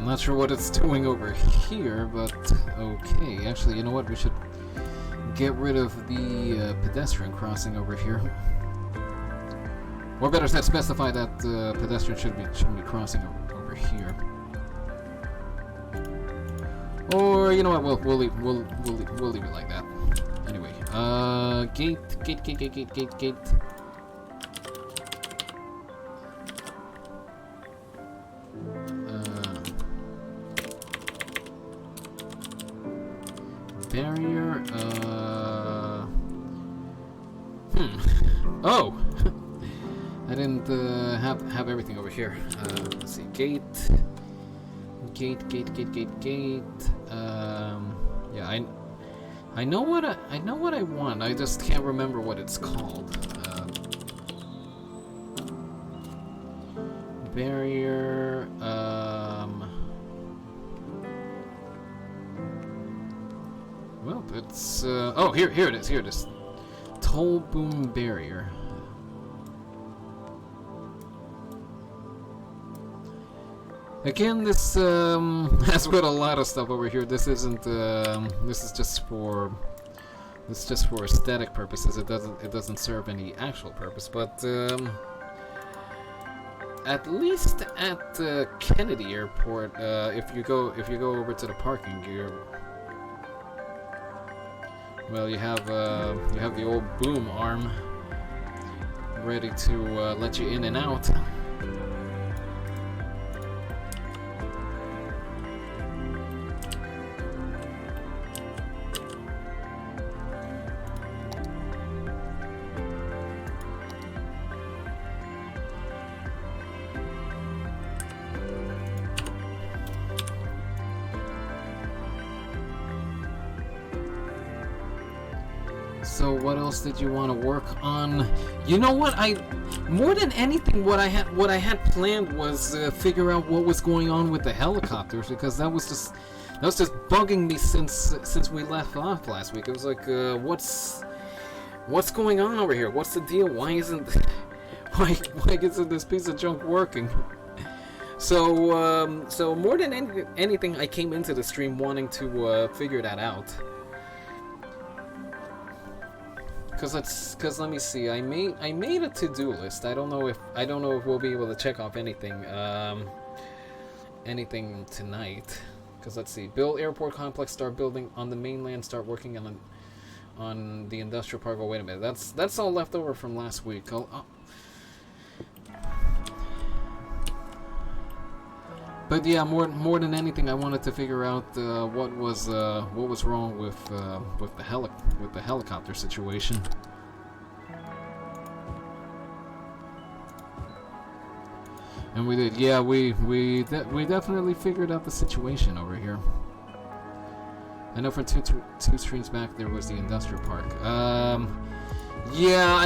Not sure what it's doing over here, but okay. Actually, you know what? We should get rid of the pedestrian crossing over here. Or better said, specify that pedestrian should be crossing over here. Or you know what? We'll leave it like that. Anyway, gate. Barrier, Oh! I didn't have everything over here. Let's see. Gate. Yeah, I know what I want. I just can't remember what it's called. Barrier. Well, it's oh, here it is. Toll boom barrier. Again, this as with a lot of stuff over here, this isn't this is just for aesthetic purposes. It doesn't serve any actual purpose, but at least at Kennedy Airport, if you go over to the parking gear, well, you have the old boom arm ready to let you in and out. So what else did you want to work on? You know what? More than anything, what I had planned was figure out what was going on with the helicopters, because that was just bugging me since we left off last week. It was like, what's going on over here? What's the deal? Why isn't this piece of junk working? So more than anything, I came into the stream wanting to figure that out. Cause let me see. I made a to-do list. I don't know if we'll be able to check off anything tonight. Cause let's see. Build airport complex. Start building on the mainland. Start working on the industrial park. Oh, wait a minute. That's all left over from last week. But yeah, more than anything, I wanted to figure out what was wrong with the helicopter situation. And we did, yeah, we definitely figured out the situation over here. I know from two streams back there was the industrial park. Yeah,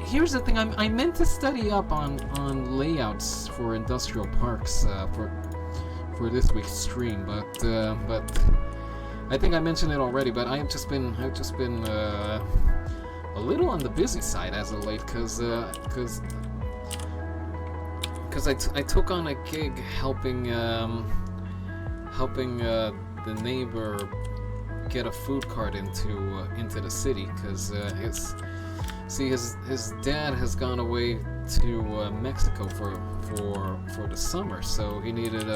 here's the thing. I meant to study up on layouts for industrial parks for this week's stream, but I think I mentioned it already. But I've just been a little on the busy side as of late, cause I took on a gig helping the neighbor get a food cart into the city, cause his dad has gone away to Mexico for the summer, so he needed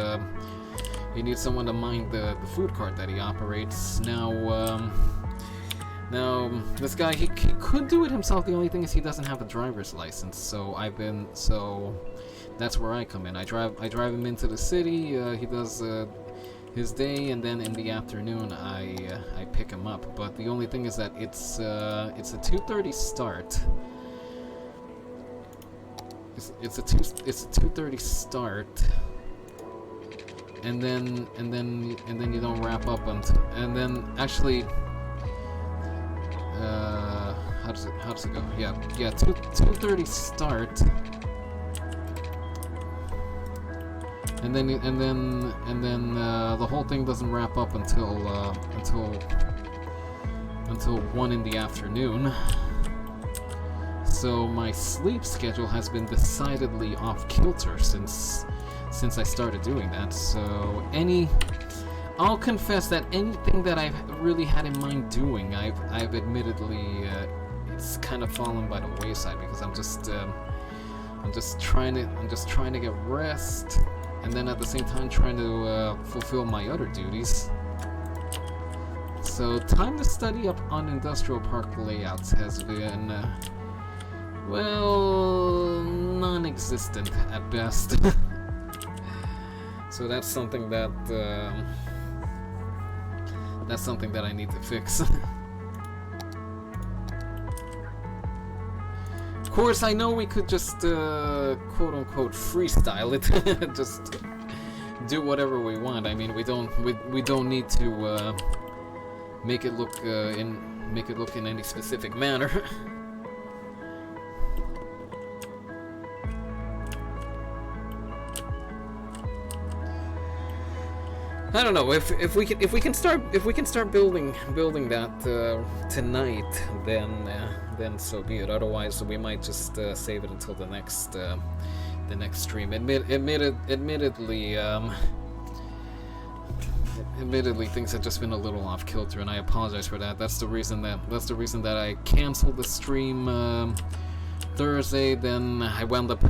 someone to mind the food cart that he operates. Now this guy he could do it himself. The only thing is he doesn't have a driver's license. So that's where I come in. I drive him into the city. He does his day, and then in the afternoon I pick him up. But the only thing is that it's a 2:30 start. It's a 2:30 start, and then you don't wrap up until, and then actually how does it go? Yeah 2:30 start. And then the whole thing doesn't wrap up until 1 in the afternoon. So my sleep schedule has been decidedly off kilter since I started doing that. So I'll confess that anything that I've really had in mind doing, I've admittedly it's kind of fallen by the wayside, because I'm just trying to get rest. And then at the same time trying to fulfill my other duties. So time to study up on industrial park layouts has been, well, non-existent at best. So that's something that I need to fix. Of course, I know we could just quote-unquote freestyle it, just do whatever we want. I mean, we don't need to make it look in any specific manner. I don't know if we can start building that tonight, then so be it. Otherwise, we might just save it until the next stream. Admittedly, things have just been a little off kilter, and I apologize for that. That's the reason that I canceled the stream Thursday. Then I wound up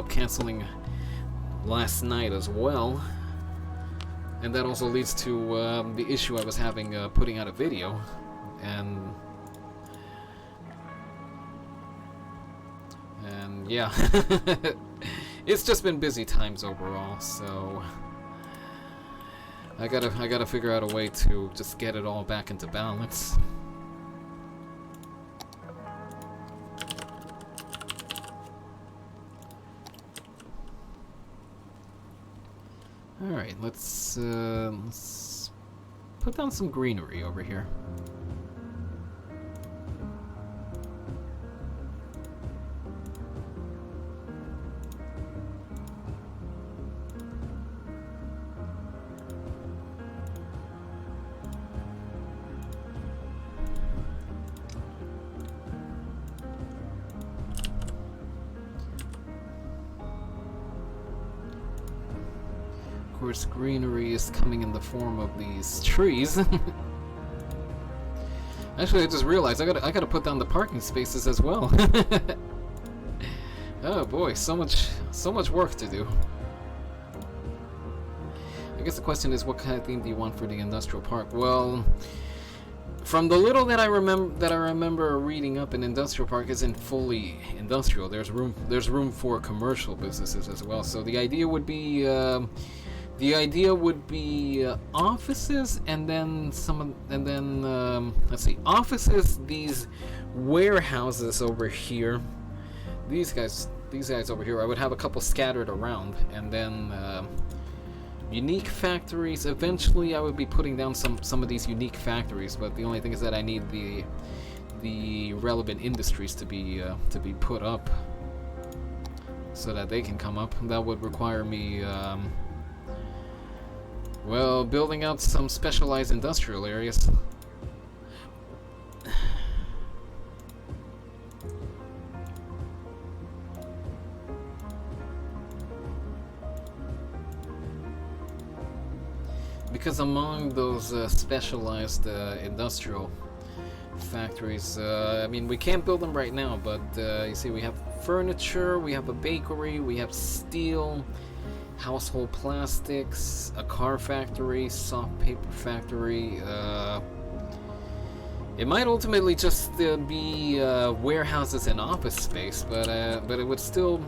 canceling last night as well. And that also leads to the issue I was having putting out a video, and yeah, it's just been busy times overall. So I gotta figure out a way to just get it all back into balance. Alright, let's put down some greenery over here. course, greenery is coming in the form of these trees. Actually, I just realized I gotta put down the parking spaces as well. Oh boy, so much work to do. I guess the question is, what kind of theme do you want for the industrial park? Well, from the little that I remember reading up, an industrial park isn't fully industrial. There's room for commercial businesses as well. So the idea would be offices, and then let's see, offices, these warehouses over here, these guys over here. I would have a couple scattered around, and then unique factories. Eventually, I would be putting down some of these unique factories, but the only thing is that I need the relevant industries to be put up so that they can come up. That would require me, well, building out some specialized industrial areas. Because among those specialized industrial factories, I mean, we can't build them right now, but you see, we have furniture, we have a bakery, we have steel, household plastics, a car factory, soft paper factory. It might ultimately just be warehouses and office space, but it would still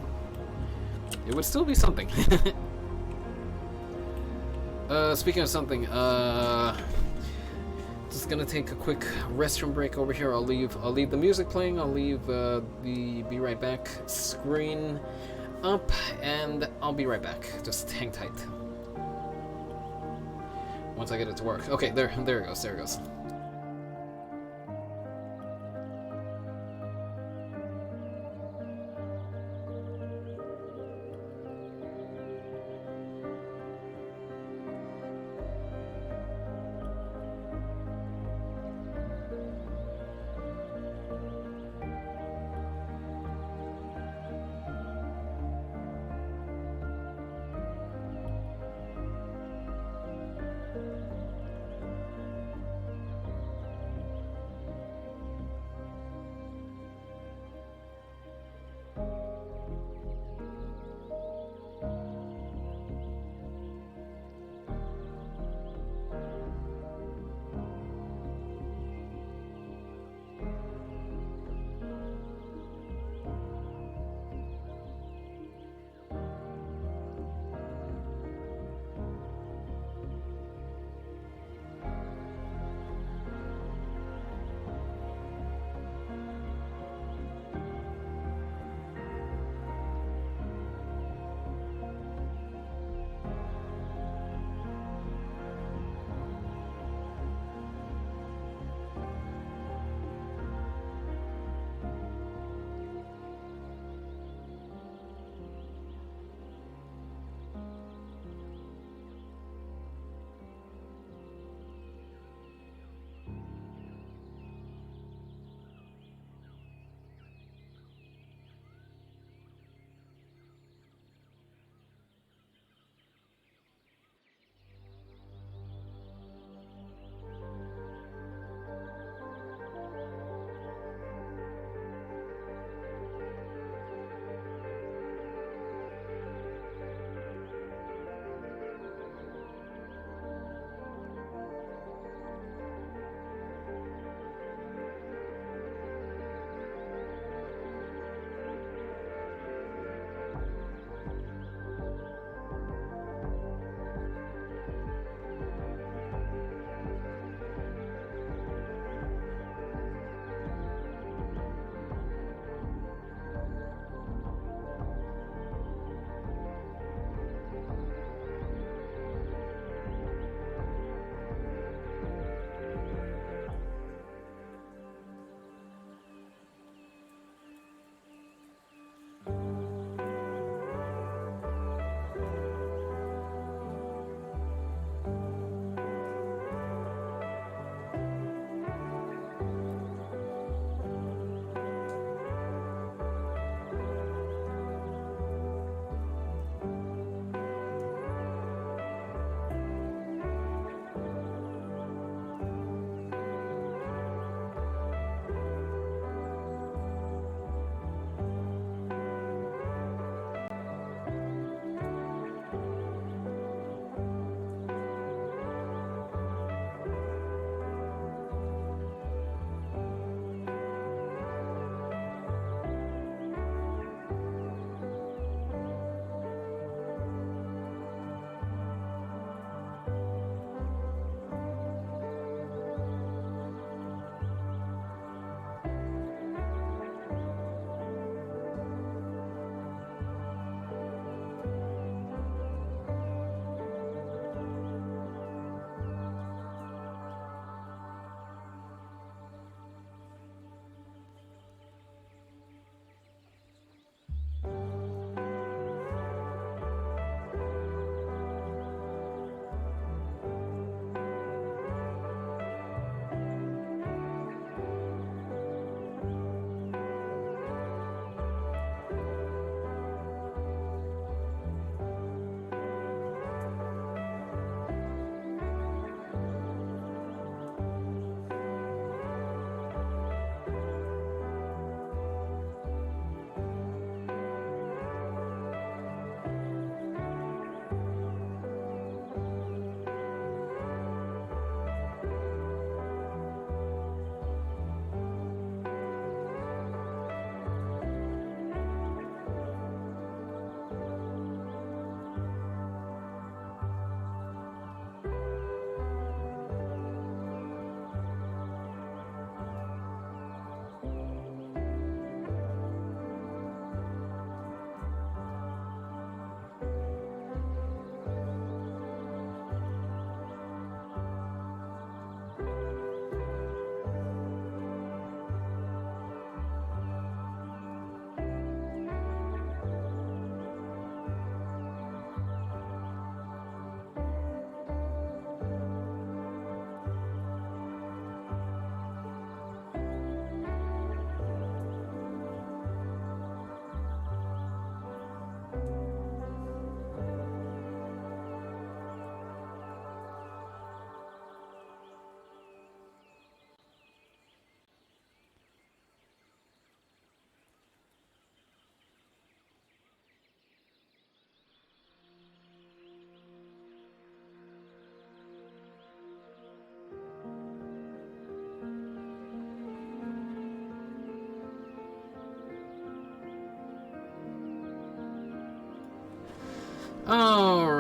be something. Speaking of something, just gonna take a quick restroom break over here. I'll leave the music playing. I'll leave the be right back screen up, and I'll be right back. Just hang tight. Once I get it to work. Okay, there it goes. There it goes.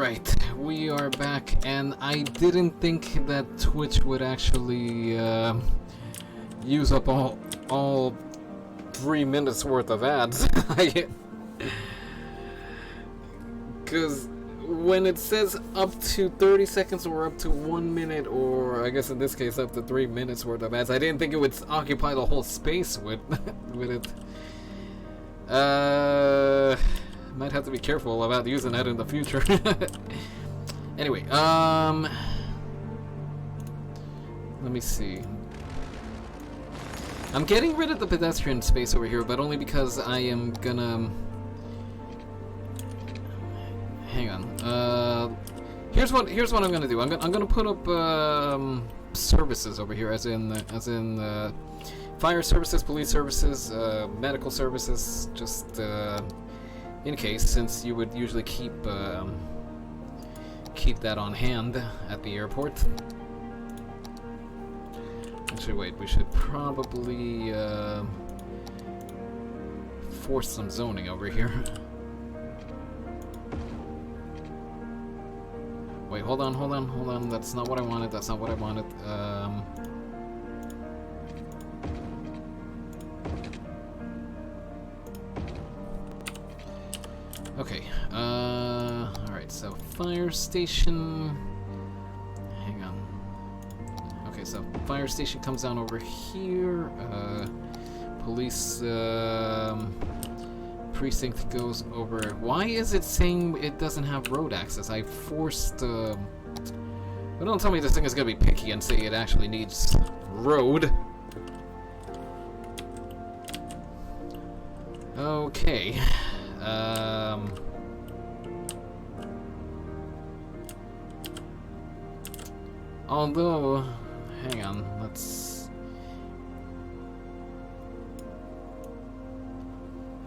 Alright, we are back, and I didn't think that Twitch would actually use up all 3 minutes worth of ads. Because when it says up to 30 seconds or up to 1 minute, or I guess in this case up to 3 minutes worth of ads, I didn't think it would occupy the whole space with with it. Might have to be careful about using that in the future. Anyway, let me see. I'm getting rid of the pedestrian space over here, but only because I am gonna... Hang on. Here's what I'm gonna do. I'm gonna put up services over here, as in fire services, police services, medical services, just in case, since you would usually keep that on hand at the airport. Actually, wait, we should probably force some zoning over here. Wait, hold on. That's not what I wanted. Okay, alright, so fire station... Hang on. Okay, so fire station comes down over here, police, precinct goes over... Why is it saying it doesn't have road access? I forced, Well, don't tell me this thing is gonna be picky and say it actually needs road. Okay. Although, hang on, let's...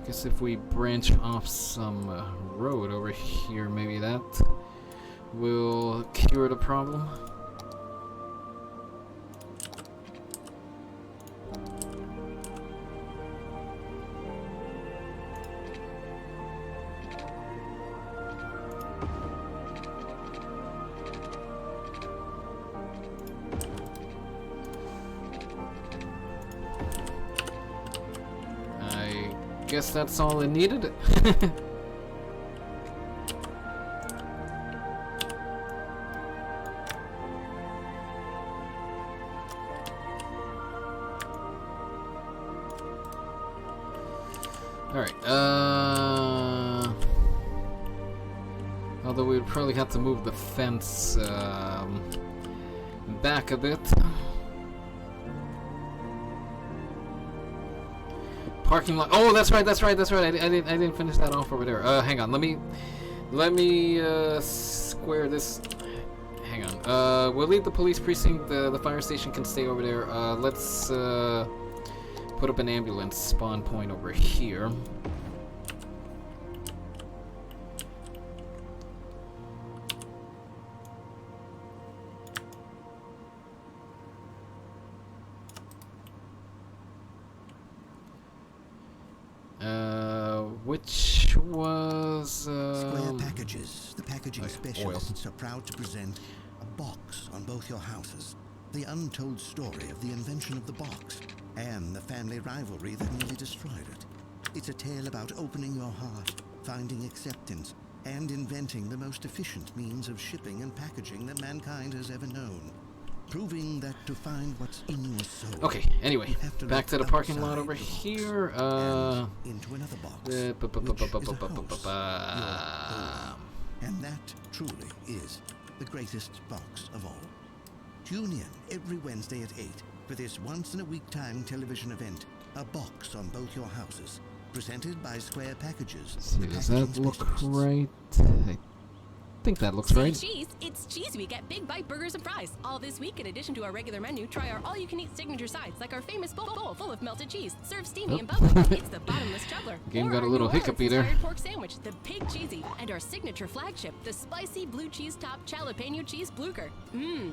I guess if we branch off some road over here, maybe that will cure the problem. Guess that's all it needed. Alright, although we would probably have to move the fence back a bit. Parking lot. Oh, that's right. I didn't finish that off over there. Hang on. Let me square this. Hang on. We'll leave the police precinct. The fire station can stay over there. Let's put up an ambulance spawn point over here. Which was Square Packages, the packaging specialists, are proud to present a box on both your houses. The untold story of the invention of the box and the family rivalry that nearly destroyed it. It's a tale about opening your heart, finding acceptance, and inventing the most efficient means of shipping and packaging that mankind has ever known. Proving that to find what's in your soul. Okay, anyway, back to the parking lot over here. Into another box. And that truly is the greatest box of all. Tune in every Wednesday at 8 for this once-in-a-week time television event, A Box on Both Your Houses, presented by Square Packages. See, does that look right? I think that looks right. Cheese, it's Cheese Week at Big Bite Burgers and Fries. All this week, in addition to our regular menu, try our all-you-can-eat signature sides, like our famous bowl full of melted cheese, served steamy and bubbly. It's the bottomless juggler. Game got a little hiccupy there. Pork sandwich, the Pig Cheesy, and our signature flagship, the spicy blue cheese top jalapeno cheese blucher.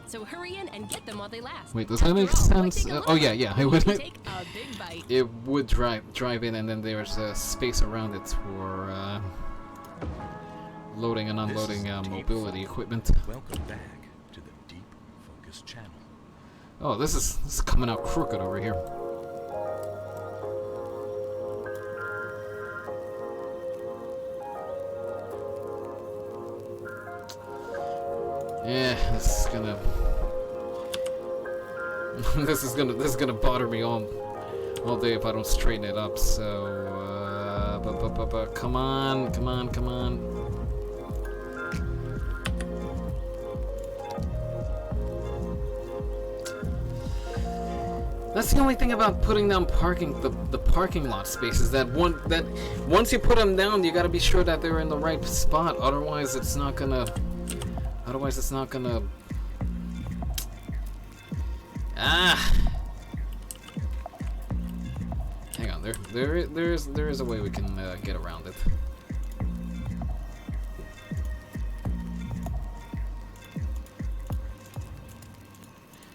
So hurry in and get them while they last. Wait, does that make sense? Oh yeah, it would. Take a big bite. It would drive in, and then there's a space around it for loading and unloading mobility equipment. Welcome back to the Deep Focus channel. Oh, this is coming out crooked over here. Yeah, this is gonna this is gonna bother me all day if I don't straighten it up. So come on. That's the only thing about putting down the parking lot spaces, that once you put them down, you gotta be sure that they're in the right spot. Otherwise, it's not gonna. Hang on, there is a way we can get around it.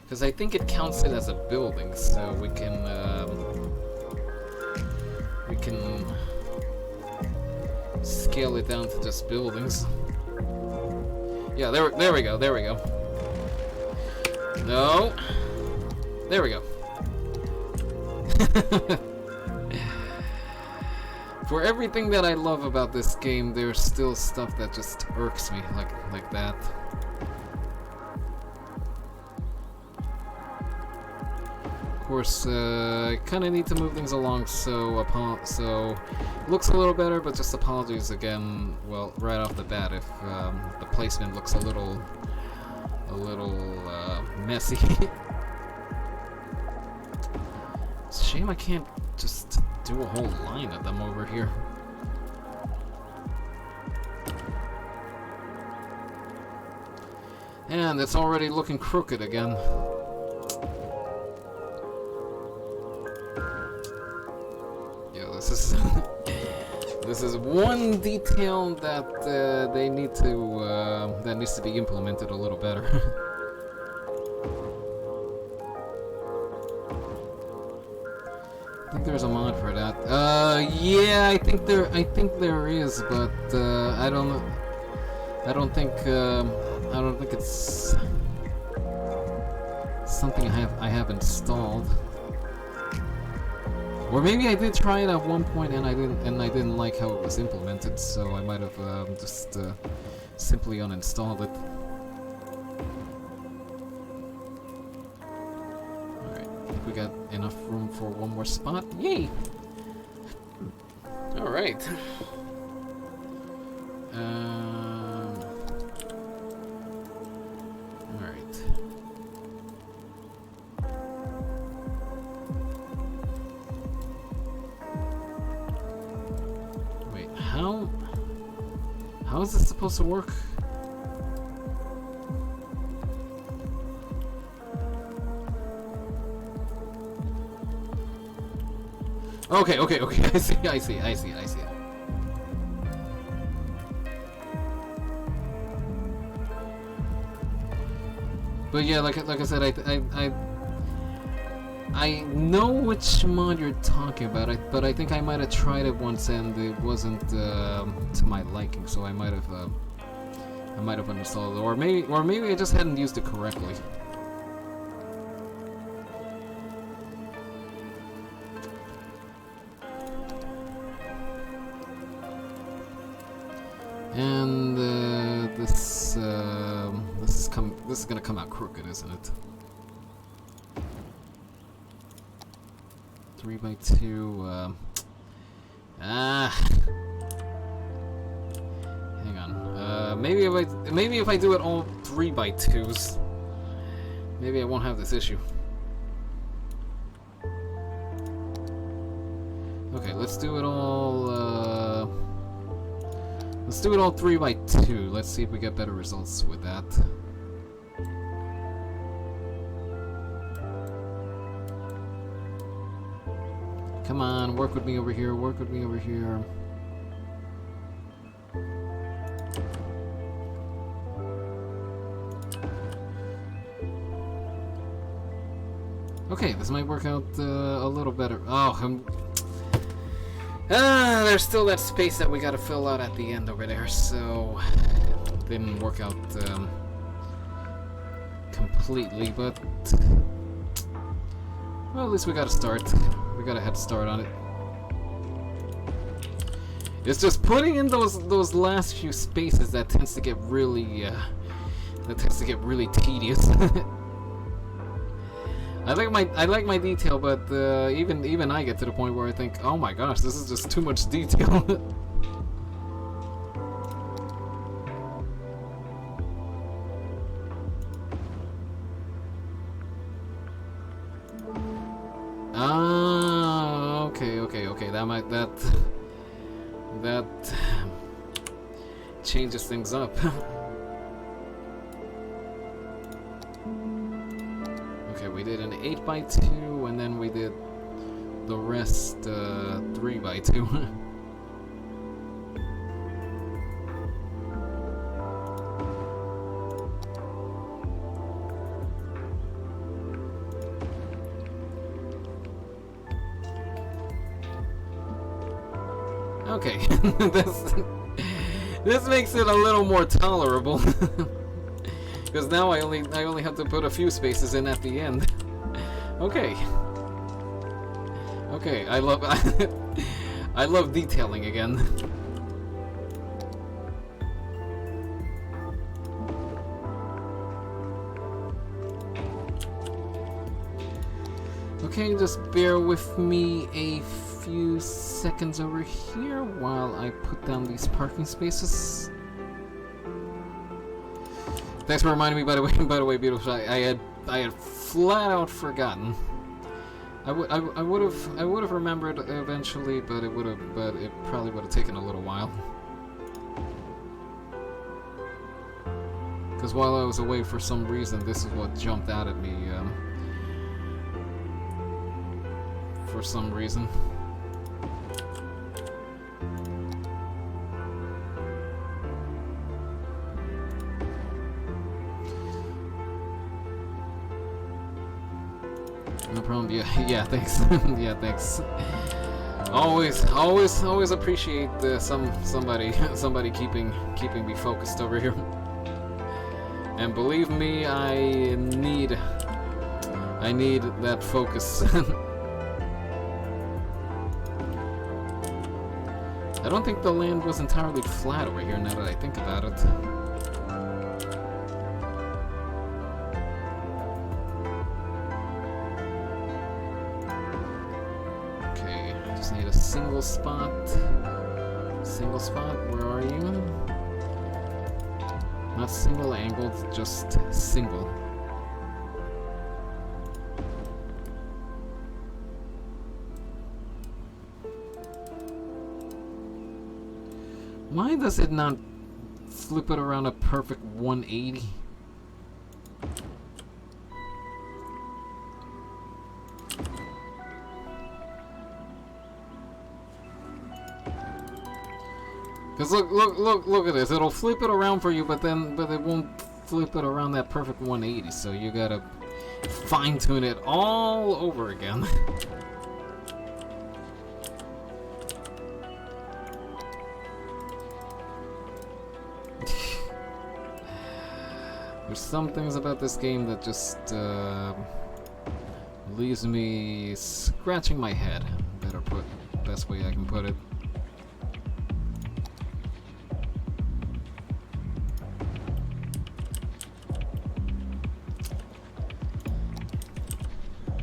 Because I think it counts it as a building, so we can scale it down to just buildings. Yeah, there we go. No, there we go. For everything that I love about this game, there's still stuff that just irks me, like that. Of course, I kind of need to move things along, so looks a little better, but just apologies again. Well, right off the bat, if the placement looks a little messy. It's a shame I can't just do a whole line of them over here. And it's already looking crooked again. This is one detail that that needs to be implemented a little better. I think there's a mod for that. Yeah, I think there is, but I don't think it's something I have installed. Or maybe I did try it at one point and I didn't like how it was implemented, so I might have just simply uninstalled it. Alright, I think we got enough room for one more spot. Yay! Alright. How is this supposed to work? Okay. I see it. But yeah, like I said, I know which mod you're talking about, but I think I might have tried it once and it wasn't to my liking, so I might have uninstalled it, or maybe I just hadn't used it correctly. And this is gonna come out crooked, isn't it? 3x2, hang on, maybe if I do it all 3x2s, maybe I won't have this issue. Okay, let's do it all 3x2, let's see if we get better results with that. Come on, work with me over here, Okay, this might work out a little better. Oh, There's still that space that we gotta fill out at the end over there, so didn't work out completely, but well, at least we got a start. We got a head start on it. It's just putting in those last few spaces that tends to get really tedious. I like my detail, but even I get to the point where I think, oh my gosh, this is just too much detail. Ah, okay. That changes things up. Okay, we did an 8x2, and then we did the rest 3x2. Okay, this makes it a little more tolerable. Because now I only have to put a few spaces in at the end. Okay. Okay, I love I love detailing again. Okay, just bear with me a few seconds over here while I put down these parking spaces. Thanks for reminding me, by the way, beautiful. I had flat out forgotten. I would have remembered eventually, but it probably would have taken a little while. Because while I was away, for some reason, this is what jumped out at me. For some reason. No problem. Yeah, thanks. Yeah, thanks. Always appreciate somebody keeping me focused over here. And believe me, I need that focus. I don't think the land was entirely flat over here, now that I think about it. Okay, I just need a single spot. Single spot, where are you? Not single angled, just single. Why does it not flip it around a perfect 180? Because look at this. It'll flip it around for you, but it won't flip it around that perfect 180. So you gotta fine-tune it all over again. There's some things about this game that just leaves me scratching my head. Best way I can put it.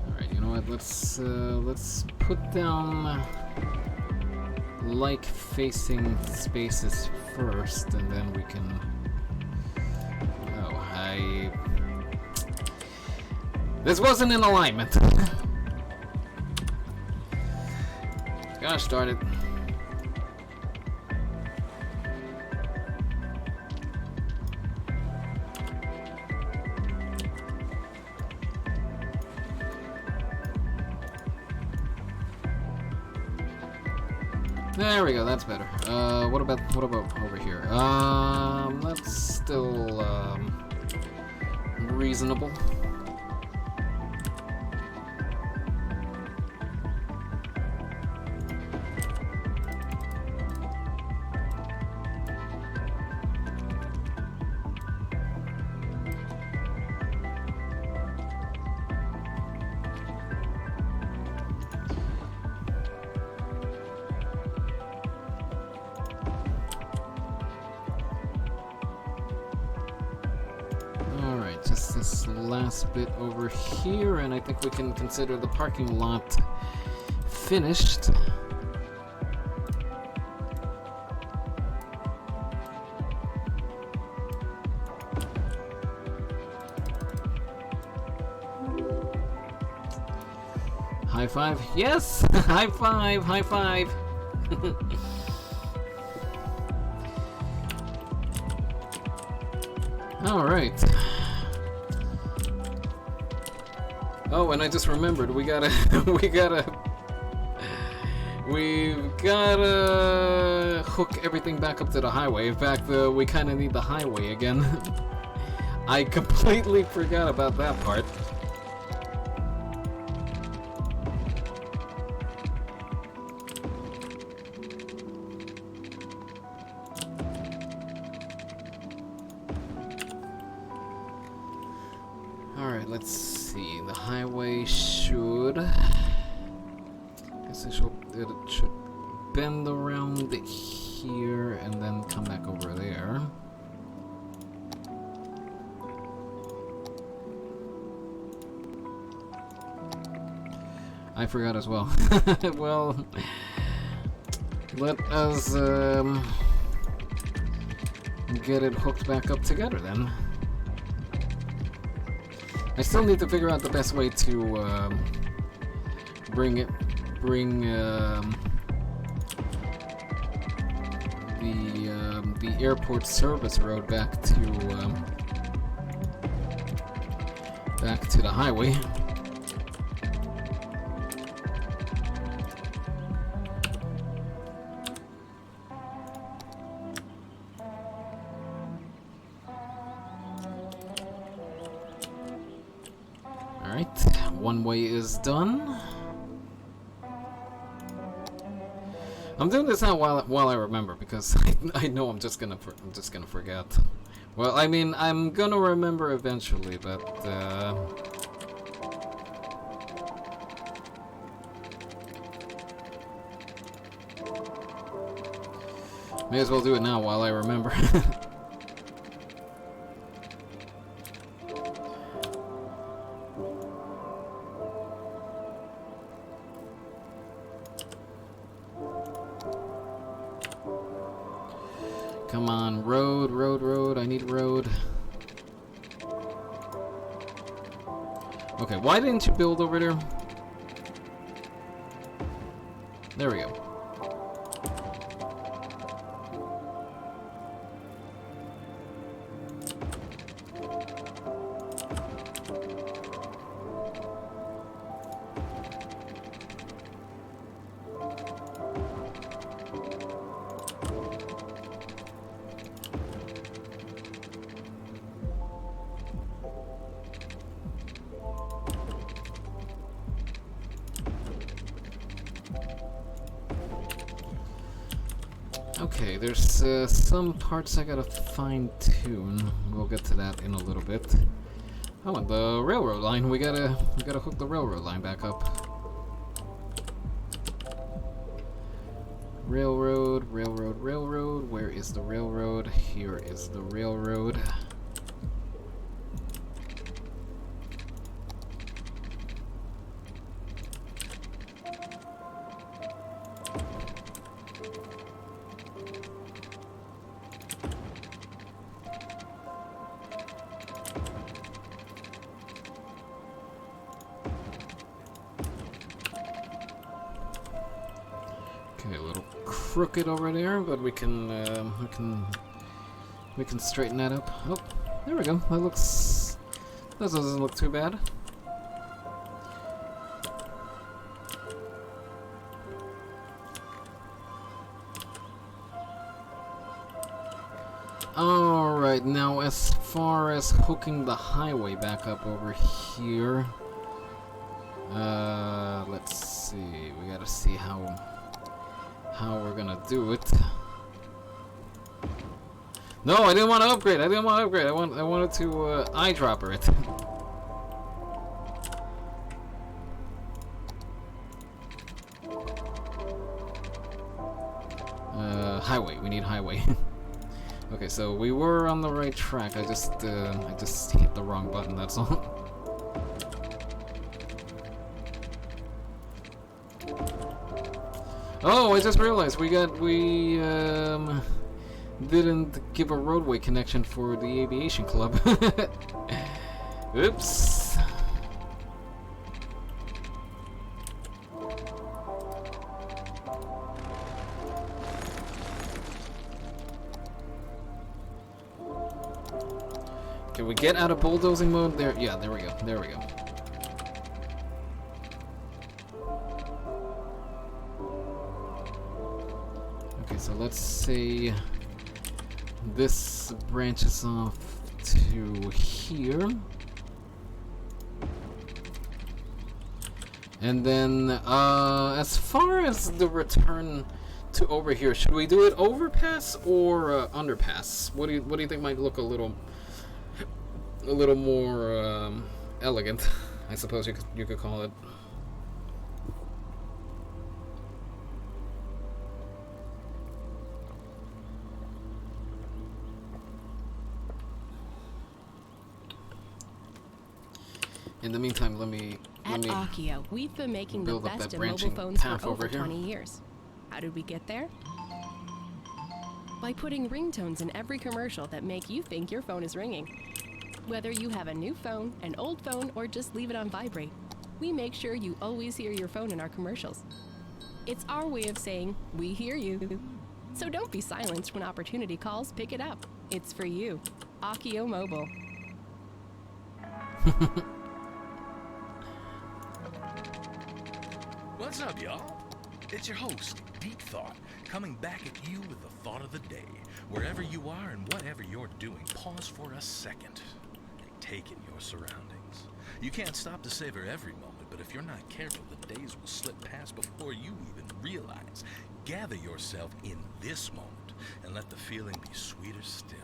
Alright, you know what? Let's put down like-facing spaces first, and then we can. This wasn't in alignment. Gosh darn it. There we go, that's better. What about over here? That's still reasonable. this last bit over here, and I think we can consider the parking lot finished. High five. Yes! High five! High five! Alright. Oh, and I just remembered, we've gotta hook everything back up to the highway. In fact, we kinda need the highway again. I completely forgot about that part. Alright, let's see. The highway should... Guess it should bend around here and then come back over there. I forgot as well. Well, let us get it hooked back up together then. I still need to figure out the best way to bring the airport service road back to the highway. Alright, one way is done. I'm doing this now while I remember, because I know I'm just gonna forget. Well, I mean, I'm gonna remember eventually, but may as well do it now while I remember. Come on, road, road, road. I need road. Okay, why didn't you build over there? There we go. Okay, there's some parts I gotta fine-tune. We'll get to that in a little bit. Oh, and the railroad line. We gotta hook the railroad line back up. Railroad, railroad, railroad. Where is the railroad? Here is the railroad. Okay, a little crooked over there, but we can straighten that up. Oh, there we go. That doesn't look too bad. Alright, now as far as hooking the highway back up over here, let's see. We gotta see how we're gonna do it. No, I didn't want to upgrade. I wanted to eyedropper it. Highway. We need highway. Okay, so we were on the right track. I just hit the wrong button. That's all. Oh, I just realized we didn't give a roadway connection for the aviation club. Oops. Can we get out of bulldozing mode? There, yeah, there we go. There we go. Okay, so let's say this branches off to here. And then, as far as the return to over here, should we do it overpass or underpass? What do you think might look a little more elegant? I suppose you could call it. In the meantime, let me At Akio, we've been making the build up best that in mobile branching phones path for over over here. 20 years. How did we get there? By putting ringtones in every commercial that make you think your phone is ringing. Whether you have a new phone, an old phone, or just leave it on vibrate, we make sure you always hear your phone in our commercials. It's our way of saying, we hear you. So don't be silenced when opportunity calls, pick it up. It's for you. Akio Mobile. What's up, y'all? It's your host, Deep Thought, coming back at you with the thought of the day. Wherever you are and whatever you're doing, pause for a second and take in your surroundings. You can't stop to savor every moment, but if you're not careful, the days will slip past before you even realize. Gather yourself in this moment and let the feeling be sweeter still,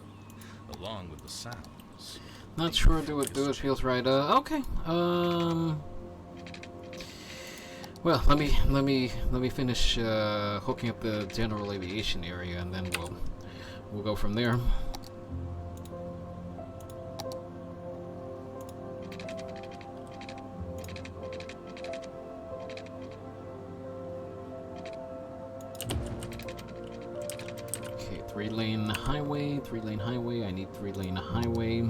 along with the sounds. Not sure. Do it feels right. Okay. Well, let me finish hooking up the general aviation area, and then we'll go from there. Okay, 3-lane highway, 3-lane highway. I need 3-lane highway.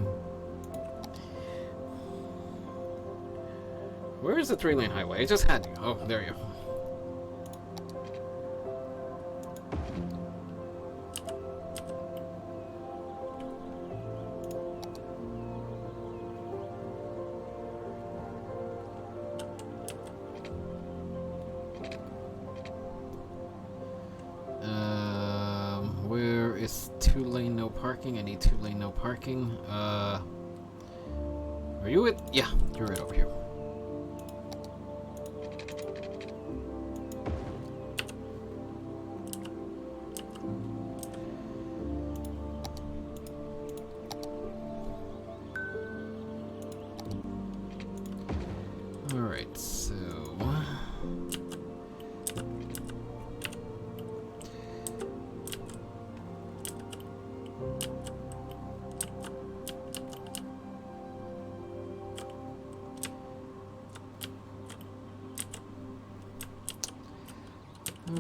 Where is the 3-lane highway? I just had you. Oh, there you go. Where is 2-lane no parking? I need 2-lane no parking. Are you it? Yeah, you're right over here. Alright, so...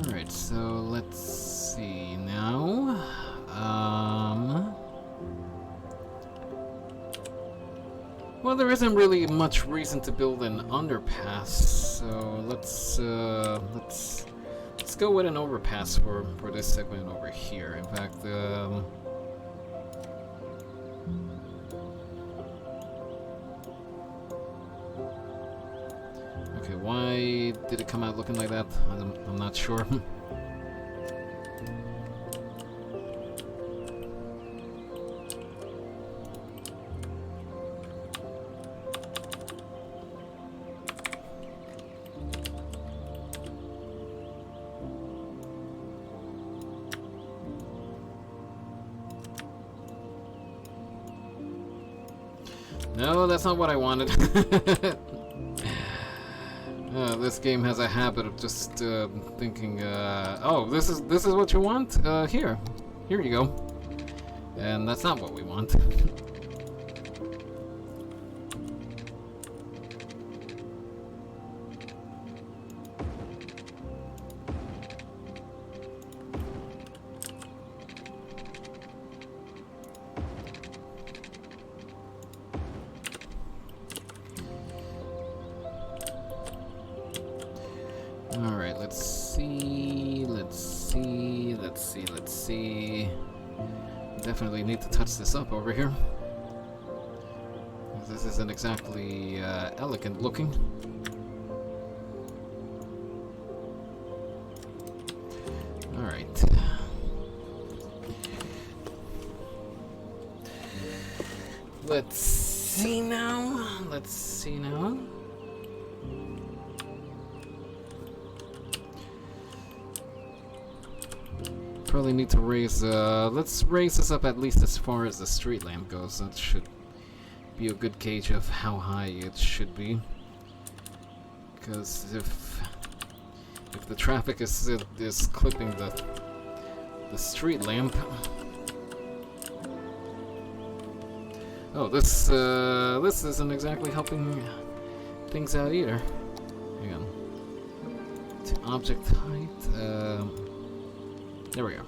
Alright, so let's see now. Well, there isn't really much reason to build an underpass, so let's go with an overpass for this segment over here. In fact, okay, why did it come out looking like that? I'm not sure. No, that's not what I wanted. This game has a habit of just thinking, oh, this is what you want? Here you go. And that's not what we want. Alright, let's see. Definitely need to touch this up over here. This isn't exactly elegant looking. Alright. Let's see now. Probably need to raise, let's raise this up at least as far as the street lamp goes. That should be a good gauge of how high it should be. Because if the traffic is clipping the street lamp. Oh, this isn't exactly helping things out either. Hang on. To object height, there we go.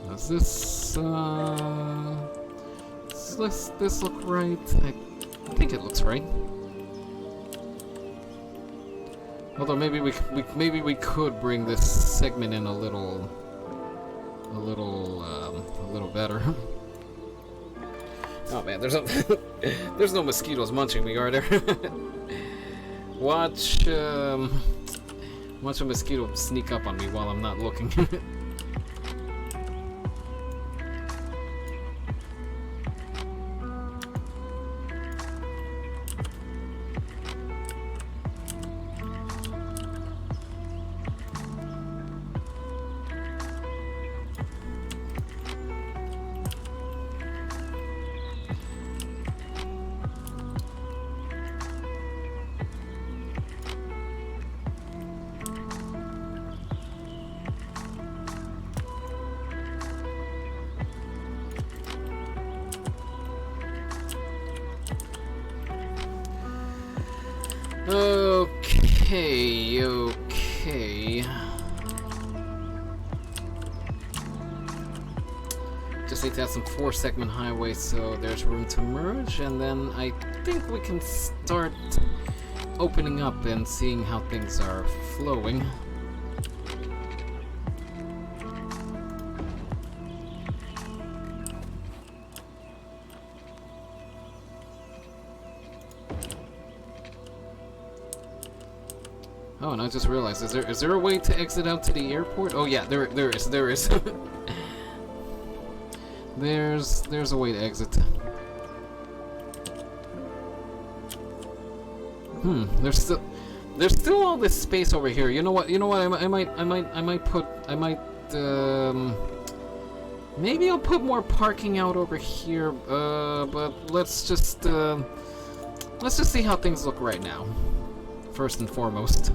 Does this look right? I think it looks right. Although maybe we could bring this segment in a little better. Oh man, there's no mosquitoes munching me, are there? Watch a mosquito sneak up on me while I'm not looking. Okay. Just need to have some 4-segment highways so there's room to merge, and then I think we can start opening up and seeing how things are flowing. Oh, and I just realized, is there a way to exit out to the airport? Oh yeah, there is. There's a way to exit. There's still all this space over here. You know what? I might put maybe I'll put more parking out over here. But let's just see how things look right now. First and foremost.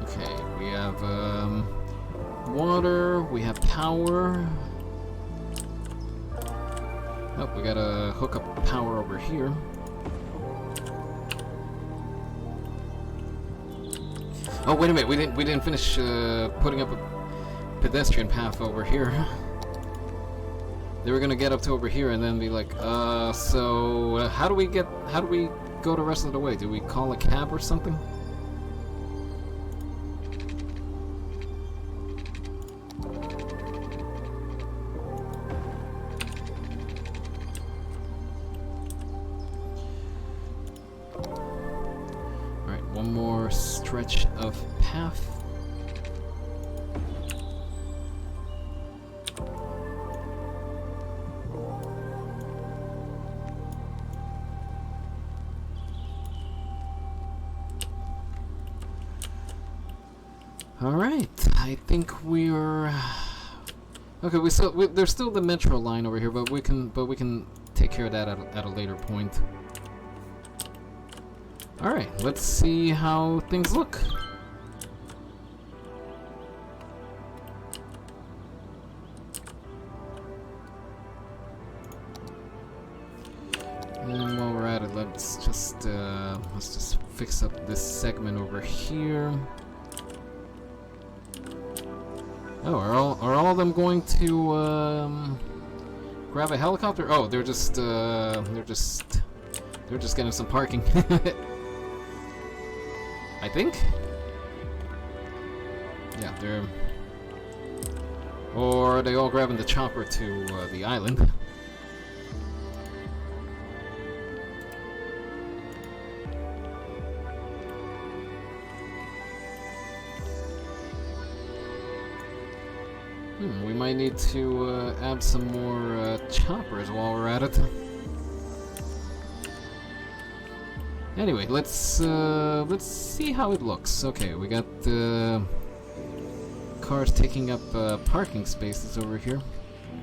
Okay, we have water, we have power. Oh, we gotta hook up power over here. Oh, wait a minute, we didn't finish putting up a pedestrian path over here. They were gonna get up to over here and then be like, so how do we go the rest of the way? Do we call a cab or something? Alright, one more stretch of path. Alright, I think we're... Okay, there's still the metro line over here, but we can take care of that at a later point. Alright, let's see how things look. And while we're at it, let's just fix up this segment over here. Oh, are all of them going to grab a helicopter? Oh, they're just getting some parking. I think. Yeah, they're. Or are they all grabbing the chopper to the island? We might need to add some more choppers while we're at it. Anyway, let's see how it looks. Okay, we got cars taking up parking spaces over here.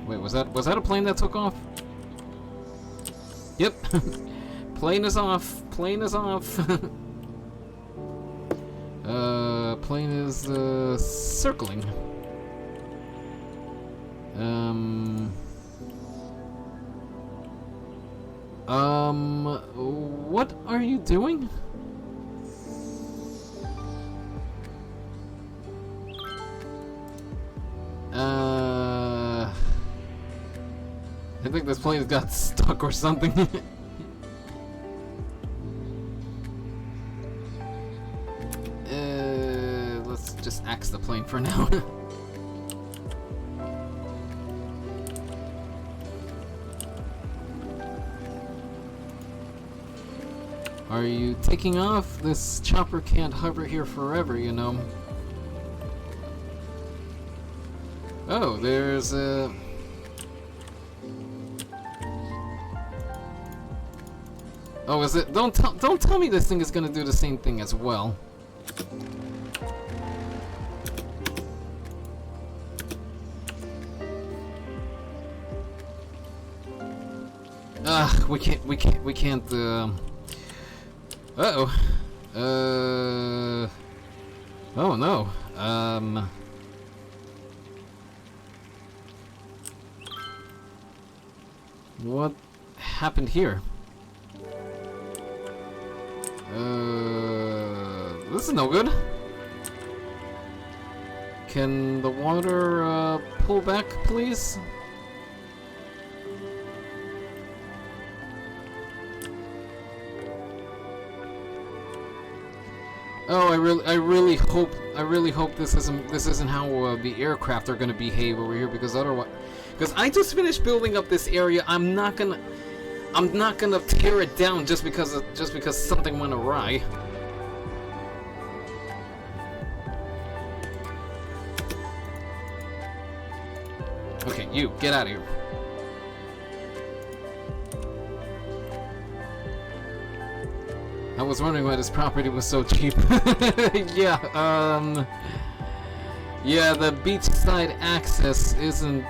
Wait, was that a plane that took off? Yep. Plane is off. Plane is off. Plane is circling. What are you doing? I think this plane got stuck or something. Let's just axe the plane for now. Are you taking off? This chopper can't hover here forever, you know. Oh, there's a... Oh, is it? Don't tell me this thing is gonna do the same thing as well. We can't, Uh-oh. Oh no. What happened here? This is no good. Can the water, pull back, please? Oh, I really hope this isn't how the aircraft are gonna behave over here, because otherwise, because I just finished building up this area. I'm not gonna tear it down just because something went awry. Okay, you get out of here. I was wondering why this property was so cheap. Yeah, yeah, the beachside access isn't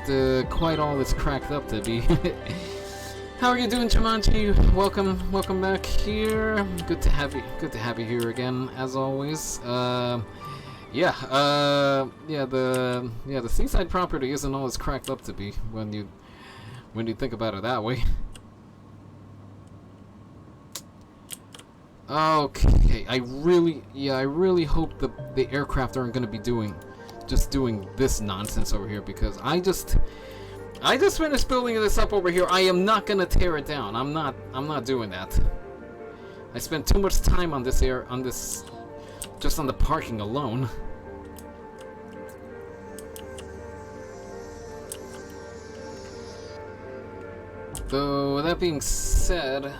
quite all it's cracked up to be. How are you doing, Jumanji? Welcome back here. Good to have you here again, as always. Yeah, the seaside property isn't all it's cracked up to be when you think about it that way. Okay, I really hope the aircraft aren't gonna be doing this nonsense over here, because I just finished building this up over here. I am not gonna tear it down. I'm not doing that. I spent too much time on this just on the parking alone. So that being said,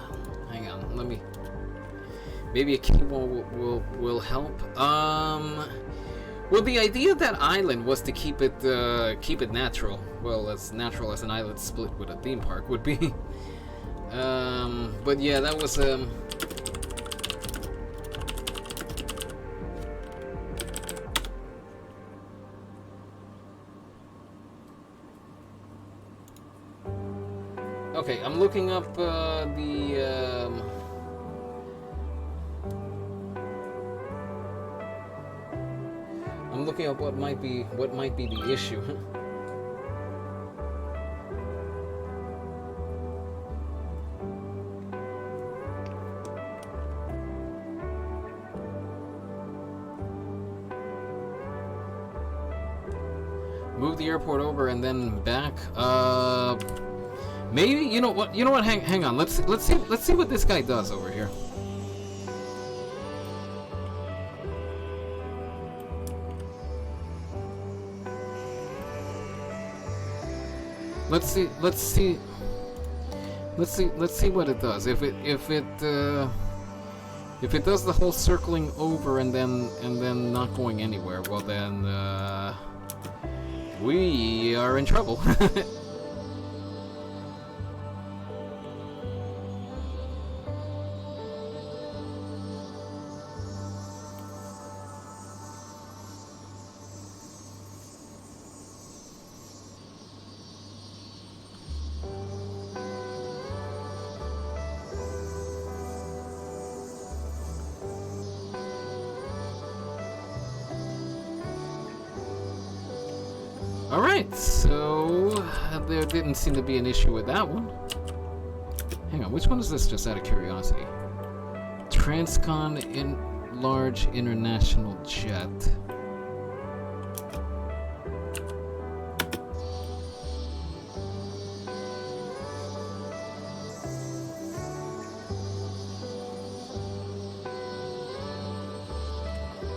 hang on, let me. Maybe a cable will help. Well, the idea of that island was to keep it natural. Well, as natural as an island split with a theme park would be. But yeah, that was Okay, I'm looking up I'm looking up what might be the issue. Move the airport over and then back. Maybe you know what? Hang on. Let's see what this guy does over here. Let's see what it does. If it does the whole circling over and then not going anywhere, well then we are in trouble. Alright, so there didn't seem to be an issue with that one. Hang on, which one is this, just out of curiosity? Transcon Large International Jet.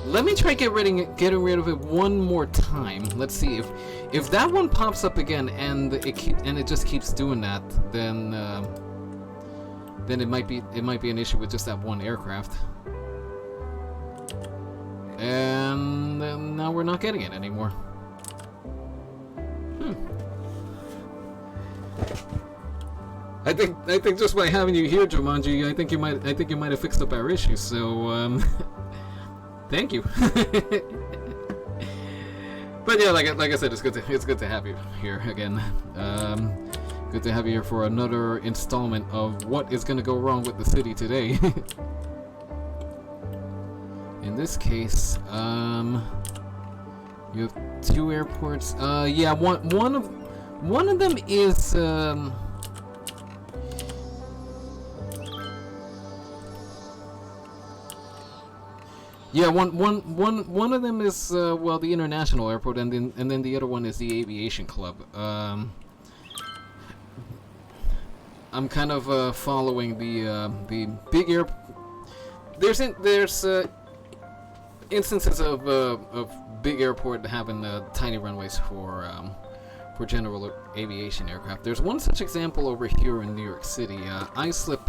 Let me try getting rid of it one more time. Let's see if that one pops up again and it just keeps doing that, then it might be an issue with just that one aircraft. And now we're not getting it anymore. I think just by having you here, Jumanji, I think you might have fixed up our issue. So thank you. But yeah, like I said, it's good to have you here again. Good to have you here for another installment of what is going to go wrong with the city today. In this case, you have two airports. Yeah, one of them is yeah, one of them is well, the international airport, and then the other one is the aviation club. I'm kind of following the big air. There's instances of big airport having tiny runways for general aviation aircraft. There's one such example over here in New York City, Islip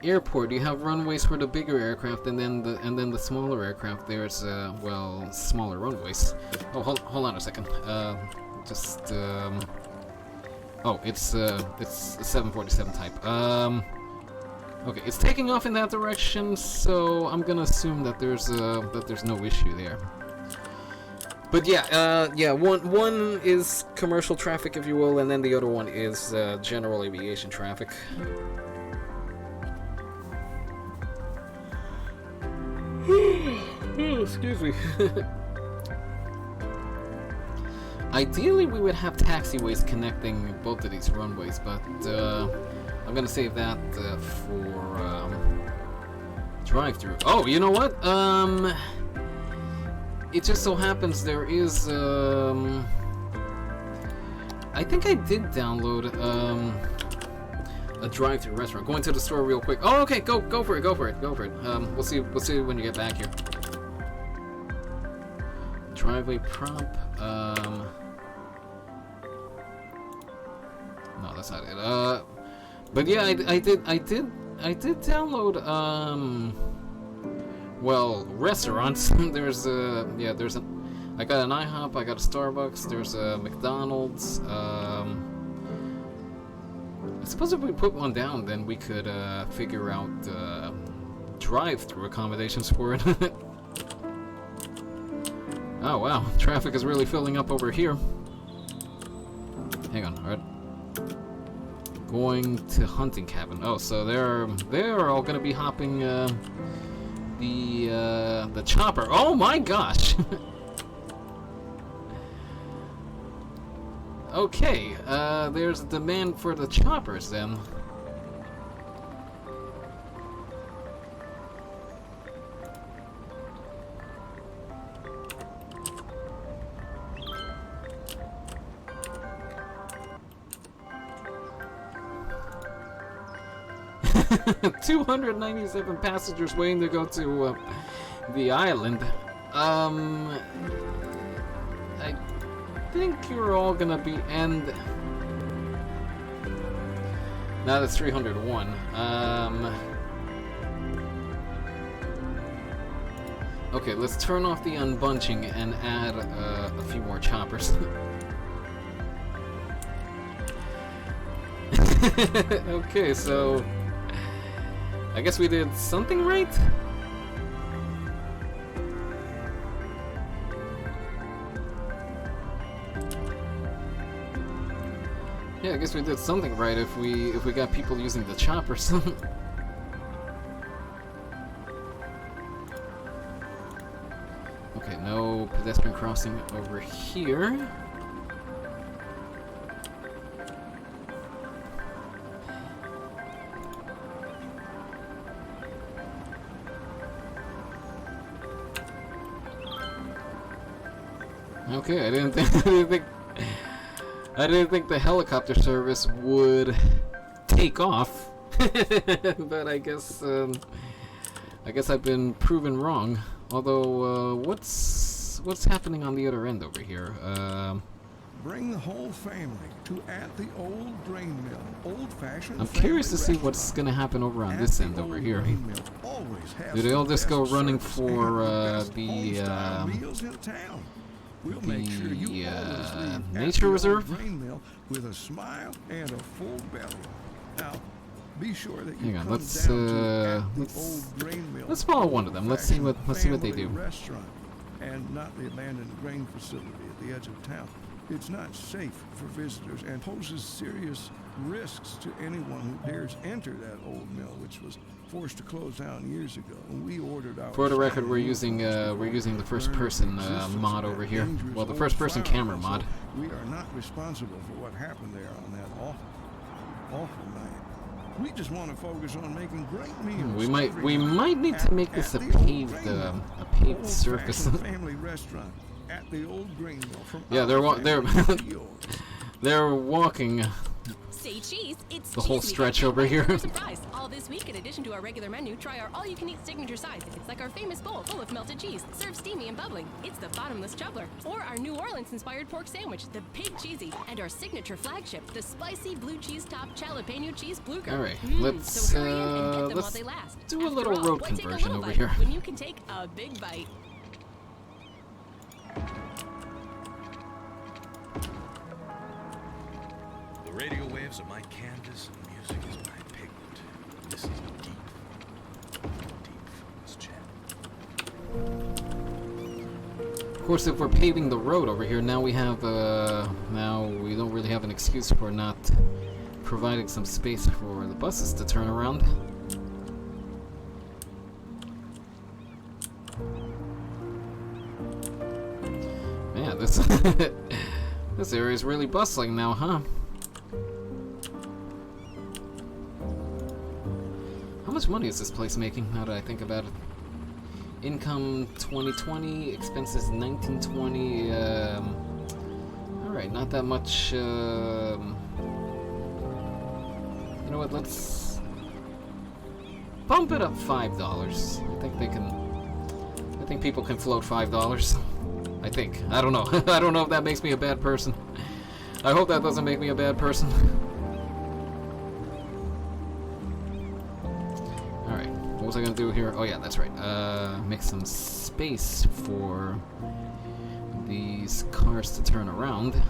Airport. You have runways for the bigger aircraft, and then the smaller aircraft. There's well, smaller runways. Oh, hold on a second. Oh, it's a 747 type. Okay, it's taking off in that direction, so I'm gonna assume that there's no issue there. But yeah, one is commercial traffic, if you will, and then the other one is general aviation traffic. Oh, excuse me. Ideally, we would have taxiways connecting both of these runways, but I'm gonna save that for drive-through. Oh, you know what? It just so happens there is I think I did download a drive-through restaurant. Going to the store real quick. Oh, okay, go for it. We'll see when you get back here. Driveway prop. No, that's not it. But yeah, I did download well, restaurants. there's a I got an IHOP, I got a Starbucks, there's a McDonald's. I suppose if we put one down, then we could figure out drive-through accommodations for it. Oh wow, traffic is really filling up over here. Hang on, alright. Going to hunting cabin. Oh, so they're all gonna be hopping the chopper. Oh my gosh. Okay, there's a demand for the choppers then. $297 passengers waiting to go to the island. I think you're all gonna be now that's 301. Okay, let's turn off the unbunching and add a few more choppers. Okay, so I guess we did something right? Yeah, I guess we did something right if we got people using the choppers. Okay, no pedestrian crossing over here. Okay, I didn't think the helicopter service would take off, but I guess I've been proven wrong. Although, what's happening on the other end over here? Bring the whole family to at the old grain mill, old-fashioned. I'm curious to see what's gonna happen over on this end over here. Do they all just go running for We'll make sure you always leave nature reserve? Grain mill with a smile and a full belly. Now, be sure that you Hang on, come let's down to the old grain mill. let's follow one of them. Let's see what they do. Restaurant and not the abandoned grain facility at the edge of town. It's not safe for visitors and poses serious risks to anyone who dares enter that old mill, which was forced to close down years ago. We ordered our. For the record, we're using the first person mod over here. Well, the first person camera mod. We are not responsible for what happened there on that awful night. We just want to focus on making great meals. We might need to make this a paved surface. Family restaurant at the old grain mill. Yeah, they're walking. Say cheese, it's the whole cheese stretch week. over here. Surprise! All this week, in addition to our regular menu, try our all-you-can-eat signature sides. It's like our famous bowl full of melted cheese, served steamy and bubbling. It's the bottomless chubbler, or our New Orleans-inspired pork sandwich, the Big Cheesy, and our signature flagship, the spicy blue cheese top jalapeno cheese blueger. All right, let's so hurry in and get them while they last. Do a After little all, road why take a conversion little over bite here. when you can take a big bite. The radio waves are my canvas, and music is my pigment. This is deep this channel. Of course, if we're paving the road over here, now we have now we don't really have an excuse for not providing some space for the buses to turn around. Man, this this area is really bustling now, huh? How much money is this place making, now that I think about it? Income 2020, expenses 1920. Alright, not that much. You know what, let's bump it up $5. I think people can float $5. I think. I don't know. I don't know if that makes me a bad person. I hope that doesn't make me a bad person. Alright, what was I gonna do here? Oh yeah, that's right. Make some space for these cars to turn around.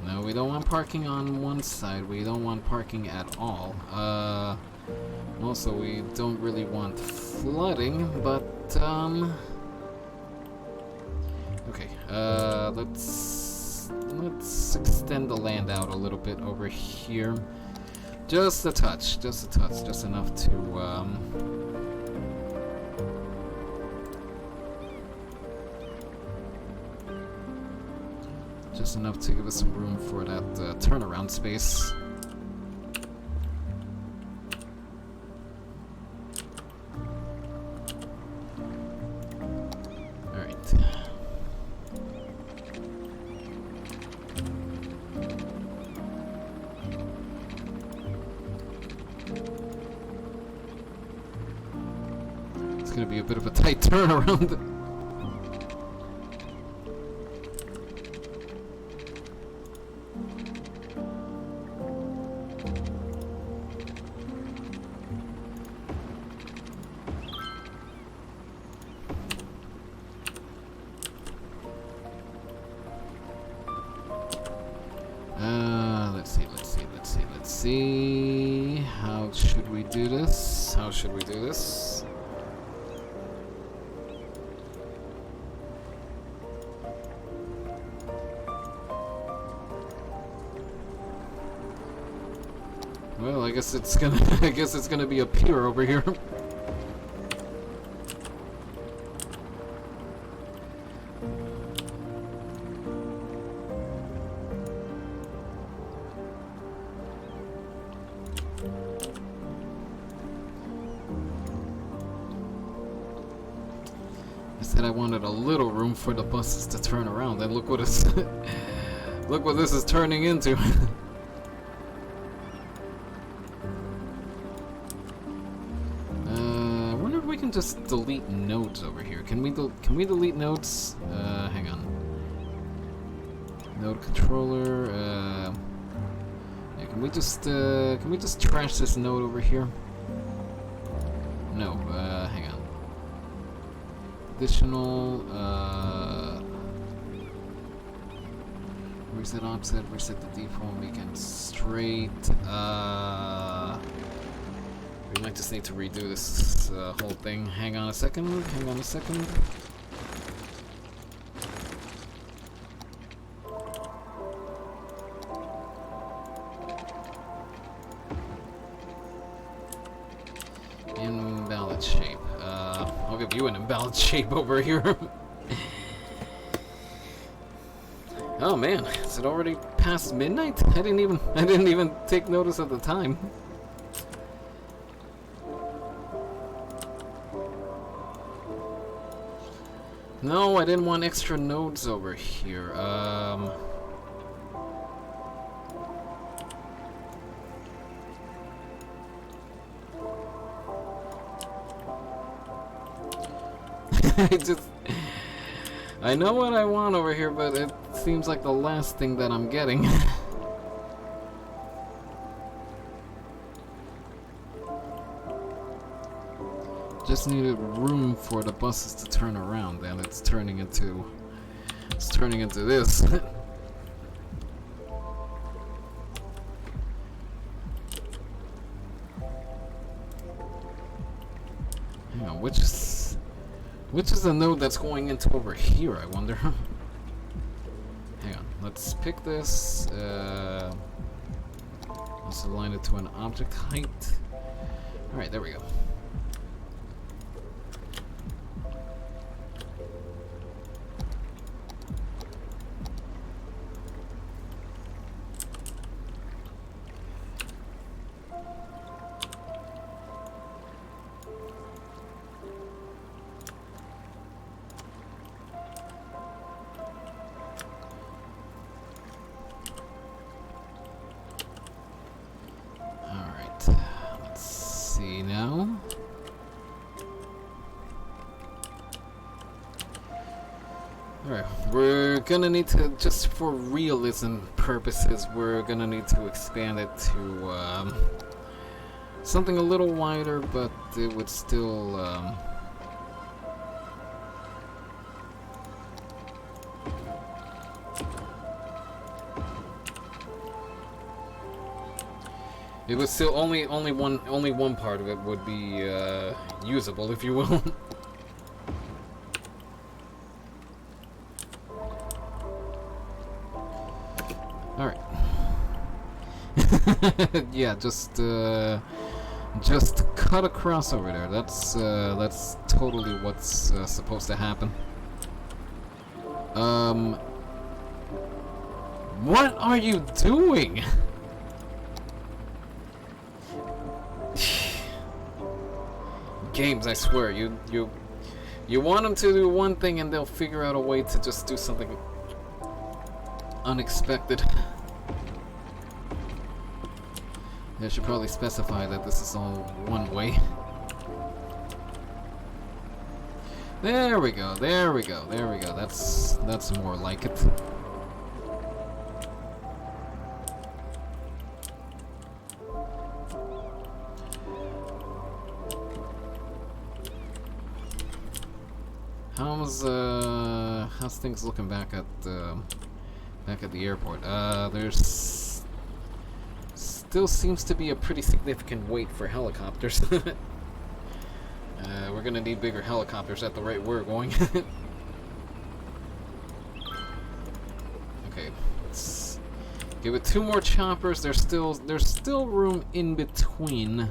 No, we don't want parking on one side. We don't want parking at all. Also, we don't really want flooding, but, okay. Let's extend the land out a little bit over here. Just a touch, just enough to, just enough to give us some room for that turnaround space. Gonna be a bit of a tight turnaround. Let's see. How should we do this? Well, I guess it's gonna be a pier over here. I said I wanted a little room for the buses to turn around, and look what it's look what this is turning into. Just delete nodes over here. Can we delete nodes? Hang on. Node controller. Yeah, can we just trash this node over here? No. Hang on. Additional. Reset offset. Reset the default. Make it straight. We might just need to redo this whole thing. Hang on a second. Invalid shape. I'll give you an invalid shape over here. Oh man, is it already past midnight? I didn't even take notice of the time. No, I didn't want extra nodes over here. I know what I want over here, but it seems like the last thing that I'm getting. Just needed room for the buses to turn around, and it's turning into this. Hang on, which is the node that's going into over here, I wonder? Hang on, let's pick this. Let's align it to an object height. Alright, there we go. We're gonna need to, just for realism purposes, we're gonna need to expand it to something a little wider, but it would still it was still only one part of it would be usable, if you will. Yeah, just cut across over there. That's totally what's supposed to happen. What are you doing? Games, I swear, you want them to do one thing and they'll figure out a way to just do something unexpected. I should probably specify that this is all one way. There we go, there we go, there we go. That's more like it. How's things looking back at the airport? There's still seems to be a pretty significant wait for helicopters. We're gonna need bigger helicopters at the rate we're going. Okay, let's give it 2 more choppers. There's still room in between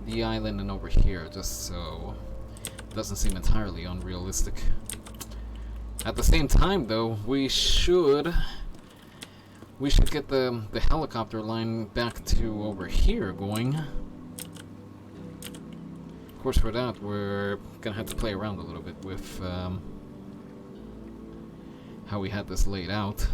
the island and over here, just so it doesn't seem entirely unrealistic. At the same time, though, we should get the helicopter line back to over here going. Of course, for that, we're gonna have to play around a little bit with how we had this laid out.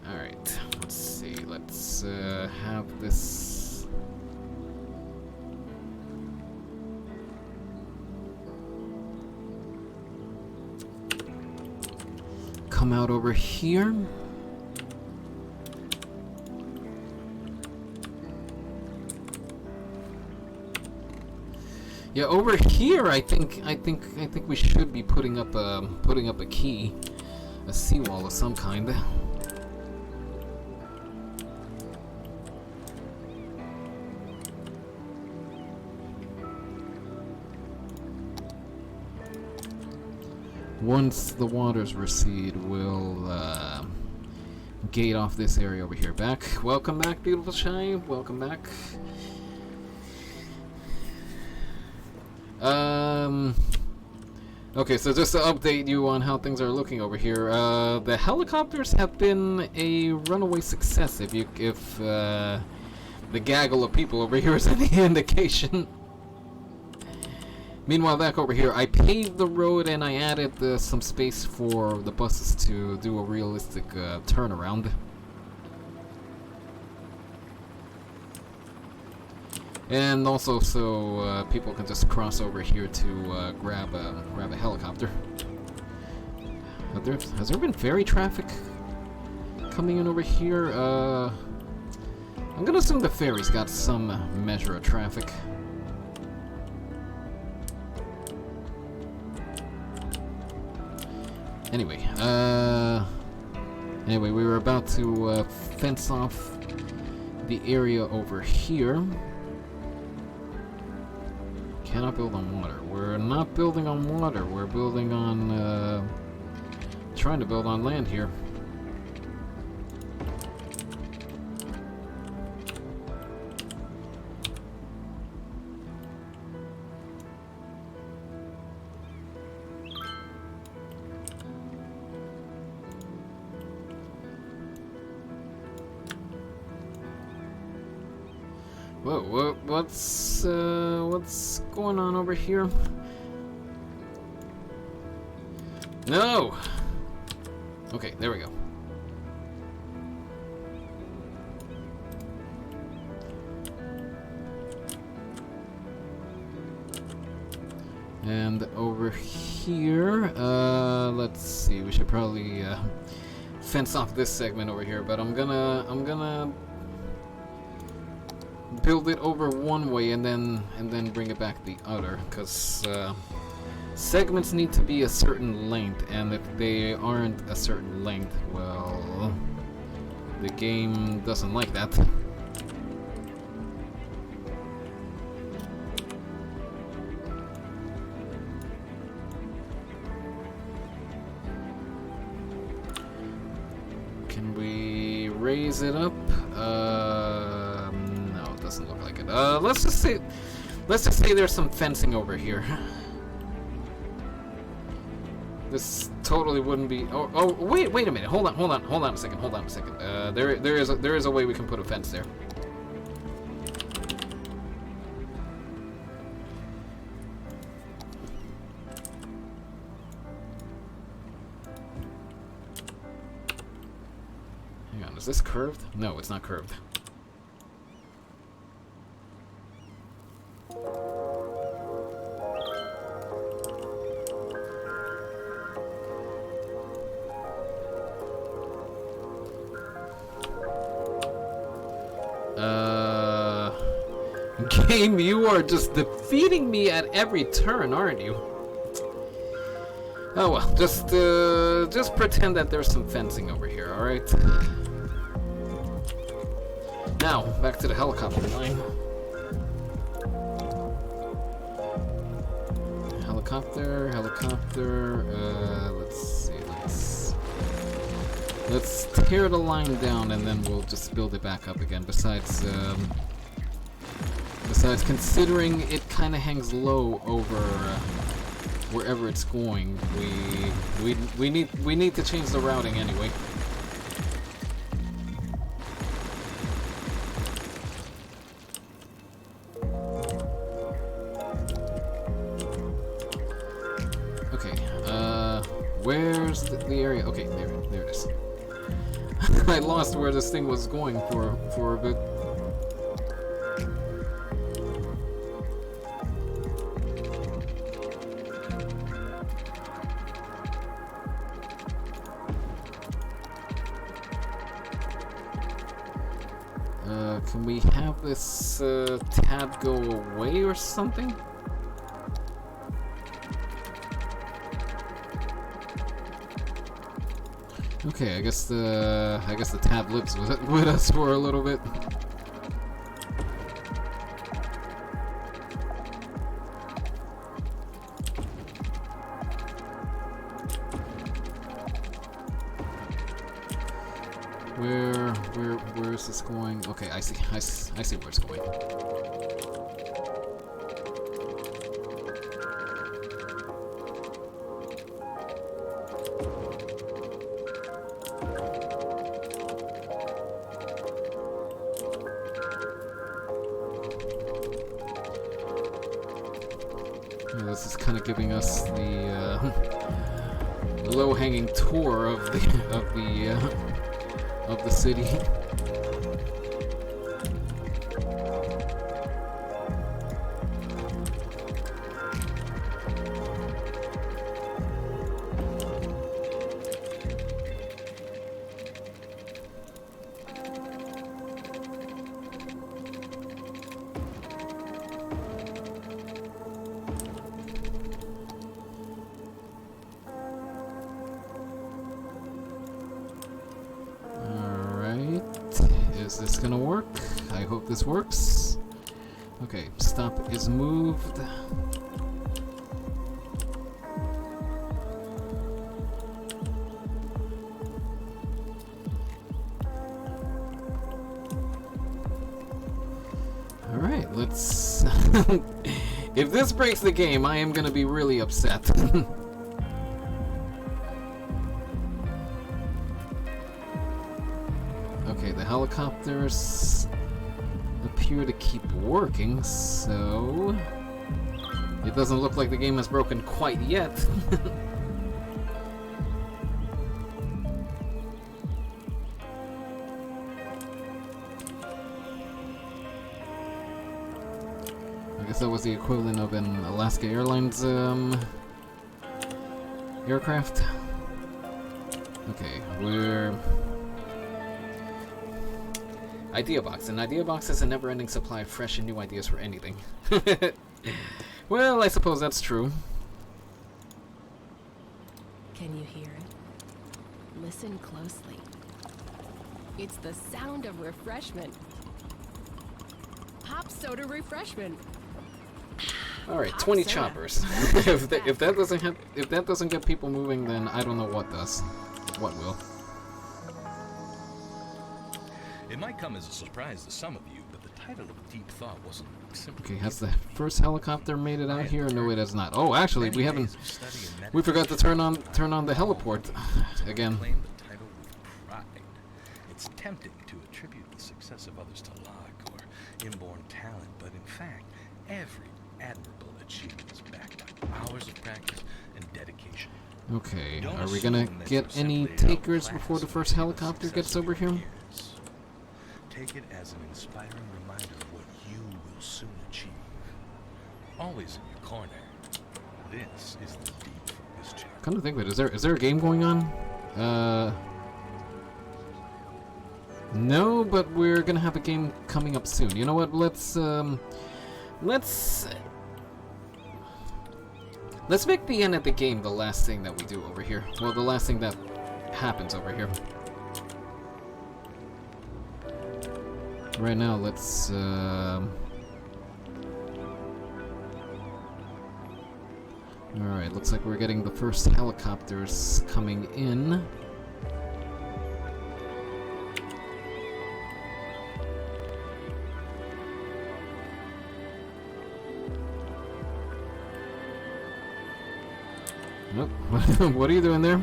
Alright, let's see. Let's have this. Come out over here. Yeah, over here I think we should be putting up a key, a seawall of some kind. Once the waters recede, we'll gate off this area over here. Welcome back, beautiful Shy. Welcome back. Okay, so just to update you on how things are looking over here, the helicopters have been a runaway success. If the gaggle of people over here is any indication. Meanwhile, back over here, I paved the road and I added some space for the buses to do a realistic turnaround. And also so people can just cross over here to grab a helicopter. Has there been ferry traffic coming in over here? I'm gonna assume the ferry's got some measure of traffic. Anyway, we were about to fence off the area over here. Cannot build on water. We're not building on water. We're building on, trying to build on land here. Whoa, what's going on over here? No! Okay, there we go. And over here, let's see, we should probably fence off this segment over here, but I'm gonna build it over one way and then bring it back the other, because segments need to be a certain length, and if they aren't a certain length, well, the game doesn't like that. raise it up. No, it doesn't look like it. Let's just say there's some fencing over here. This totally wouldn't be. Oh, wait a minute. Hold on a second. There is a way we can put a fence there. Hang on, is this curved? No, it's not curved. Game, you are just defeating me at every turn, aren't you? Oh well, just pretend that there's some fencing over here, alright? Now, back to the helicopter line. Helicopter, let's see, let's tear the line down and then we'll just build it back up again. Besides, considering it kind of hangs low over wherever it's going, we need to change the routing anyway. Okay, where's the area? Okay, there it is. I lost where this thing was going for a bit. Can we have this tab go away or something? Okay, I guess the tab lives with us for a little bit. Where is this going? Okay, I see where it's going. Yeah, this is kind of giving us the low-hanging tour of the city. Is this gonna work? I hope this works. Okay, stop is moved. Alright, let's... If this breaks the game, I am gonna be really upset. Okay, the helicopters appear to keep working, so it doesn't look like the game has broken quite yet. I guess that was the equivalent of an Alaska Airlines aircraft. Okay, we're... Idea box. An idea box is a never-ending supply of fresh and new ideas for anything. Well, I suppose that's true. Can you hear it? Listen closely. It's the sound of refreshment. Pop soda refreshment. All right, Pop 20 soda. choppers. if that doesn't get people moving, then I don't know what does. What will? It might come as a surprise to some of you, but the title of Deep Thought wasn't simply... Okay, has the first helicopter made it out here? No, it has not. Oh, actually, we haven't... We forgot to turn on the heliport again. Claim the title with pride. It's tempting to attribute the success of others to luck or inborn talent, but in fact, every admirable achievement is backed by hours of practice and dedication. Okay, are we gonna get any takers before the first helicopter gets over here? Take it as an inspiring reminder of what you will soon achieve. Always in your corner. This is the Deep Focus channel. Come to think of it, is there a game going on? No, but we're gonna have a game coming up soon. You know what? Let's make the end of the game the last thing that we do over here. Well, the last thing that happens over here. Right now, let's Alright, looks like we're getting the first helicopters coming in. Nope. What are you doing there?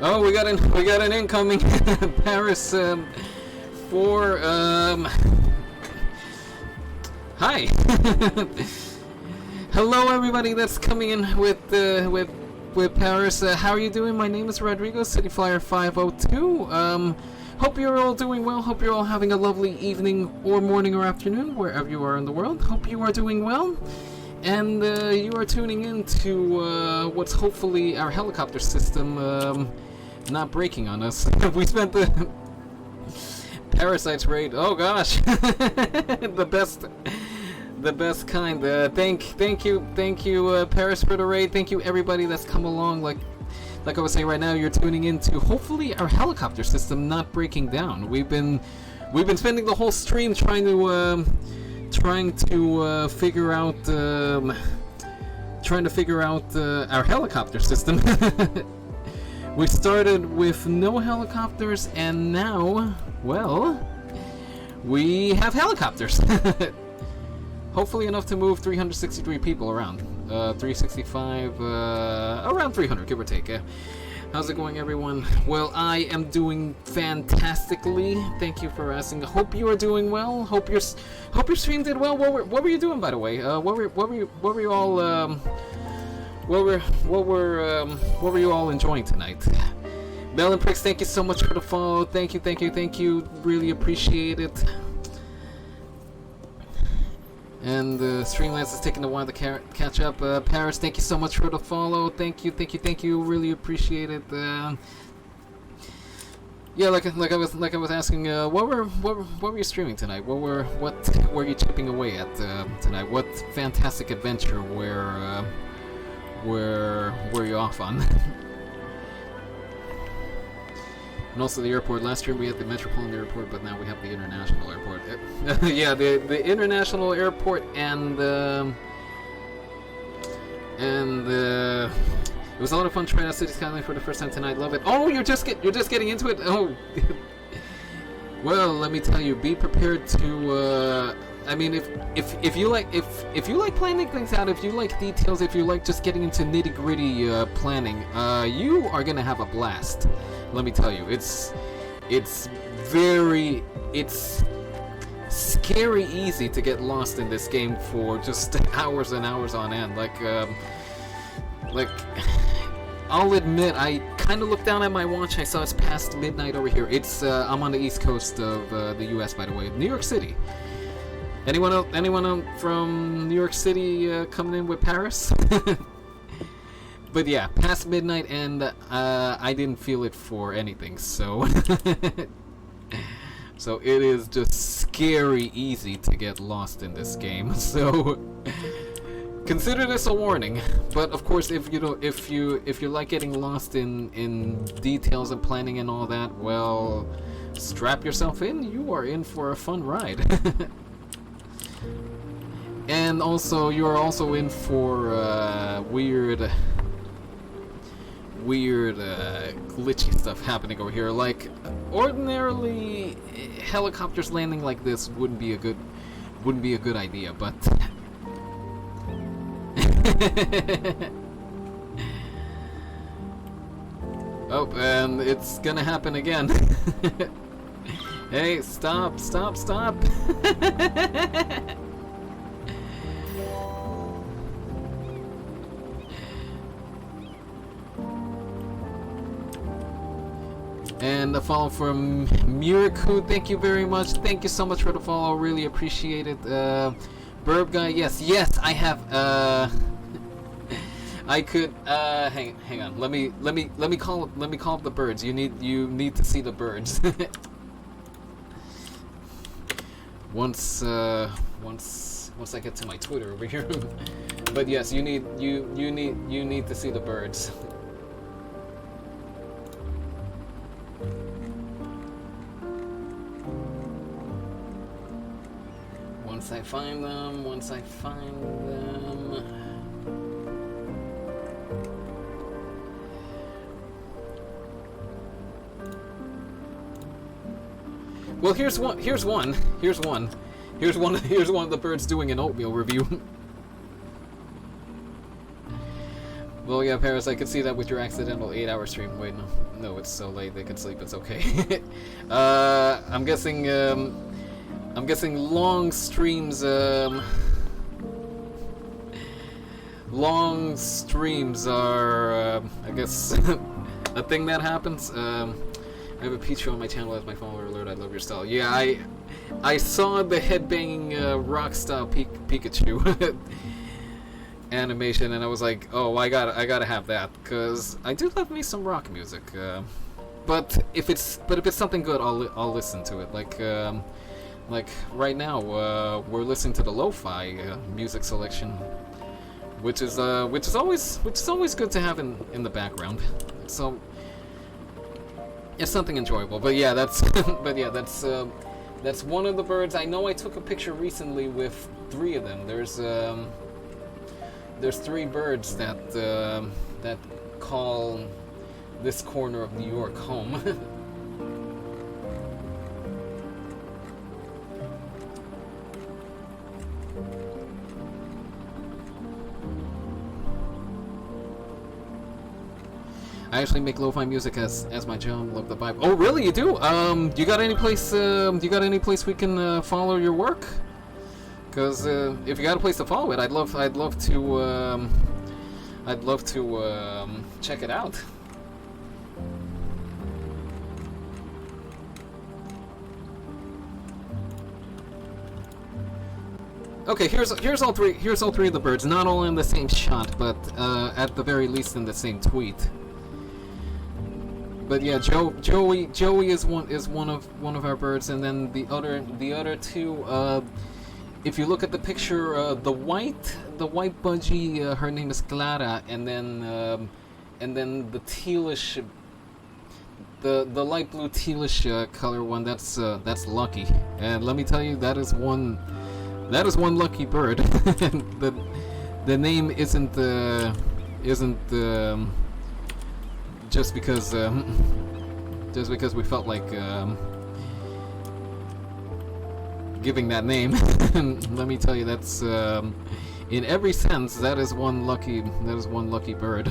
Oh, we got an incoming Paris for hi. Hello everybody that's coming in with Paris. How are you doing? My name is Rodrigo, City Flyer 502. Hope you're all doing well. Hope you're all having a lovely evening or morning or afternoon wherever you are in the world. Hope you are doing well. And you are tuning in to what's hopefully our helicopter system not breaking on us. We spent the Parasites raid. Oh gosh, the best kind. Thank you, Paris for the raid. Thank you everybody that's come along. Like I was saying right now, you're tuning in to hopefully our helicopter system not breaking down. We've been spending the whole stream trying to figure out our helicopter system. We started with no helicopters, and now, well, we have helicopters. Hopefully enough to move 363 people around. 365, around 300, give or take. How's it going, everyone? Well, I am doing fantastically. Thank you for asking. Hope you are doing well. Hope your stream did well. What were you doing, by the way? What were you all what were you all enjoying tonight? Melon Pricks, thank you so much for the follow. Thank you. Really appreciate it. And Streamlines is taking a while to catch up. Paris, thank you so much for the follow. Thank you. Really appreciate it. Yeah, like I was asking, what were you streaming tonight? What were you chipping away at tonight? What fantastic adventure were you off on? And also the airport. Last year we had the Metropolitan Airport, but now we have the International Airport. Yeah, the International Airport and it was a lot of fun trying out City Skylines for the first time tonight. Love it. Oh, you're just getting into it. Oh, well, let me tell you, be prepared to. I mean, if you like planning things out, if you like details, if you like just getting into nitty-gritty planning, you are gonna have a blast. Let me tell you, it's scary easy to get lost in this game for just hours and hours on end. Like I'll admit, I kind of looked down at my watch. I saw it's past midnight over here. It's I'm on the east coast of the U.S. by the way, New York City. Anyone from New York City coming in with Paris? But yeah, past midnight, and I didn't feel it for anything, so so it is just scary easy to get lost in this game. So consider this a warning. But of course, if you like getting lost in details and planning and all that, well, strap yourself in. You are in for a fun ride. And also, you are also in for weird glitchy stuff happening over here. Like, ordinarily, helicopters landing like this wouldn't be a good idea, but oh, and it's gonna happen again. Hey, stop. And a follow from Miraku, thank you very much. Thank you so much for the follow, really appreciate it. Burb guy, yes, I have. I could. Hang on. Let me call up the birds. You need to see the birds. once I get to my Twitter over here. But yes, you need to see the birds. Once I find them. Well, here's one of the birds doing an oatmeal review. Well, yeah, Paris, I could see that with your accidental 8-hour stream. Wait, no, it's so late they can sleep. It's okay. I'm guessing long streams. Long streams are, I guess, a thing that happens. I have a Pichu on my channel as my follower alert. I love your style. Yeah, I saw the headbanging rock style Pikachu animation, and I was like, oh, I gotta have that, because I do love me some rock music. But if it's something good, I'll listen to it. Like right now, we're listening to the lo-fi music selection, which is always good to have in the background. So it's something enjoyable. But yeah, that's one of the birds. I know I took a picture recently with 3 of them. There's 3 birds that call this corner of New York home. I actually make lo-fi music as my job. Love the vibe. Oh, really? You do? You got any place? We can follow your work? Because if you got a place to follow it, I'd love to check it out. Okay, here's all three of the birds. Not all in the same shot, but at the very least in the same tweet. But yeah, Joey is one of our birds, and then the other 2. If you look at the picture, the white budgie, her name is Clara, and then the tealish, the light blue tealish color one. That's Lucky, and let me tell you, that is one lucky bird. the name isn't just because we felt like giving that name. Let me tell you, that's in every sense that is one lucky bird.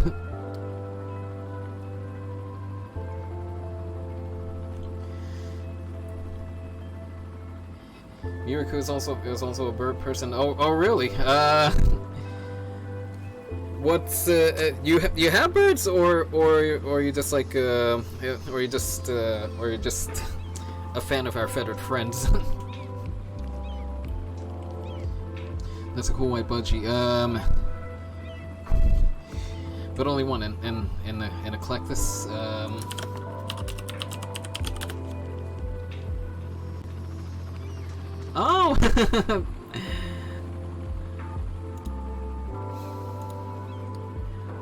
Miraku is also a bird person. Oh really? What's you have birds, or you just like or you just a fan of our feathered friends? That's a cool white budgie. But only one in a Eclectus. Oh.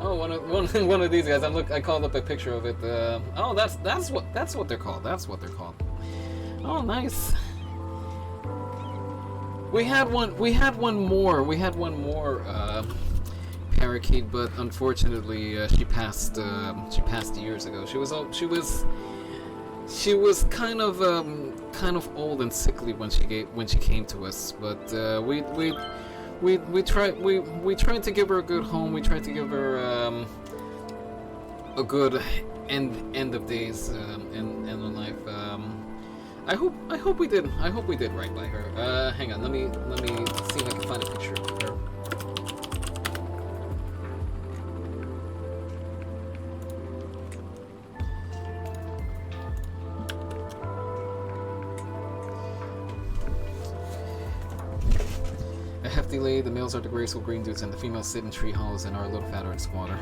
Oh, one of these guys. I called up a picture of it. Oh, that's what they're called. That's what they're called. Oh, nice. We had one more parakeet, but unfortunately she passed years ago. She was kind of old and sickly when she came to us, but we tried to give her a good home. We tried to give her a good end of days, end of life. I hope we did right by her. Hang on, let me see if I can find a picture of her. A hefty lay, the males are the graceful green dudes, and the females sit in tree hollows and are a little fatter and squatter.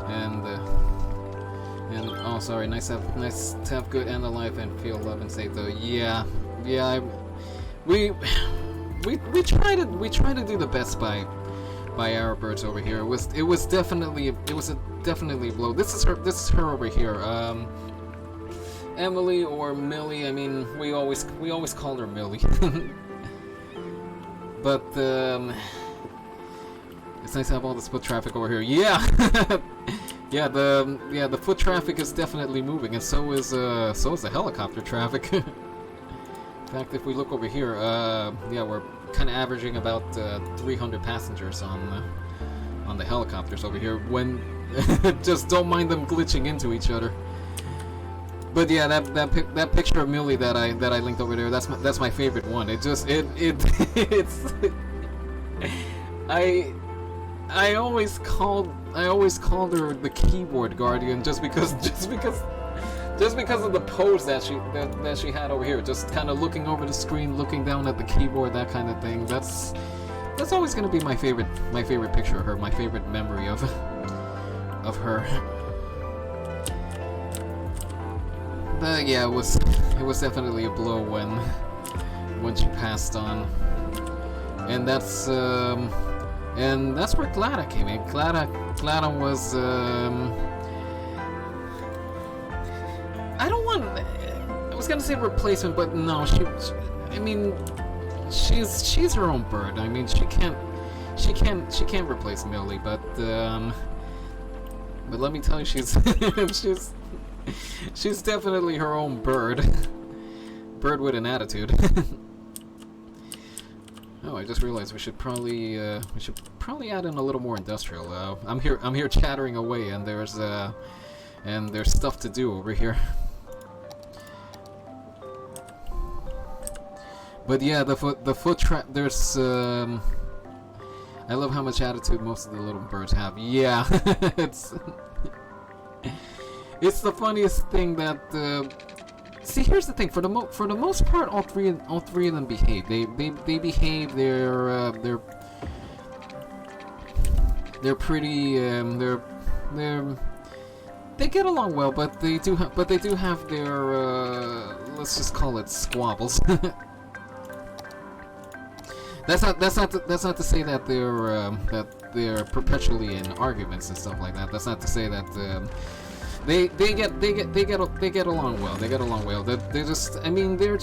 and oh, sorry, nice to have good end of life and feel love and safe though. Yeah, we try to do the best by our birds over here. It was definitely a blow. This is her over here. Emily or Millie. I mean, we always called her Millie. But it's nice to have all this foot traffic over here. Yeah. Yeah, the foot traffic is definitely moving, and so is the helicopter traffic. In fact, if we look over here, yeah, we're kind of averaging about 300 passengers on the helicopters over here. When just don't mind them glitching into each other. But yeah, that picture of Millie that I linked over there, that's my favorite one. It's I always called her the keyboard guardian just because of the pose that she had over here, just kind of looking over the screen, looking down at the keyboard, that kind of thing. That's always gonna be my favorite picture of her, my favorite memory of her. But yeah, it was definitely a blow when she passed on, and that's where Glada came in. Glada was I was gonna say replacement, but no, she's her own bird. I mean, she can't replace Millie, but let me tell you, she's definitely her own bird. Bird with an attitude. Oh, I just realized we should probably add in a little more industrial. I'm here chattering away, and there's stuff to do over here. But yeah, the foot trap. There's I love how much attitude most of the little birds have. Yeah, it's the funniest thing that. See, here's the thing. For the most part, all three of them behave. They behave. They're pretty. They get along well, but they do have their let's just call it squabbles. That's not to say that they're perpetually in arguments and stuff like that. That's not to say that. They get along well. They get along well. They're just. I mean, they're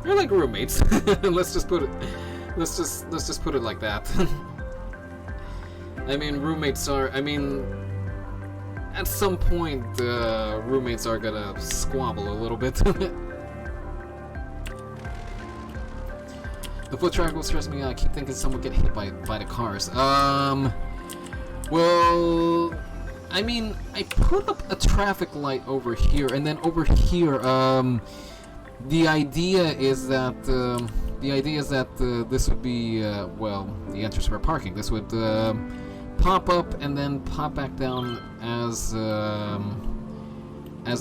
like roommates. Let's just put it like that. I mean, roommates are. I mean, at some point, roommates are gonna squabble a little bit. The foot traffic will stress me out. I keep thinking someone get hit by the cars. Well, I mean, I put up a traffic light over here, and then over here, the idea is that this would be well, the entrance for parking. This would pop up and then pop back down as the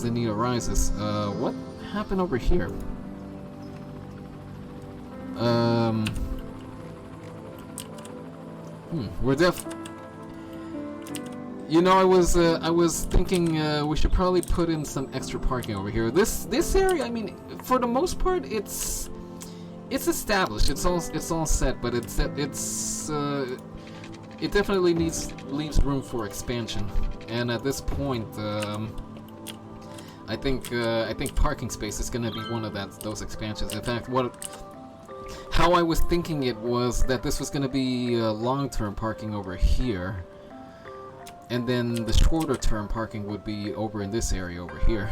need arises. What happened over here? We're you know, I was thinking we should probably put in some extra parking over here. This area, I mean, for the most part, it's established. It's all set, but it definitely leaves room for expansion. And at this point, I think parking space is gonna be one of those expansions. In fact, how I was thinking it was that this was gonna be long-term parking over here, and then the shorter-term parking would be over in this area over here.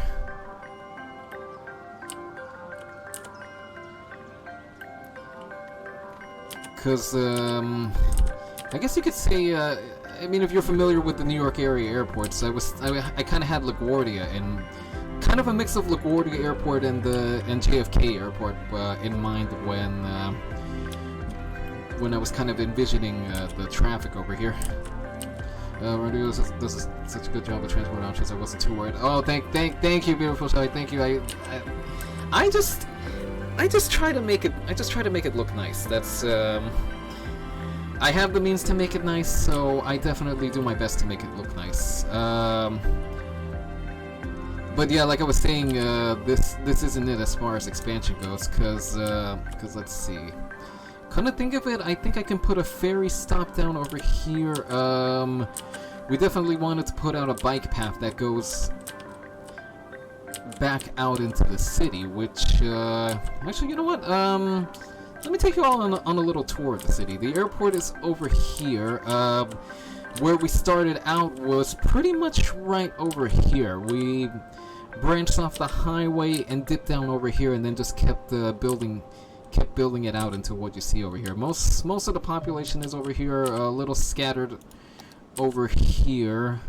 Because I guess you could say, I mean, if you're familiar with the New York area airports, I kind of had LaGuardia and kind of a mix of LaGuardia Airport and JFK Airport in mind when I was kind of envisioning the traffic over here. Rodrigo does such a good job of transport options. I wasn't too worried. Oh, thank you, beautiful Shelly. Thank you. I just try to make it. I just try to make it look nice. That's I have the means to make it nice, so I definitely do my best to make it look nice. But yeah, like I was saying, this isn't it as far as expansion goes, cause let's see. Come to think of it, I think I can put a ferry stop down over here. We definitely wanted to put out a bike path that goes back out into the city, which actually, you know what? Let me take you all on a little tour of the city. The airport is over here. Where we started out was pretty much right over here. We branched off the highway and dipped down over here, and then just kept building it out into what you see over here. Most of the population is over here, a little scattered over here.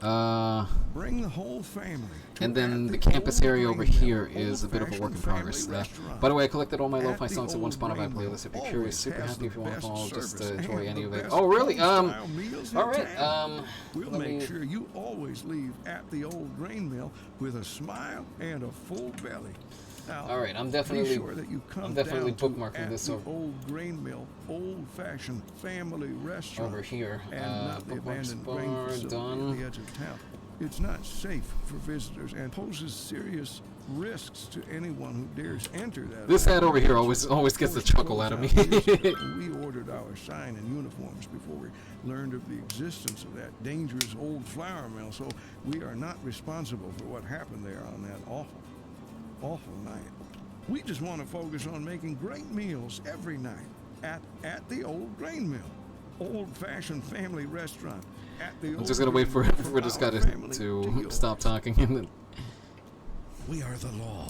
Bring the whole family. And then the campus area over here is a bit of a work in progress. By the way, I collected all my lo-fi songs in one Spotify playlist. If you're curious, super happy if you want to follow, just enjoy any of it. Oh, really? Alright, we'll make sure you always leave at the old grain mill with a smile and a full belly. Alright, I'm definitely bookmarking this over. Old grain mill, old-fashioned family restaurant over here. And not the abandoned bar, grain facility done. at the edge of town. It's not safe for visitors and poses serious risks to anyone who dares enter that. This ad over here always gets a chuckle out of me. We ordered our sign and uniforms before we learned of the existence of that dangerous old flour mill, so we are not responsible for what happened there on that awful night. We just want to focus on making great meals every night at the old grain mill, old-fashioned family restaurant. I'm just gonna wait for this guy to stop talking and then. We are the law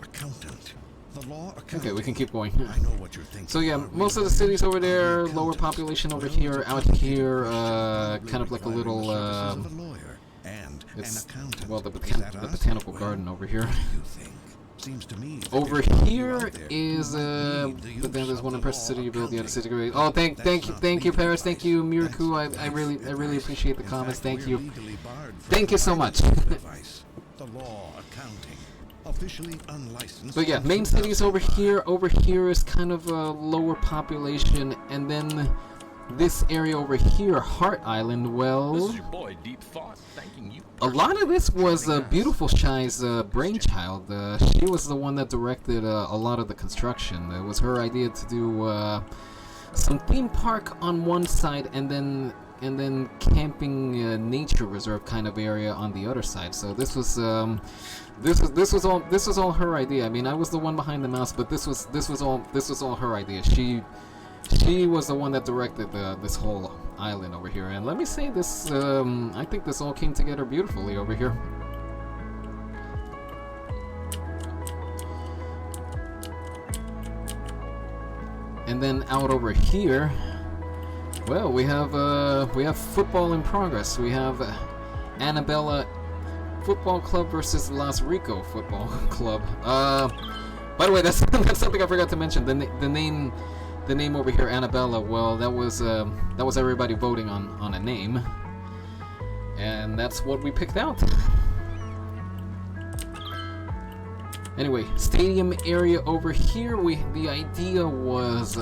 accountant. The law accountant. Okay, we can keep going. I know what you're thinking. So yeah, most of the cities over there, lower population over here, out here, kind of like a little. It's well the botanical garden over here. Seems to me over here is but then there's one impressive city you built, the other city great. Oh, thank you Paris, thank you Miraku. I really appreciate the comments. Thank you so much. The law accounting officially unlicensed. But yeah, main cities over here. Over here is kind of a lower population, and then this area over here, Heart Island. Well, this is your boy Deep Thought thanking you. A lot of this was Beautiful Shy's brainchild. She was the one that directed a lot of the construction. It was her idea to do some theme park on one side, and then camping nature reserve kind of area on the other side. So this was all her idea. I mean, I was the one behind the mouse, but this was all her idea. She was the one that directed this whole island over here, and let me say this, I think this all came together beautifully over here. And then out over here, well, we have football in progress. We have Annabella Football Club versus Las Rico Football Club. By the way, that's something I forgot to mention. The name over here, Annabella, well, that was everybody voting on a name, and that's what we picked out. Anyway, stadium area over here. The idea was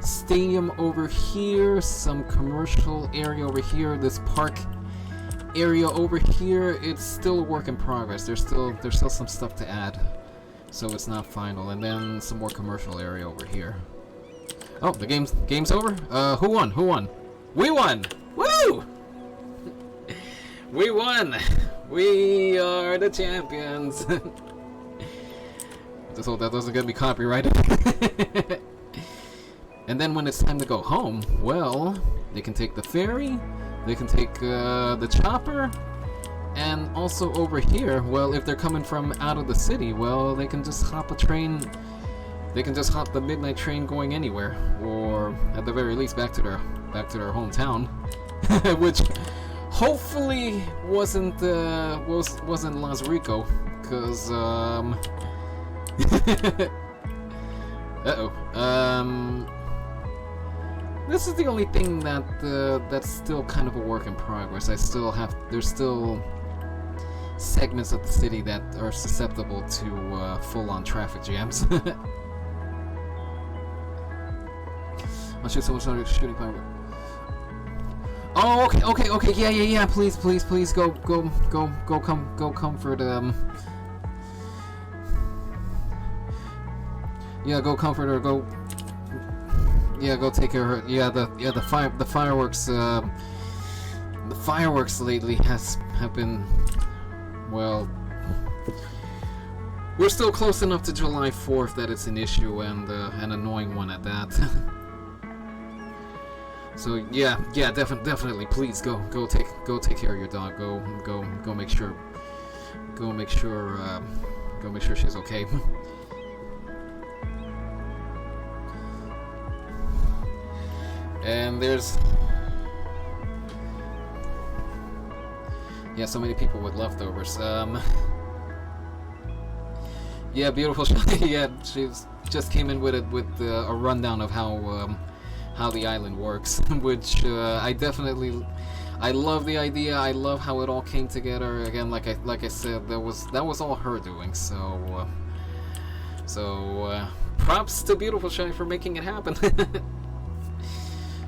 stadium over here, some commercial area over here, this park area over here. It's still a work in progress. There's still some stuff to add, so it's not final. And then some more commercial area over here. Oh, the game's over? Who won? We won! Woo! We won! We are the champions! Just hope that doesn't get me copyrighted. And then when it's time to go home, well, they can take the ferry, they can take the chopper, and also over here, well, if they're coming from out of the city, well, they can just hop a train. They can just hop the midnight train going anywhere, or at the very least back to their hometown, which hopefully wasn't Las Rico, because this is the only thing that's still kind of a work in progress. There's still segments of the city that are susceptible to full-on traffic jams. I'll shoot someone started shooting fire. Oh, okay, yeah. Please, go comfort Yeah, go comfort her. Go. Yeah, go take care of her. Yeah, the fireworks. The fireworks lately have been, well. We're still close enough to July 4th that it's an issue, and an annoying one at that. So yeah, definitely. Please go take care of your dog. Go make sure she's okay. And there's so many people with leftovers. Yeah, beautiful. Yeah, she's just came in with a rundown of how the island works, which I love the idea. I love how it all came together. Again, like I said, that was all her doing. So props to Beautiful Shy for making it happen.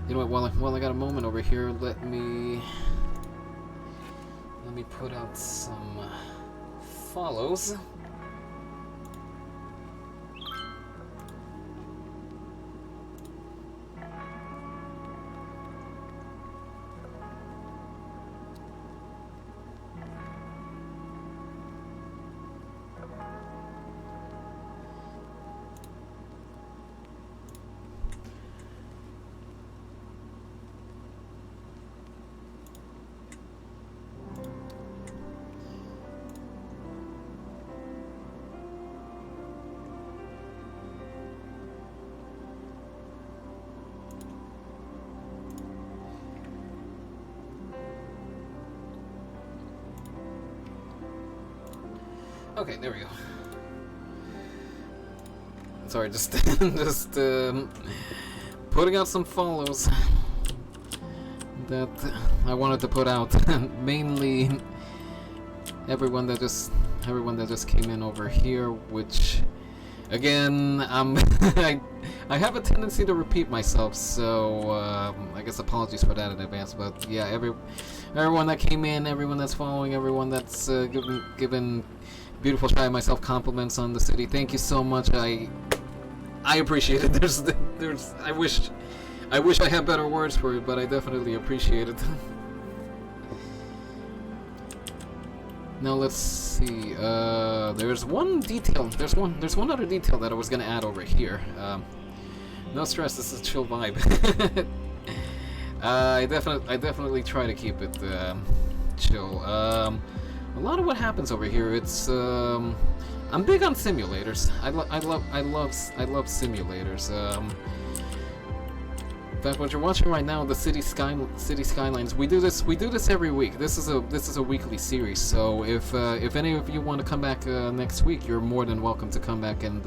You know what? While I got a moment over here, let me put out some follows. Okay, there we go. Sorry, just putting out some follows that I wanted to put out. Mainly everyone that just came in over here, which again, I have a tendency to repeat myself, so I guess apologies for that in advance. But yeah, everyone that came in, everyone that's following, everyone that's given Beautiful Shy and myself compliments on the city. Thank you so much. I appreciate it. I wish I had better words for it, but I definitely appreciate it. Now let's see. There's one detail. There's one other detail that I was gonna add over here. No stress. This is a chill vibe. I definitely try to keep it chill. A lot of what happens over here, it's I'm big on simulators. I love simulators. In fact, what you're watching right now, the City Skylines, we do this every week. This is a weekly series. So if any of you want to come back next week, you're more than welcome to come back and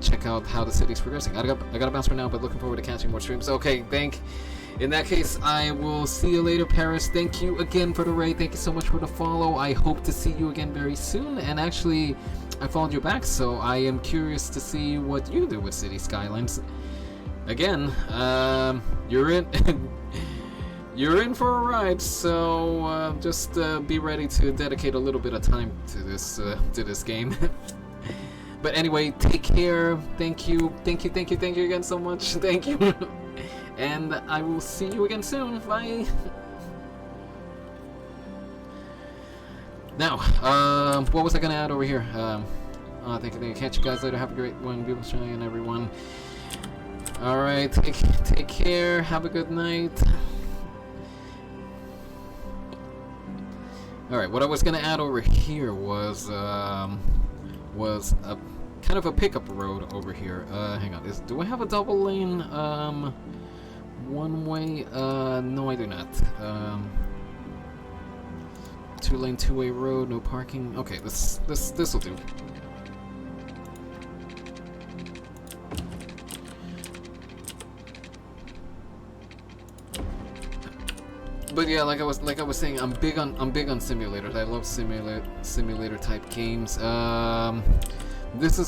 check out how the city's progressing. I gotta bounce for now, but looking forward to catching more streams. Okay, in that case, I will see you later, Paris. Thank you again for the raid. Thank you so much for the follow. I hope to see you again very soon. And actually, I followed you back, so I am curious to see what you do with City Skylines. Again, you're in you're in for a ride. So just be ready to dedicate a little bit of time to this game. But anyway, take care. Thank you again so much. Thank you. And I will see you again soon. Bye. Now, what was I gonna add over here? Thank you. Catch you guys later. Have a great one. Beautiful show and everyone. Alright, take care. Have a good night. Alright, what I was gonna add over here was a kind of a pickup road over here. Hang on. Do I have a double lane one way? No, I do not. 2-lane, 2-way road, no parking. Okay, this'll do. But yeah, like I was saying, I'm big on simulators. I love simulator type games. This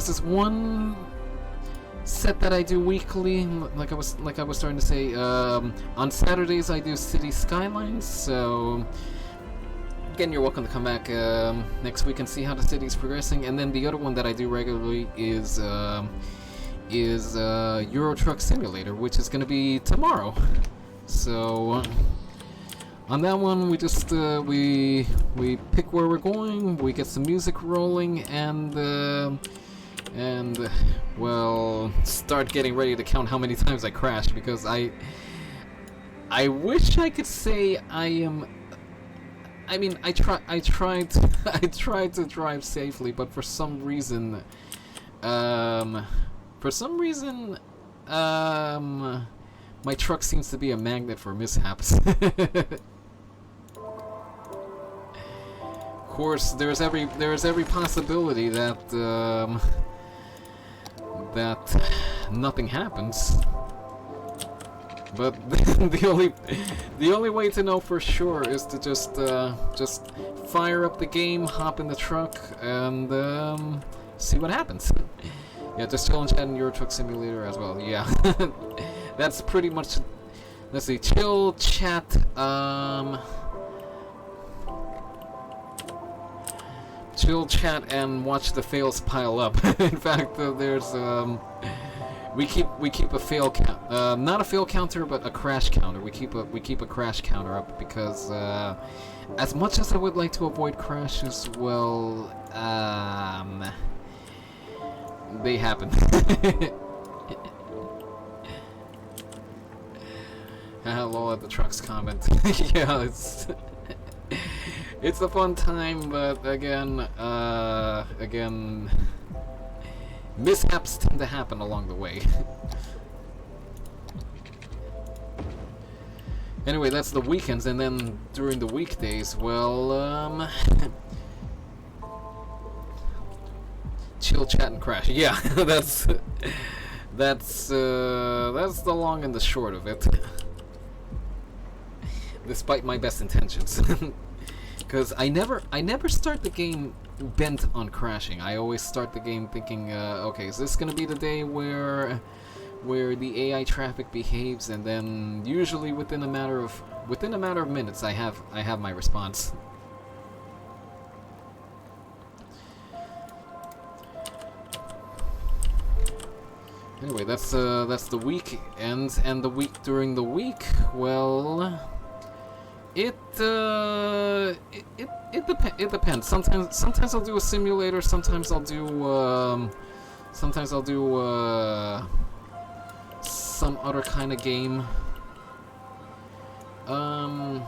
is one set that I do weekly. Like I was starting to say, on Saturdays I do City Skylines. So again, you're welcome to come back next week and see how the city's progressing. And then the other one that I do regularly is Euro Truck Simulator, which is going to be tomorrow. So on that one, we just we pick where we're going, we get some music rolling, and well, start getting ready to count how many times I crashed, because I wish I could say I am. I mean, I tried to drive safely, but for some reason, my truck seems to be a magnet for mishaps. Of course, there's every possibility that that nothing happens. But the only way to know for sure is to just fire up the game, hop in the truck, and see what happens. Yeah, just chill and chat in Euro Truck Simulator as well. Yeah, that's pretty much. Let's see, chill, chat. Chill, chat, and watch the fails pile up. In fact, there's we keep a fail count, not a fail counter, but a crash counter. We keep a crash counter up because as much as I would like to avoid crashes, well, they happen. Hello at the trucks comment. Yeah, it's a fun time, but again, mishaps tend to happen along the way. Anyway, that's the weekends, and then during the weekdays, well, chill, chat, and crash. Yeah, that's the long and the short of it. Despite my best intentions. Because I never start the game bent on crashing. I always start the game thinking, okay, is this gonna be the day where the AI traffic behaves? And then usually within a matter of minutes, I have my response. Anyway, that's the weekend, and the week during the week, well. It depends. Sometimes I'll do a simulator. Sometimes I'll do some other kind of game. I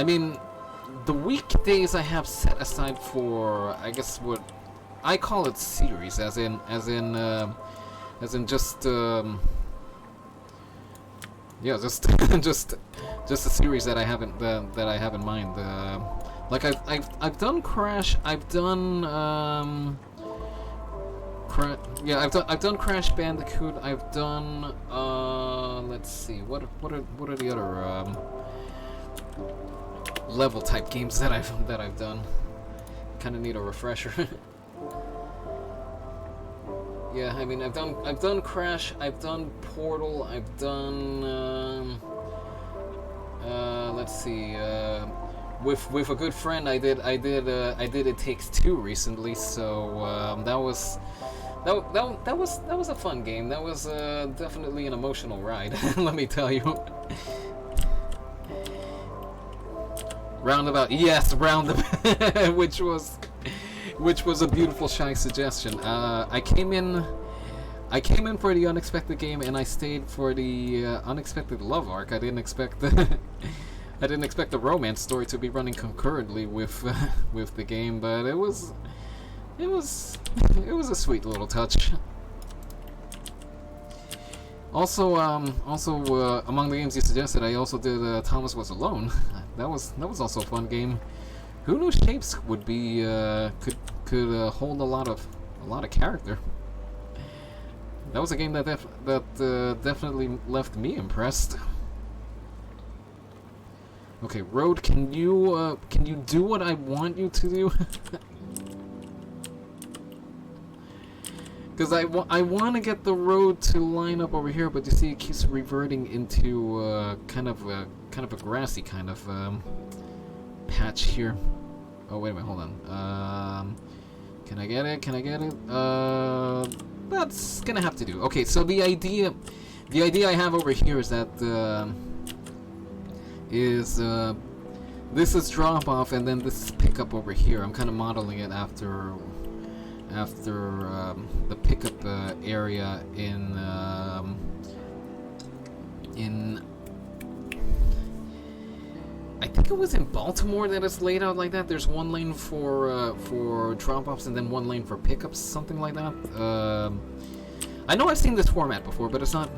mean, the weekdays I have set aside for, I guess what I call it series, as in just. Yeah, just a series that I have in mind. Like I've done Crash. I've done I've done Crash Bandicoot. I've done let's see, what are the other level type games that I've done? Kind of need a refresher. Yeah, I mean, I've done Crash, I've done Portal, I've done let's see, with a good friend, I did It Takes Two recently, so that was a fun game. That was definitely an emotional ride. Let me tell you. Roundabout, yes, roundabout, which was a beautiful shy suggestion. I came in for the unexpected game, and I stayed for the unexpected love arc. I didn't expect the romance story to be running concurrently with with the game, but it was a sweet little touch. Also, among the games you suggested, I also did Thomas Was Alone. That was also a fun game. Who knew Shapes would be could hold a lot of character. That was a game that definitely left me impressed. Okay, Road, can you do what I want you to do? Because I want to get the road to line up over here, but you see it keeps reverting into kind of a grassy kind of patch here. Oh wait a minute, hold on. Can I get it? Can I get it? That's gonna have to do. Okay, so the idea I have over here is that this is drop off, and then this is pickup over here. I'm kind of modeling it after the pickup area in I think it was in Baltimore that it's laid out like that. There's one lane for drop-offs and then one lane for pickups, something like that. I know I've seen this format before, but it's not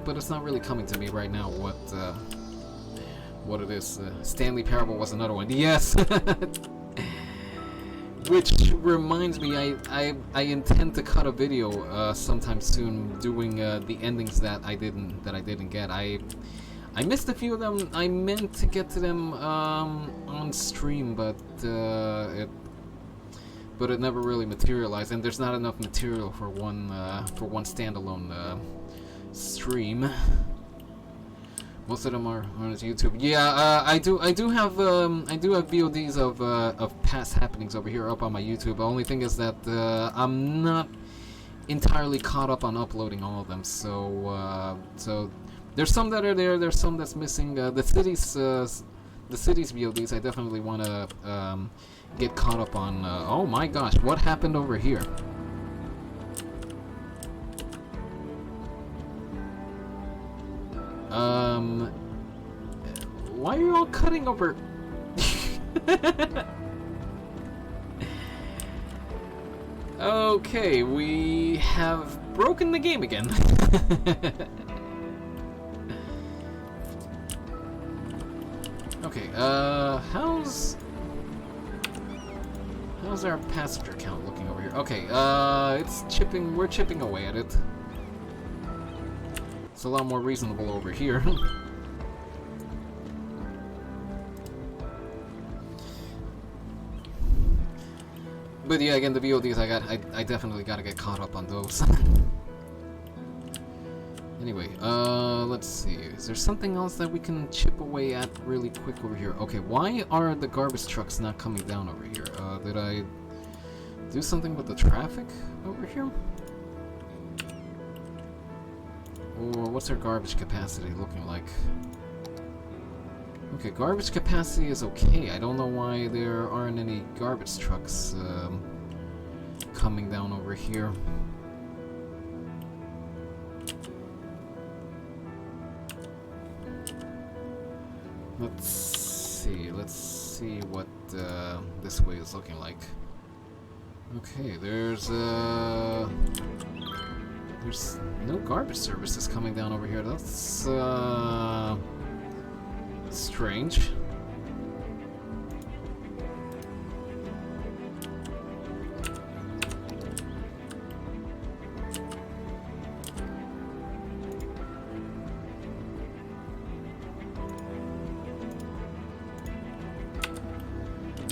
really coming to me right now what it is. Stanley Parable was another one. Yes. Which reminds me, I intend to cut a video sometime soon doing the endings that I didn't get. I missed a few of them. I meant to get to them on stream, but it never really materialized, and there's not enough material for one standalone stream. Most of them are on his YouTube. Yeah, I do have VODs of past happenings over here up on my YouTube. The only thing is that I'm not entirely caught up on uploading all of them. So there's some that are there. There's some that's missing. The cities VODs I definitely want to get caught up on. Oh my gosh, what happened over here? Why are you all cutting over? Okay, we have broken the game again. Okay, how's our passenger count looking over here? Okay, we're chipping away at it. It's a lot more reasonable over here. But yeah, again, the VODs I definitely gotta get caught up on those. Anyway, let's see. Is there something else that we can chip away at really quick over here? Okay, why are the garbage trucks not coming down over here? Did I do something with the traffic over here? Or what's our garbage capacity looking like? Okay, garbage capacity is okay. I don't know why there aren't any garbage trucks coming down over here. Let's see what this way is looking like. Okay, there's no garbage services coming down over here. That's strange.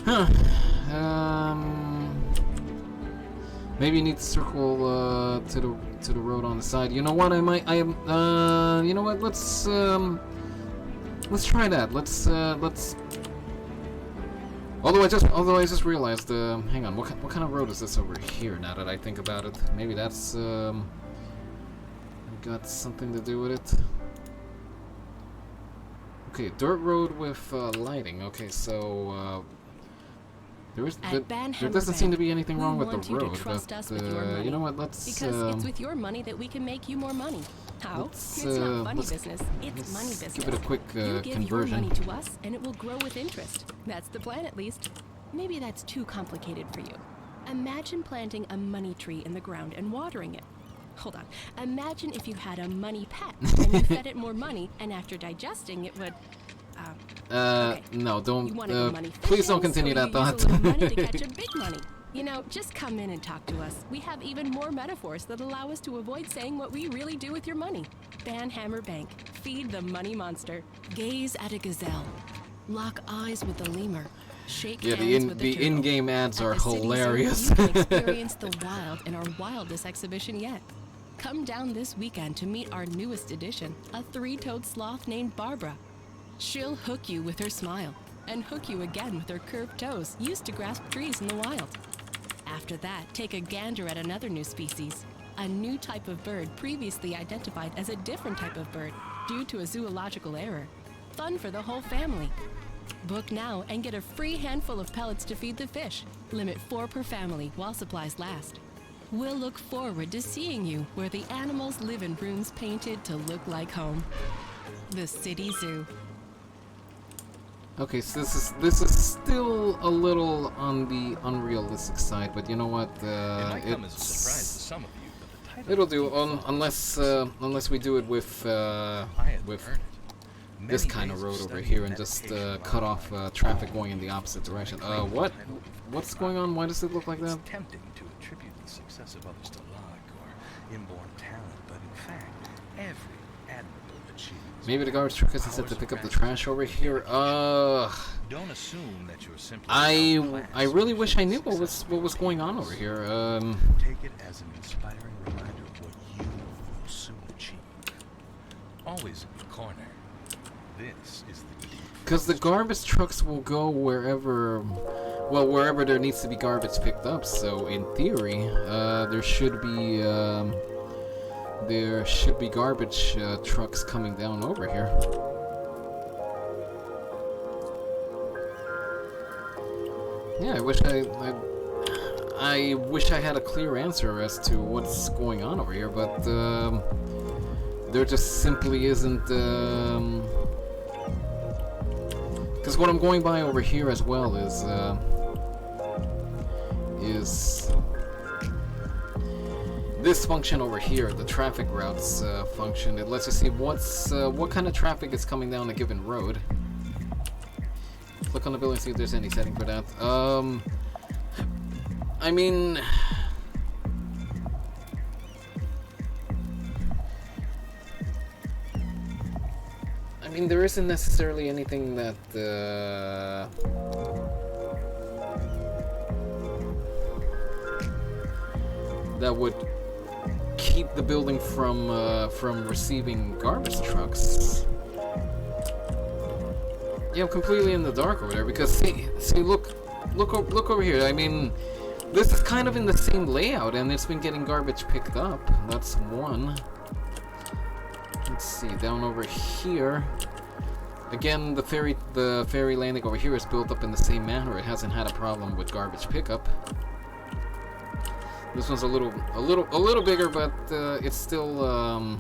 Huh. Maybe you need to circle to the road on the side. You know what? You know what? Let's try that. Let's. Although I just realized. Hang on. What kind of road is this over here? Now that I think about it, maybe that's got something to do with it. Okay, dirt road with lighting. Okay, so there doesn't seem to be anything wrong with the road, but you know what? Let's because it's with your money that we can make you more money. How? It's not funny business. It's money business. Give it a quick you give conversion. your money to us, and it will grow with interest. That's the plan, at least. Maybe that's too complicated for you. Imagine planting a money tree in the ground and watering it. Hold on. Imagine if you had a money pet and you fed it more money, and after digesting, it would. Okay. No, don't. You want to go money Please don't fishing, continue so that you thought. use a little money to catch a big money. You know, just come in and talk to us. We have even more metaphors that allow us to avoid saying what we really do with your money. Banhammer Bank. Feed the money monster. Gaze at a gazelle. Lock eyes with the lemur. Shake hands with the turtle. in-game ads At are the City Zoo, hilarious. you can experience the wild in our wildest exhibition yet. Come down this weekend to meet our newest addition, a three-toed sloth named Barbara. She'll hook you with her smile, and hook you again with her curved toes used to grasp trees in the wild. After that, take a gander at another new species, a new type of bird previously identified as a different type of bird due to a zoological error. Fun for the whole family. Book now and get a free handful of pellets to feed the fish. Limit 4 per family while supplies last. We'll look forward to seeing you where the animals live in rooms painted to look like home. The City Zoo. Okay, so this is still a little on the unrealistic side, but you know what? It might come as a surprise to some of you, but the title It'll do unless we do it with this kind of road over here and just cut off traffic going in the opposite direction. What's going on? Why does it look like that? It's tempting to attribute the success of others to luck or inborn talent, but in fact, every admirable achievement. Maybe the garbage truck isn't set to pick up the trash over here. Don't assume that you're simply I really wish I knew what was going on over here. Take it as an inspiring reminder of what you will soon achieve. Always in the corner. This is the key. Because the garbage trucks will go wherever there needs to be garbage picked up. So in theory, there should be garbage trucks coming down over here. Yeah, I wish I had a clear answer as to what's going on over here, but there just simply isn't. Because what I'm going by over here as well is this function over here, the traffic routes function. It lets you see what kind of traffic is coming down a given road. Click on the building, see if there's any setting for that. I mean, there isn't necessarily anything that that would keep the building from receiving garbage trucks. Yeah, I'm completely in the dark over there because see, look over here. I mean, this is kind of in the same layout, and it's been getting garbage picked up. That's one. Let's see, down over here. Again, the ferry landing over here is built up in the same manner. It hasn't had a problem with garbage pickup. This one's a little bigger, but it's still.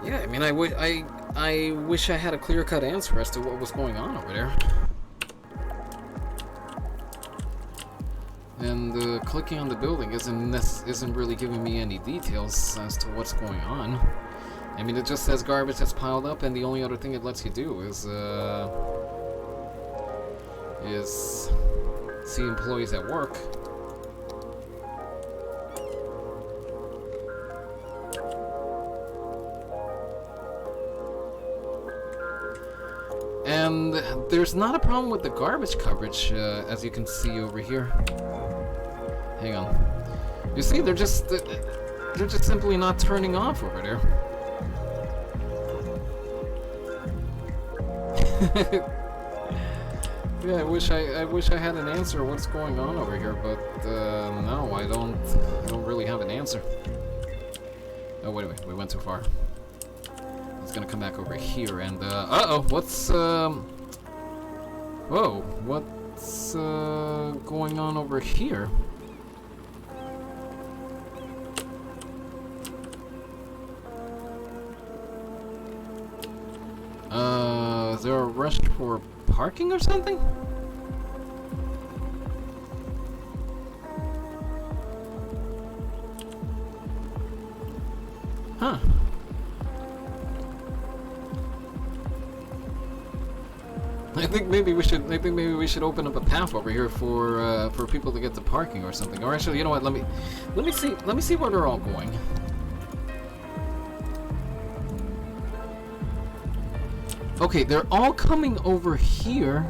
Yeah, I mean, I wish I had a clear-cut answer as to what was going on over there. And clicking on the building isn't really giving me any details as to what's going on. I mean, it just says garbage that's piled up, and the only other thing it lets you do is see employees at work. And there's not a problem with the garbage coverage, as you can see over here. Hang on. You see, they're just simply not turning off over there. Yeah, I wish I had an answer what's going on over here, but no, I don't really have an answer. Oh, wait, we went too far. it's gonna come back over here, and uh-oh, what's whoa, what's going on over here? Is there a rush for parking or something? Huh. I think maybe we should open up a path over here for people to get to parking or something. Or actually, you know what? Let me see where they're all going. Okay, they're all coming over here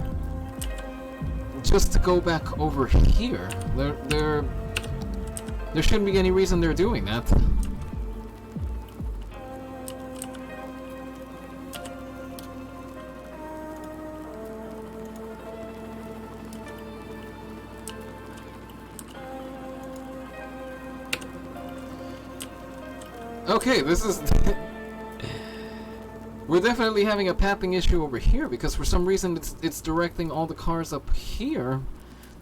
just to go back over here. There shouldn't be any reason they're doing that. Okay, this is... We're definitely having a pathing issue over here because for some reason it's directing all the cars up here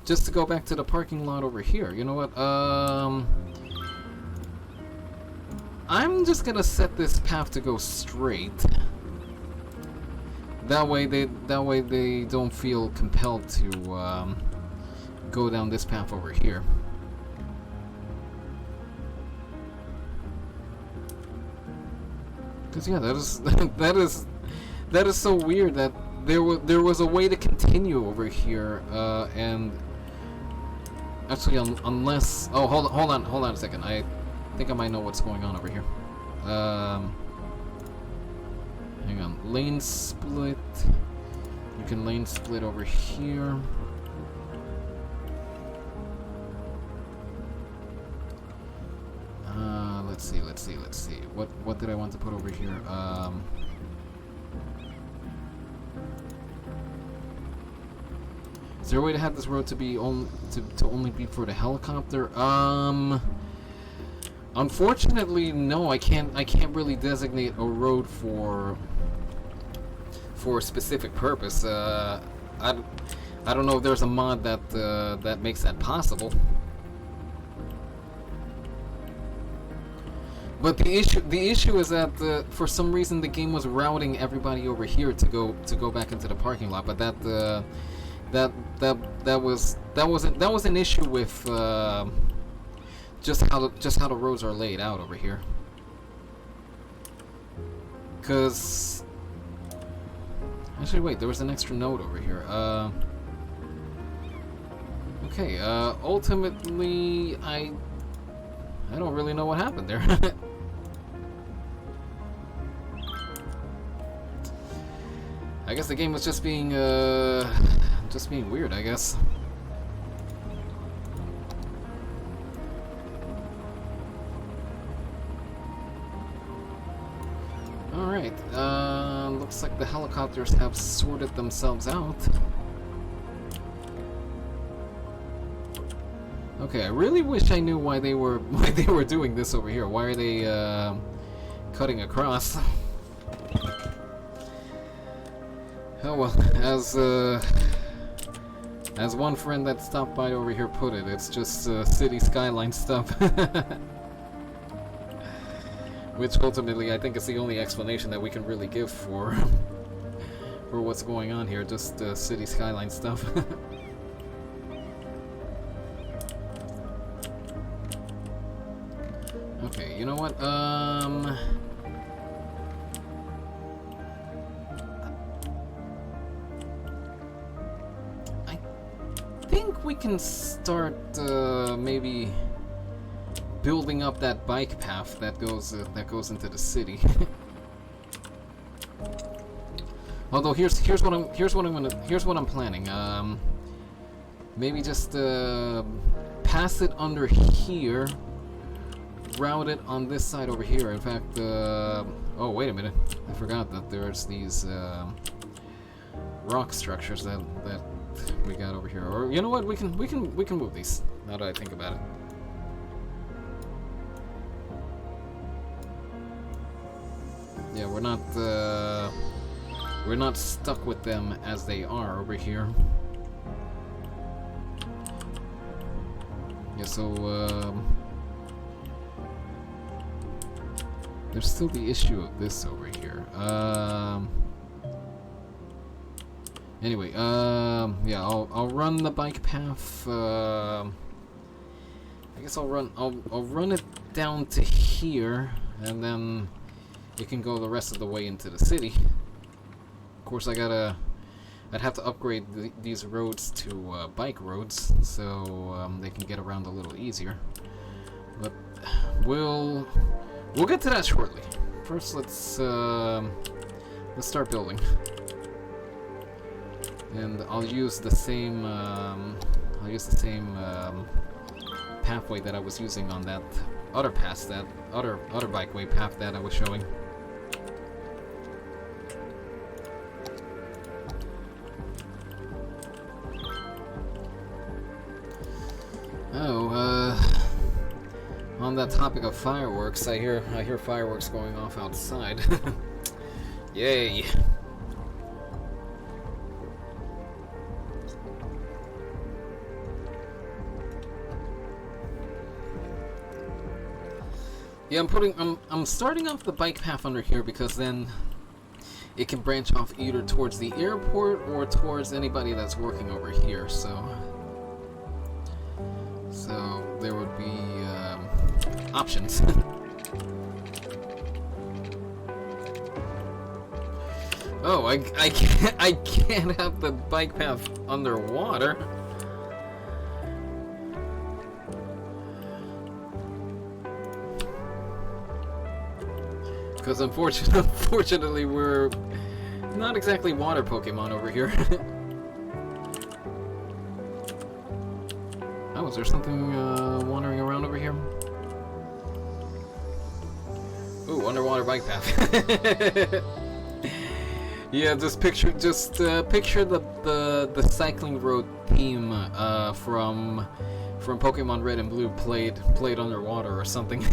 just to go back to the parking lot over here. You know what? I'm just gonna set this path to go straight. That way they don't feel compelled to go down this path over here. Cause yeah, that is so weird that there was a way to continue over here, and actually unless hold on a second, I think I might know what's going on over here. Hang on, lane split. You can lane split over here. Let's see. What did I want to put over here? Is there a way to have this road to be only be for the helicopter? Unfortunately, no. I can't really designate a road for a specific purpose. I don't know if there's a mod that makes that possible. But the issue is that for some reason the game was routing everybody over here to go back into the parking lot. But that was an issue with just how the roads are laid out over here. Cause actually, wait, there was an extra node over here. Okay. Ultimately, I don't really know what happened there. I guess the game was just being weird, I guess. Alright, looks like the helicopters have sorted themselves out. Okay, I really wish I knew why they were doing this over here. Why are they cutting across? Oh well, as one friend that stopped by over here put it, it's just city skyline stuff. Which ultimately I think is the only explanation that we can really give for what's going on here, just city skyline stuff. Okay, you know what? I think we can start maybe building up that bike path that goes into the city. Although here's what I'm planning. Maybe just pass it under here. Route it on this side over here. In fact, oh wait a minute, I forgot that there's these rock structures that we got over here. Or you know what, we can move these. Now that I think about it. Yeah, we're not stuck with them as they are over here. Yeah, so there's still the issue of this over here. Anyway, yeah, I'll run the bike path. I guess I'll run it down to here, and then it can go the rest of the way into the city. Of course, I'd have to upgrade these roads to bike roads, so they can get around a little easier. But we'll get to that shortly. First, let's start building. And I'll use the same pathway that I was using on that other pass, that other bikeway path that I was showing. Oh, on that topic of fireworks, I hear fireworks going off outside. Yay! Yeah, I'm starting off the bike path under here because then it can branch off either towards the airport or towards anybody that's working over here. So there would be options. Oh, I can't have the bike path underwater. Because unfortunately, we're not exactly water Pokemon over here. Oh, is there something wandering around over here? Ooh, underwater bike path. Yeah, just picture the cycling road theme from Pokemon Red and Blue played underwater or something.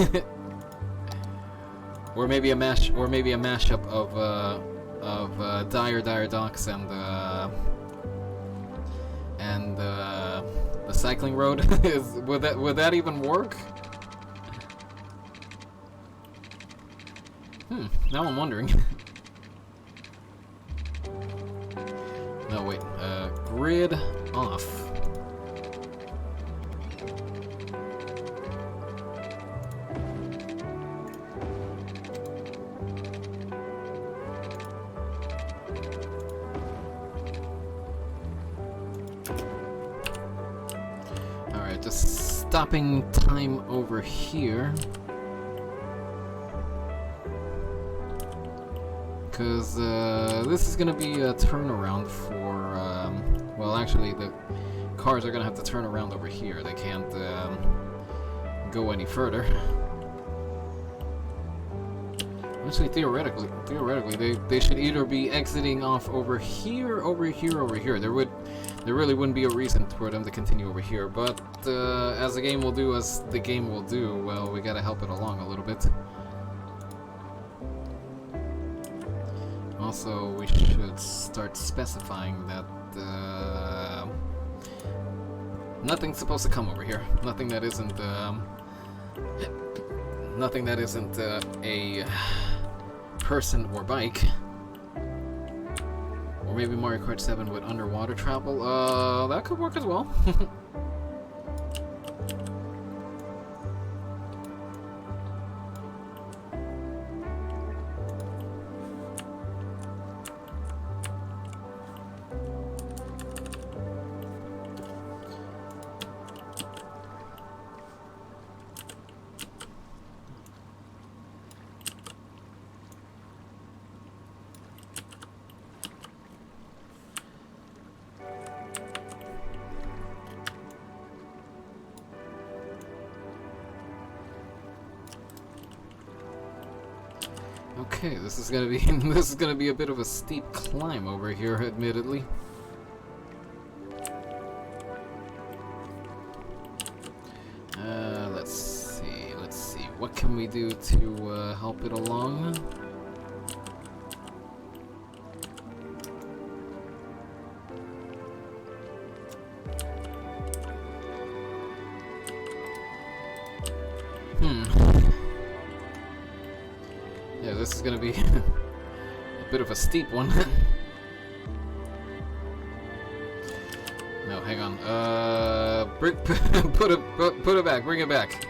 Or maybe a mashup of Dire Docks and the cycling road. Would that even work? Now I'm wondering. No, wait. Grid off. Alright, just stopping time over here. Because this is going to be a turnaround for, well, actually, the cars are going to have to turn around over here. They can't go any further. Actually, theoretically, they should either be exiting off over here, over here, over here. There really wouldn't be a reason for them to continue over here. But as the game will do, well, we got to help it along a little bit. Also, we should start specifying that nothing's supposed to come over here. Nothing that isn't a person or bike. Or maybe Mario Kart 7 with underwater travel. That could work as well. Okay, this is gonna be a bit of a steep climb over here, admittedly. Let's see. What can we do to help it along? this is gonna be a bit of a steep one. No, hang on. Put it back. Bring it back.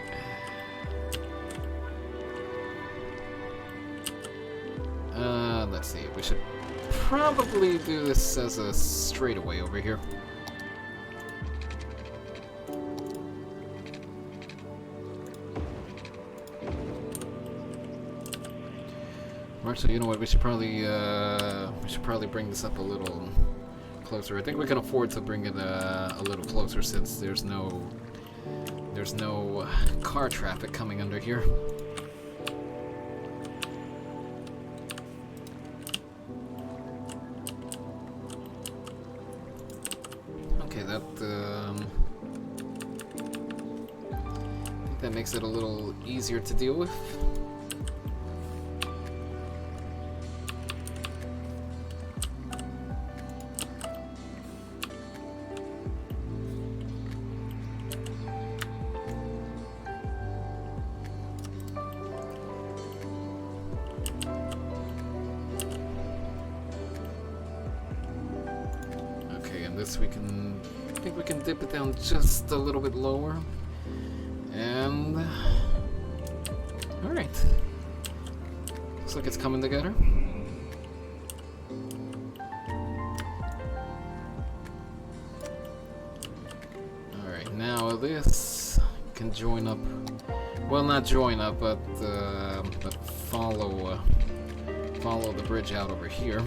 Let's see. We should probably do this as a straightaway over here. Actually, you know what? We should probably bring this up a little closer. I think we can afford to bring it a little closer since there's no car traffic coming under here. Okay, that I think that makes it a little easier to deal with. I think we can dip it down just a little bit lower. And alright. Looks like it's coming together. Alright, now this can join up. Well, not join up, but follow the bridge out over here.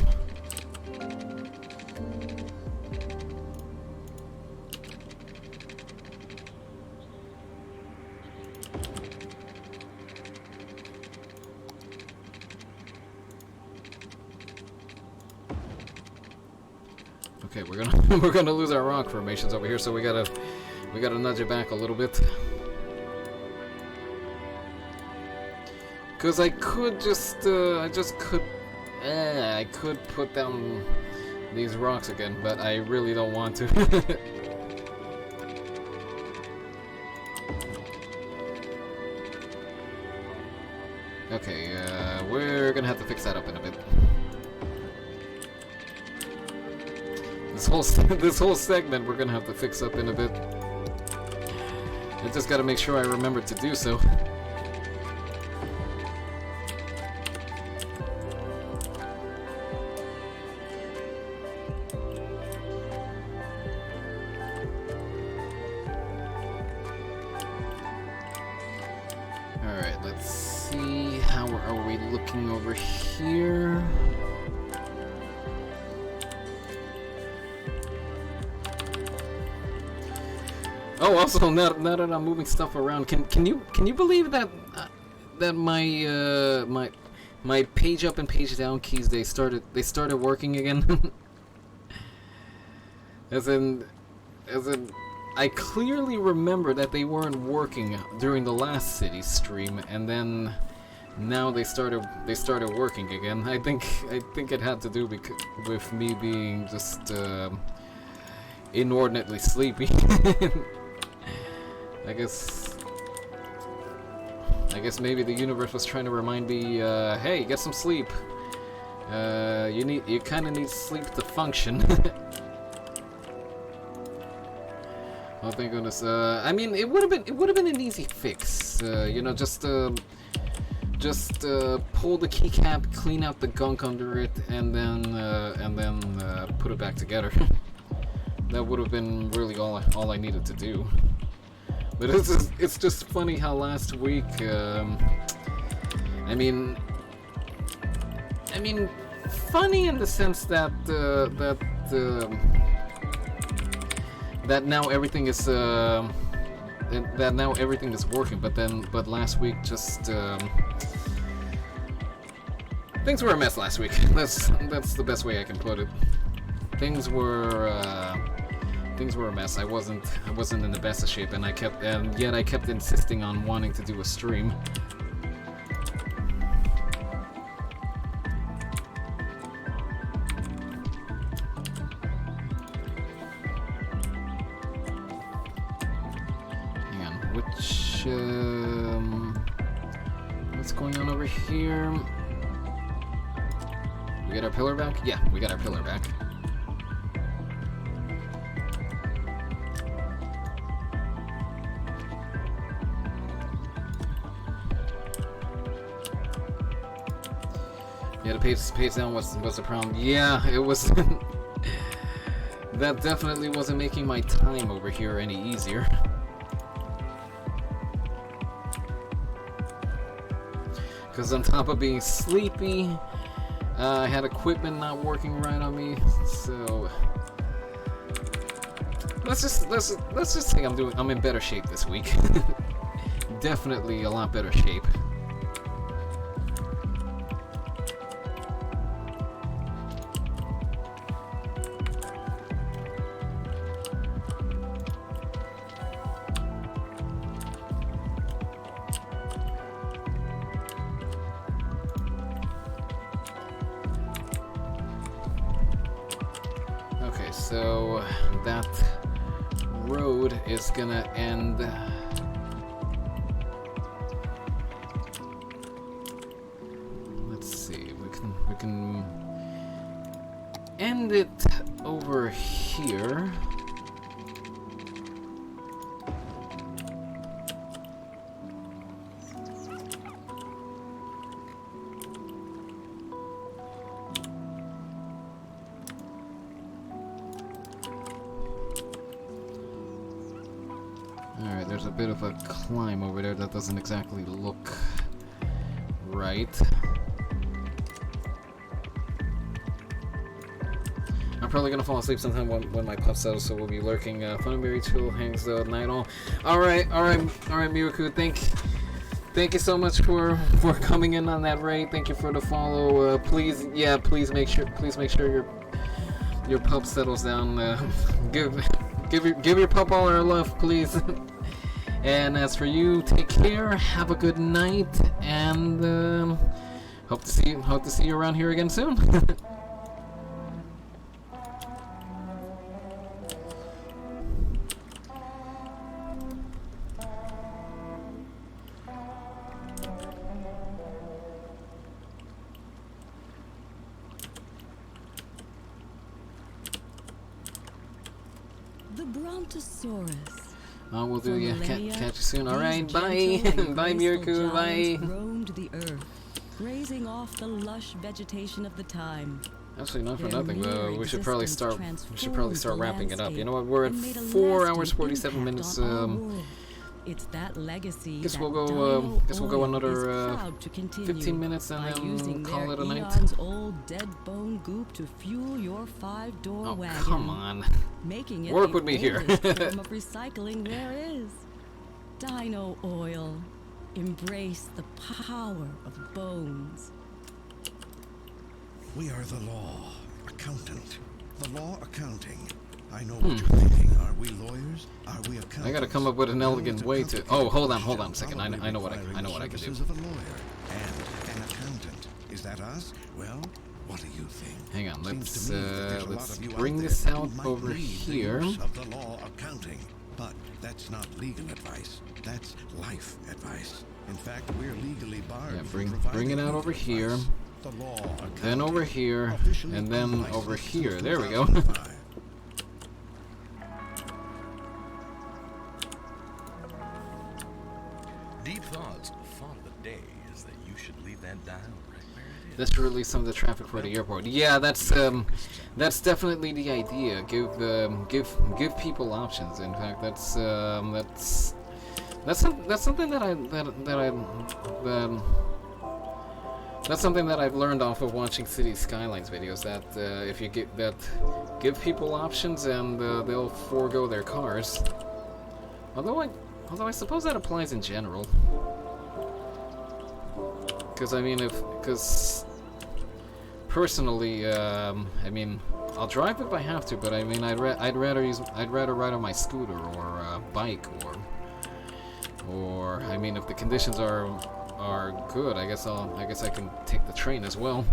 Okay, we're gonna lose our rock formations over here, so we gotta nudge it back a little bit. Cause I could just I could put down these rocks again, but I really don't want to. Okay, we're gonna have to fix that up in a bit. This whole segment we're gonna have to fix up in a bit. I just gotta make sure I remember to do so. Alright, let's see, how are we looking over here? Oh, also, now that I'm moving stuff around, can you believe that that my page up and page down keys they started working again? as in I clearly remember that they weren't working during the last city stream, and then now they started working again. I think it had to do with me being just inordinately sleepy. I guess maybe the universe was trying to remind me, hey, get some sleep. You kind of need sleep to function. Oh, thank goodness. I mean, it would have been an easy fix. You know, just pull the keycap, clean out the gunk under it, and then put it back together. That would have been really all I needed to do. But it's just funny how last week, I mean, funny in the sense that that now everything is working. But last week just things were a mess last week. That's the best way I can put it. Things were a mess. I wasn't in the best of shape, and yet I kept insisting on wanting to do a stream. Hang on, what's going on over here? We got our pillar back? Yeah, we got our pillar back. Yeah, the pace down was the problem. Yeah, it was. That definitely wasn't making my time over here any easier. Because on top of being sleepy, I had equipment not working right on me, so let's just say I'm in better shape this week. Definitely a lot better shape. So that road is gonna end. Let's see. We can end it over here. Alright, there's a bit of a climb over there that doesn't exactly look right. I'm probably gonna fall asleep sometime when my pup settles, so we'll be lurking. Funberry Chill hangs the night all. Alright, Miwaku, thank you so much for coming in on that raid. Thank you for the follow. Please make sure your pup settles down. Give your pup all our love, please. And as for you, take care, have a good night, and hope to see you around here again soon. The Brontosaurus. We'll do, yeah. Catch you soon. Alright, bye. Bye, Mirku. Bye. Roamed the earth, grazing off the lush vegetation of the time. Actually, not for nothing. We should probably start wrapping it up. You know what? We're at 4 hours 47 minutes. It's that legacy. Guess we'll go another 15 minutes and then call it a night. Old dead bone goop to fuel your 5-door wagon. Come on. Making it Work with me here. form of recycling there is. Dino oil. Embrace the power of bones. We are the law. Accountant. The law accounting. I know what you're thinking. Are we lawyers? Are we accountants? I gotta come up with an elegant way to. Oh, hold on a second. I know what I can do. Of a lawyer and an accountant. Is that us? Well, what do you think? Hang on. Let's bring this out over here. Of the law accounting, but that's not legal advice. That's life advice. In fact, we're legally barred. Yeah, bring it out over here. The law then over here, and then over here. There we go. Deep thoughts. Thought of the day is that you should leave that dial right where it is. Let's release some of the traffic for the airport. Yeah, that's definitely the idea. Give people options. In fact, that's something that I've learned off of watching City Skylines videos. That if you give people options and they'll forego their cars. Although I suppose that applies in general. Because personally, I'll drive if I have to, but I'd rather ride on my scooter or bike or if the conditions are good, I guess I can take the train as well.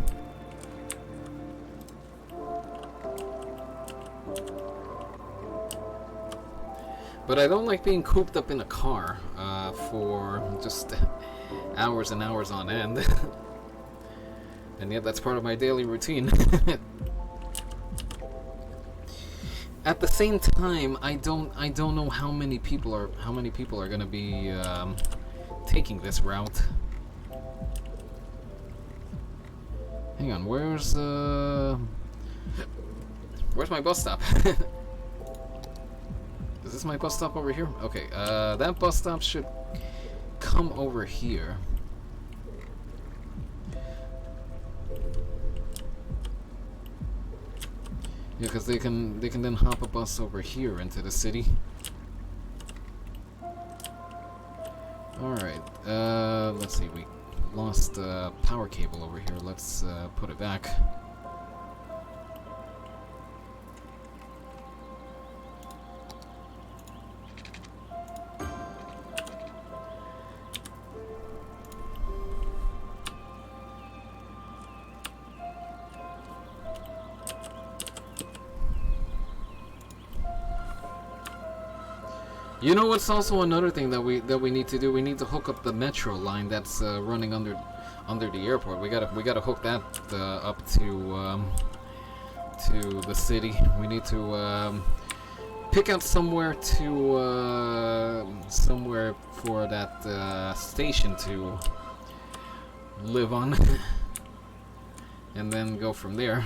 But I don't like being cooped up in a car for just hours and hours on end. And yet that's part of my daily routine. At the same time, I don't know how many people are gonna be taking this route. Hang on, where's my bus stop? Is this my bus stop over here? Okay, that bus stop should come over here. Yeah, because they can then hop a bus over here into the city. Alright, let's see, we lost a power cable over here. Let's put it back. You know what's also another thing that we need to do? We need to hook up the metro line that's running under the airport. We gotta hook that up to the city. We need to pick out somewhere for that station to live on, and then go from there.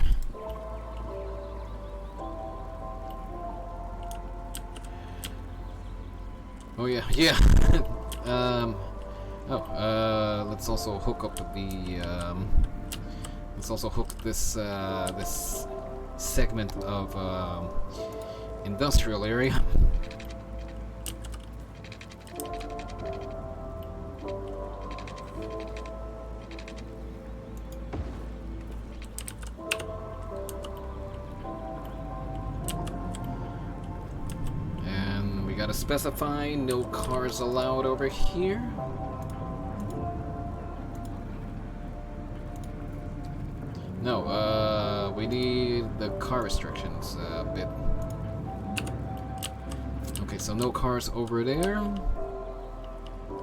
Oh yeah, yeah. Let's also hook up the. Let's also hook this this segment of industrial area. Gotta specify no cars allowed over here. No, we need the car restrictions bit. Okay, so no cars over there.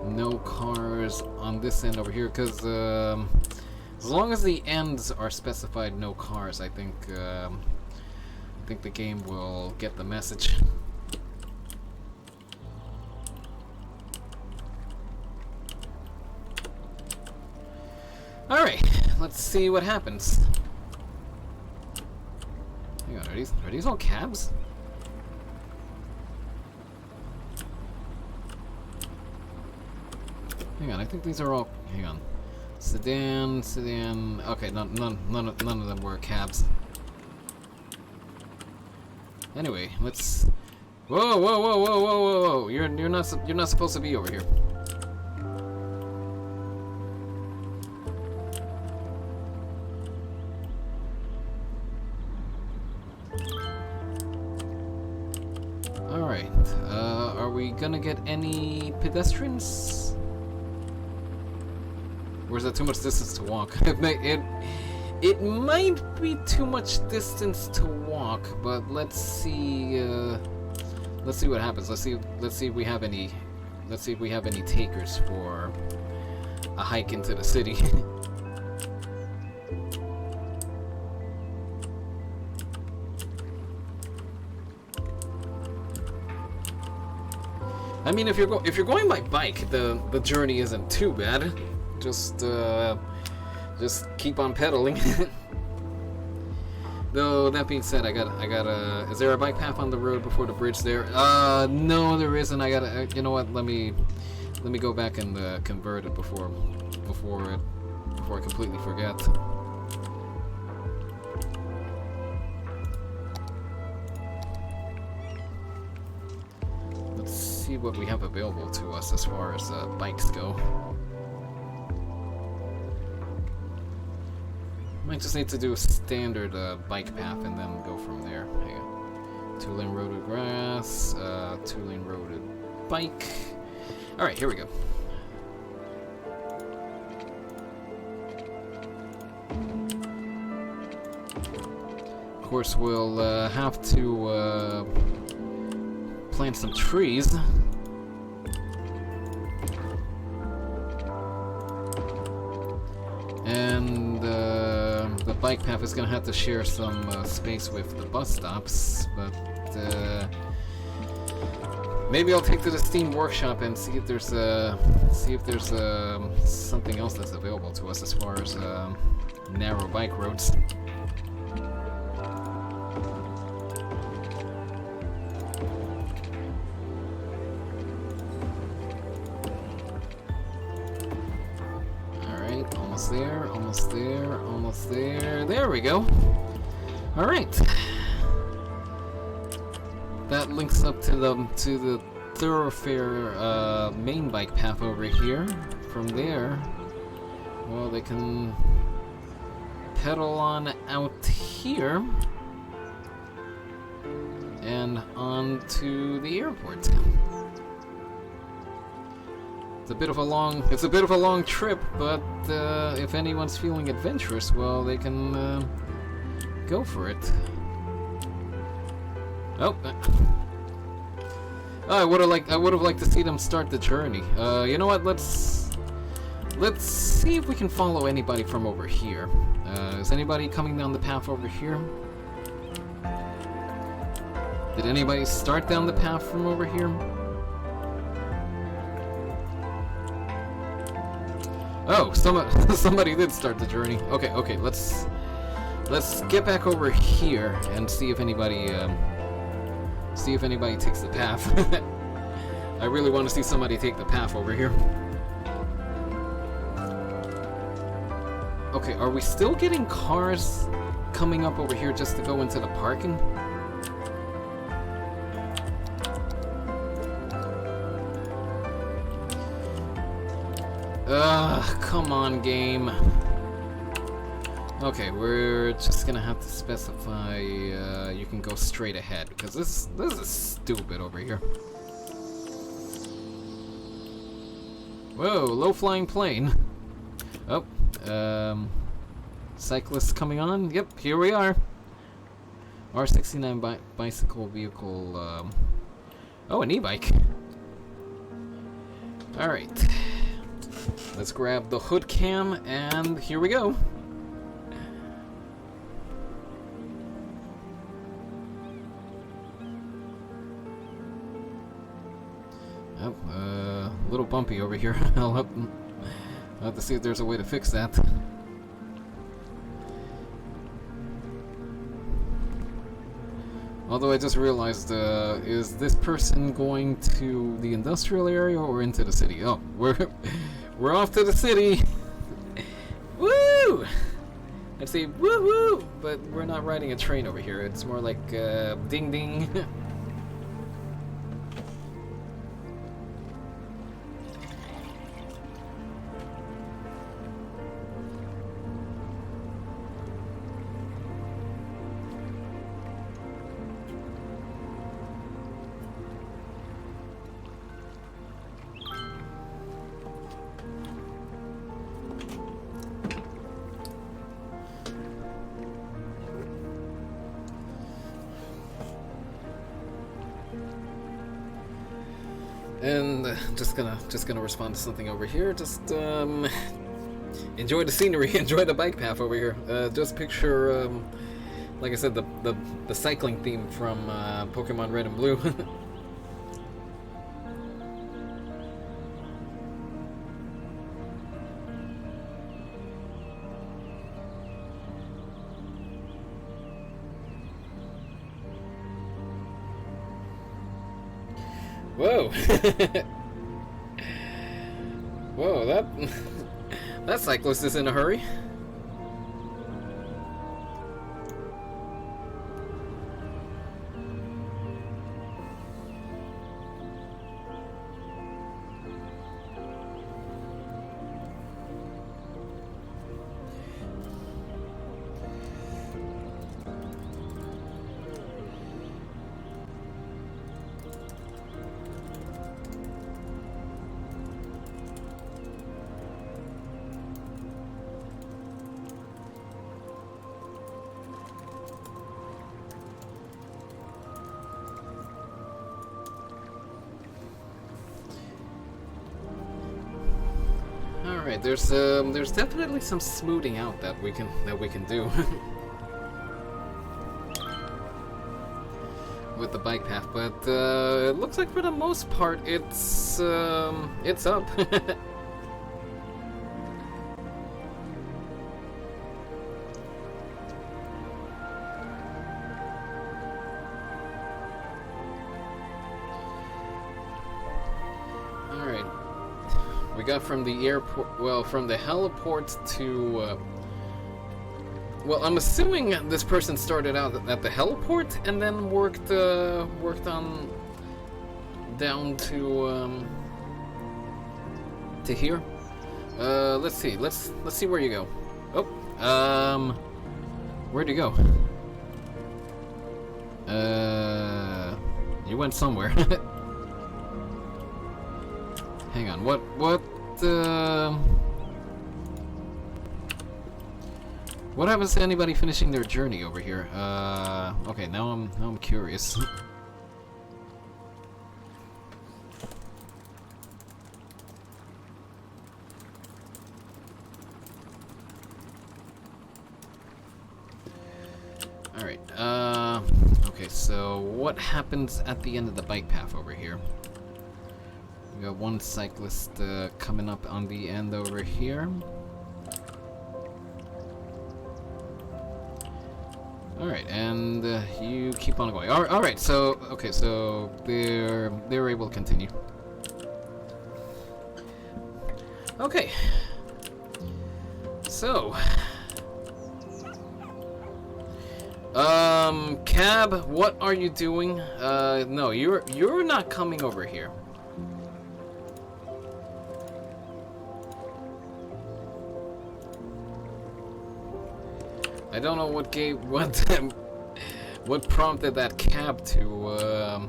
No cars on this end over here, because as long as the ends are specified no cars, I think the game will get the message. Alright, let's see what happens. Hang on, are these all cabs? Hang on, I think these are all. Hang on, sedan. Okay, none of them were cabs. Anyway, let's. Whoa! You're not supposed to be over here. Alright, are we gonna get any pedestrians? Or is that too much distance to walk? It might be too much distance to walk, but let's see what happens. Let's see if we have any takers for a hike into the city. I mean, if you're going by bike, the journey isn't too bad. Just keep on pedaling. Though that being said, I gotta. Is there a bike path on the road before the bridge there? No, there isn't. I gotta. You know what? Let me go back and convert it before I completely forget. Let's see what we have available to us as far as bikes go. Might just need to do a standard bike path and then go from there. Hang on. 2-lane roaded grass, 2-lane roaded bike. Alright, here we go. Of course, we'll have to plant some trees. And bike path is gonna have to share some space with the bus stops, but maybe I'll take to the Steam Workshop and see if there's something else that's available to us as far as narrow bike roads. Alright, almost there, almost there, almost there. There we go. Alright. That links up to the thoroughfare main bike path over here. From there, well, they can pedal on out here and on to the airport. It's a bit of a long trip, but if anyone's feeling adventurous, well, they can go for it. Oh, I would have liked to see them start the journey. You know what? Let's see if we can follow anybody from over here. Is anybody coming down the path over here? Did anybody start down the path from over here? Oh, somebody did start the journey. Okay, let's get back over here and see if anybody takes the path. I really want to see somebody take the path over here. Okay, are we still getting cars coming up over here just to go into the parking? Come on, game. Okay, we're just gonna have to specify you can go straight ahead because this is stupid over here. Whoa, low-flying plane. Oh, cyclists coming on. Yep, here we are. R69 bicycle vehicle. Oh, an e-bike. All right. Let's grab the hood cam, and here we go. Oh, a little bumpy over here. I'll have to see if there's a way to fix that. Although I just realized, is this person going to the industrial area or into the city? Oh, we're off to the city. Woo! I'd say woo woo, but we're not riding a train over here. It's more like ding ding. And just gonna respond to something over here. Just enjoy the scenery, enjoy the bike path over here. Just picture, like I said, the cycling theme from Pokemon Red and Blue. Whoa! Whoa, that cyclist is in a hurry. Alright, there's definitely some smoothing out that we can do with the bike path, but it looks like for the most part it's up. Alright. We got from the airport, well, from the heliport to, well, I'm assuming this person started out at the heliport and then worked on down to here. Let's see. Let's see where you go. Oh, where'd you go? You went somewhere. Hang on. What happens to anybody finishing their journey over here? Okay, now I'm curious. Alright, okay, so what happens at the end of the bike path over here? We got one cyclist coming up on the end over here. Alright, and you keep on going. Alright, so, okay, so they're able to continue. Okay. So. Cab, what are you doing? No, you're not coming over here. I don't know what what prompted that cab to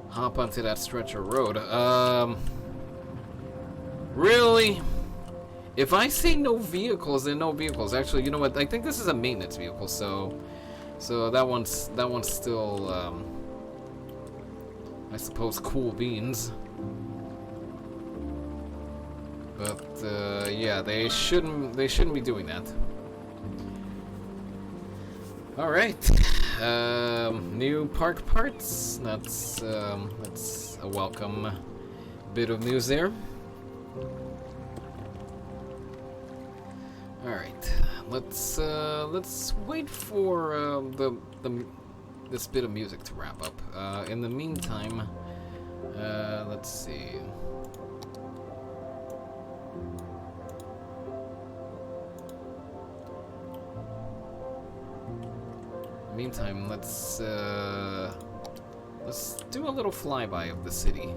hop onto that stretch of road. Really? If I say no vehicles, then no vehicles. Actually, you know what? I think this is a maintenance vehicle, so that one's still I suppose cool beans. But yeah, they shouldn't be doing that. Alright, new park parts, that's a welcome bit of news there. Alright, let's wait for this bit of music to wrap up. In the meantime, let's see. Meantime, let's do a little flyby of the city.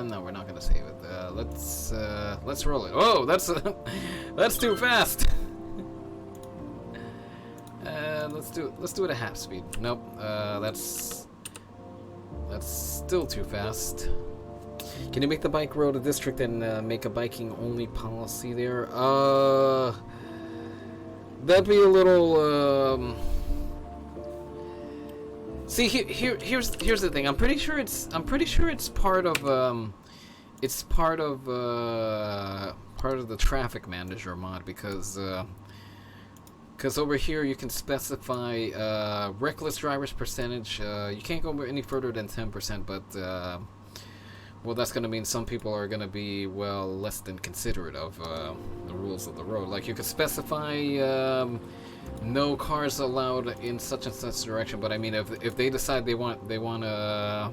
No, we're not gonna save it. Let's roll it. Oh, that's too fast. Let's do it at half speed. Nope. That's still too fast. Can you make the bike road a district and make a biking only policy there? That'd be a little. See, here's the thing. I'm pretty sure it's part of part of the traffic manager mod, because over here you can specify reckless drivers percentage. You can't go any further than 10%, but well, that's gonna mean some people are gonna be, well, less than considerate of the rules of the road. Like, you could specify no cars allowed in such and such direction, but I mean, if they decide they want to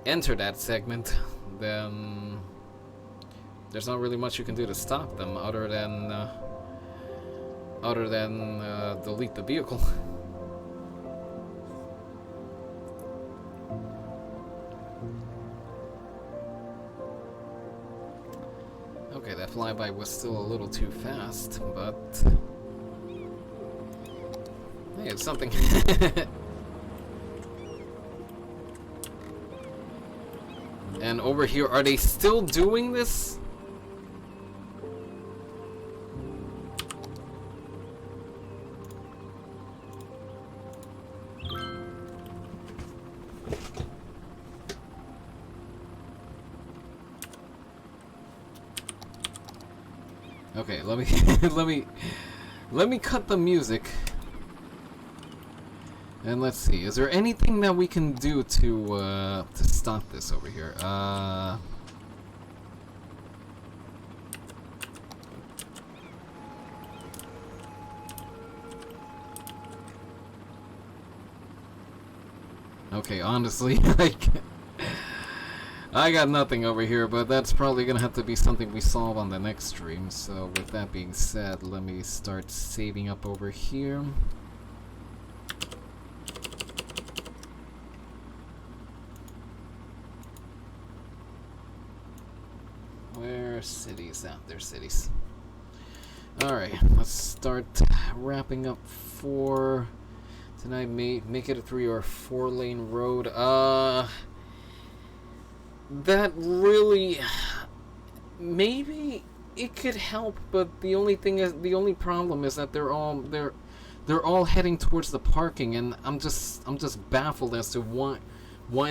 enter that segment, then there's not really much you can do to stop them other than delete the vehicle. Okay, that flyby was still a little too fast, but hey, it's something. And over here, are they still doing this? Okay, let me let me cut the music. And let's see, is there anything that we can do to stop this over here? Okay, honestly, I got nothing over here, but that's probably gonna have to be something we solve on the next stream. So with that being said, let me start saving up over here. Where cities? Out there, cities. Alright, let's start wrapping up for tonight. Make it a 3 or 4 lane road. That really, maybe it could help, but the only problem is that they're all heading towards the parking, and I'm just baffled as to why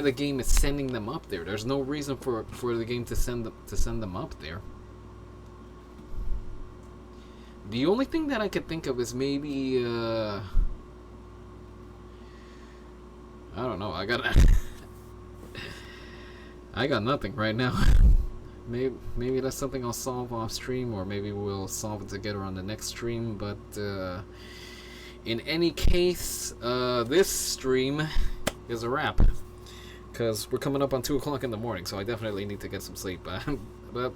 the game is sending them up there. There's no reason for the game to send them up there. The only thing that I could think of is maybe I don't know. I got nothing right now. maybe that's something I'll solve off stream, or maybe we'll solve it together on the next stream. But in any case, this stream is a wrap, because we're coming up on 2 o'clock in the morning, so I definitely need to get some sleep. But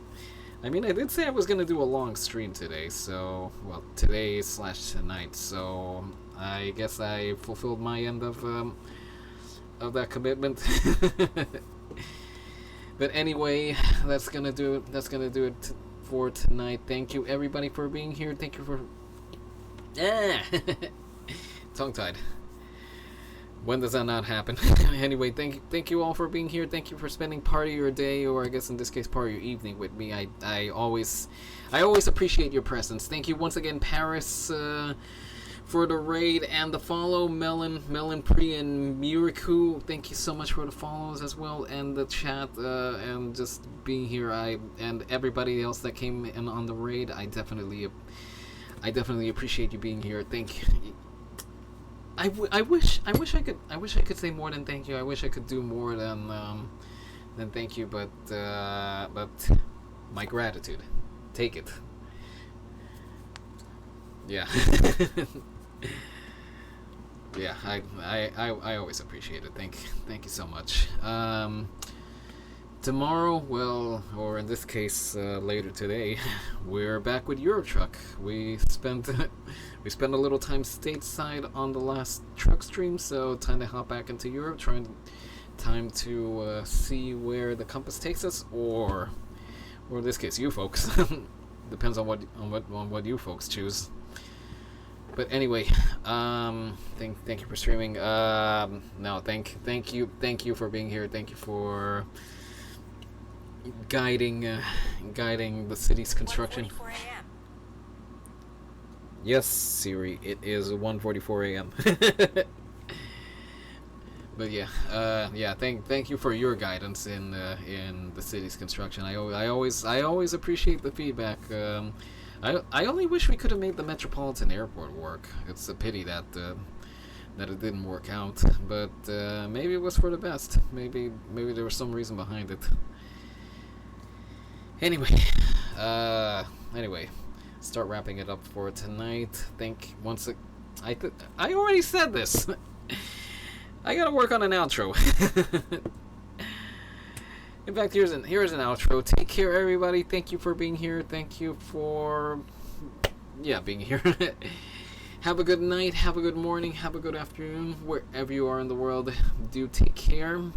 I mean, I did say I was gonna do a long stream today, so today / tonight. So I guess I fulfilled my end of that commitment. But anyway, that's gonna do it for tonight. Thank you everybody for being here. Thank you for tongue-tied. When does that not happen? Anyway, thank you all for being here. Thank you for spending part of your day, or I guess in this case part of your evening, with me. I always appreciate your presence. Thank you once again, Paris, for the raid and the follow. Melon Pre and Muriku, thank you so much for the follows as well, and the chat, and just being here. And everybody else that came in on the raid, I definitely appreciate you being here. Thank you. I wish I could say more than thank you. I wish I could do more than thank you, but my gratitude, take it. Yeah. Yeah, I always appreciate it. Thank you so much. Tomorrow, well, or in this case, later today, we're back with Euro Truck. We spent a little time stateside on the last truck stream, so time to hop back into Europe, time to see where the compass takes us, or in this case, you folks. Depends on what you folks choose. But anyway, thank you for streaming. No, thank you for being here. Thank you for guiding the city's construction. Yes, Siri, it is 1:44 a.m. But yeah, thank you for your guidance in the city's construction. I always appreciate the feedback. I only wish we could have made the Metropolitan Airport work. It's a pity that it didn't work out, but maybe it was for the best. Maybe there was some reason behind it. Anyway, start wrapping it up for tonight. I already said this. I gotta work on an outro. In fact, here's an outro. Take care, everybody. Thank you for being here. Thank you for being here. Have a good night. Have a good morning. Have a good afternoon, wherever you are in the world. Do take care.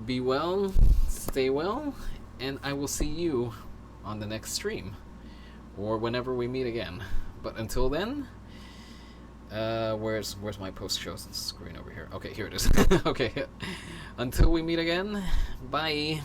Be well. Stay well. And I will see you on the next stream, or whenever we meet again. But until then, Where's my post shows screen over here? Okay, here it is. Okay. Until we meet again, bye.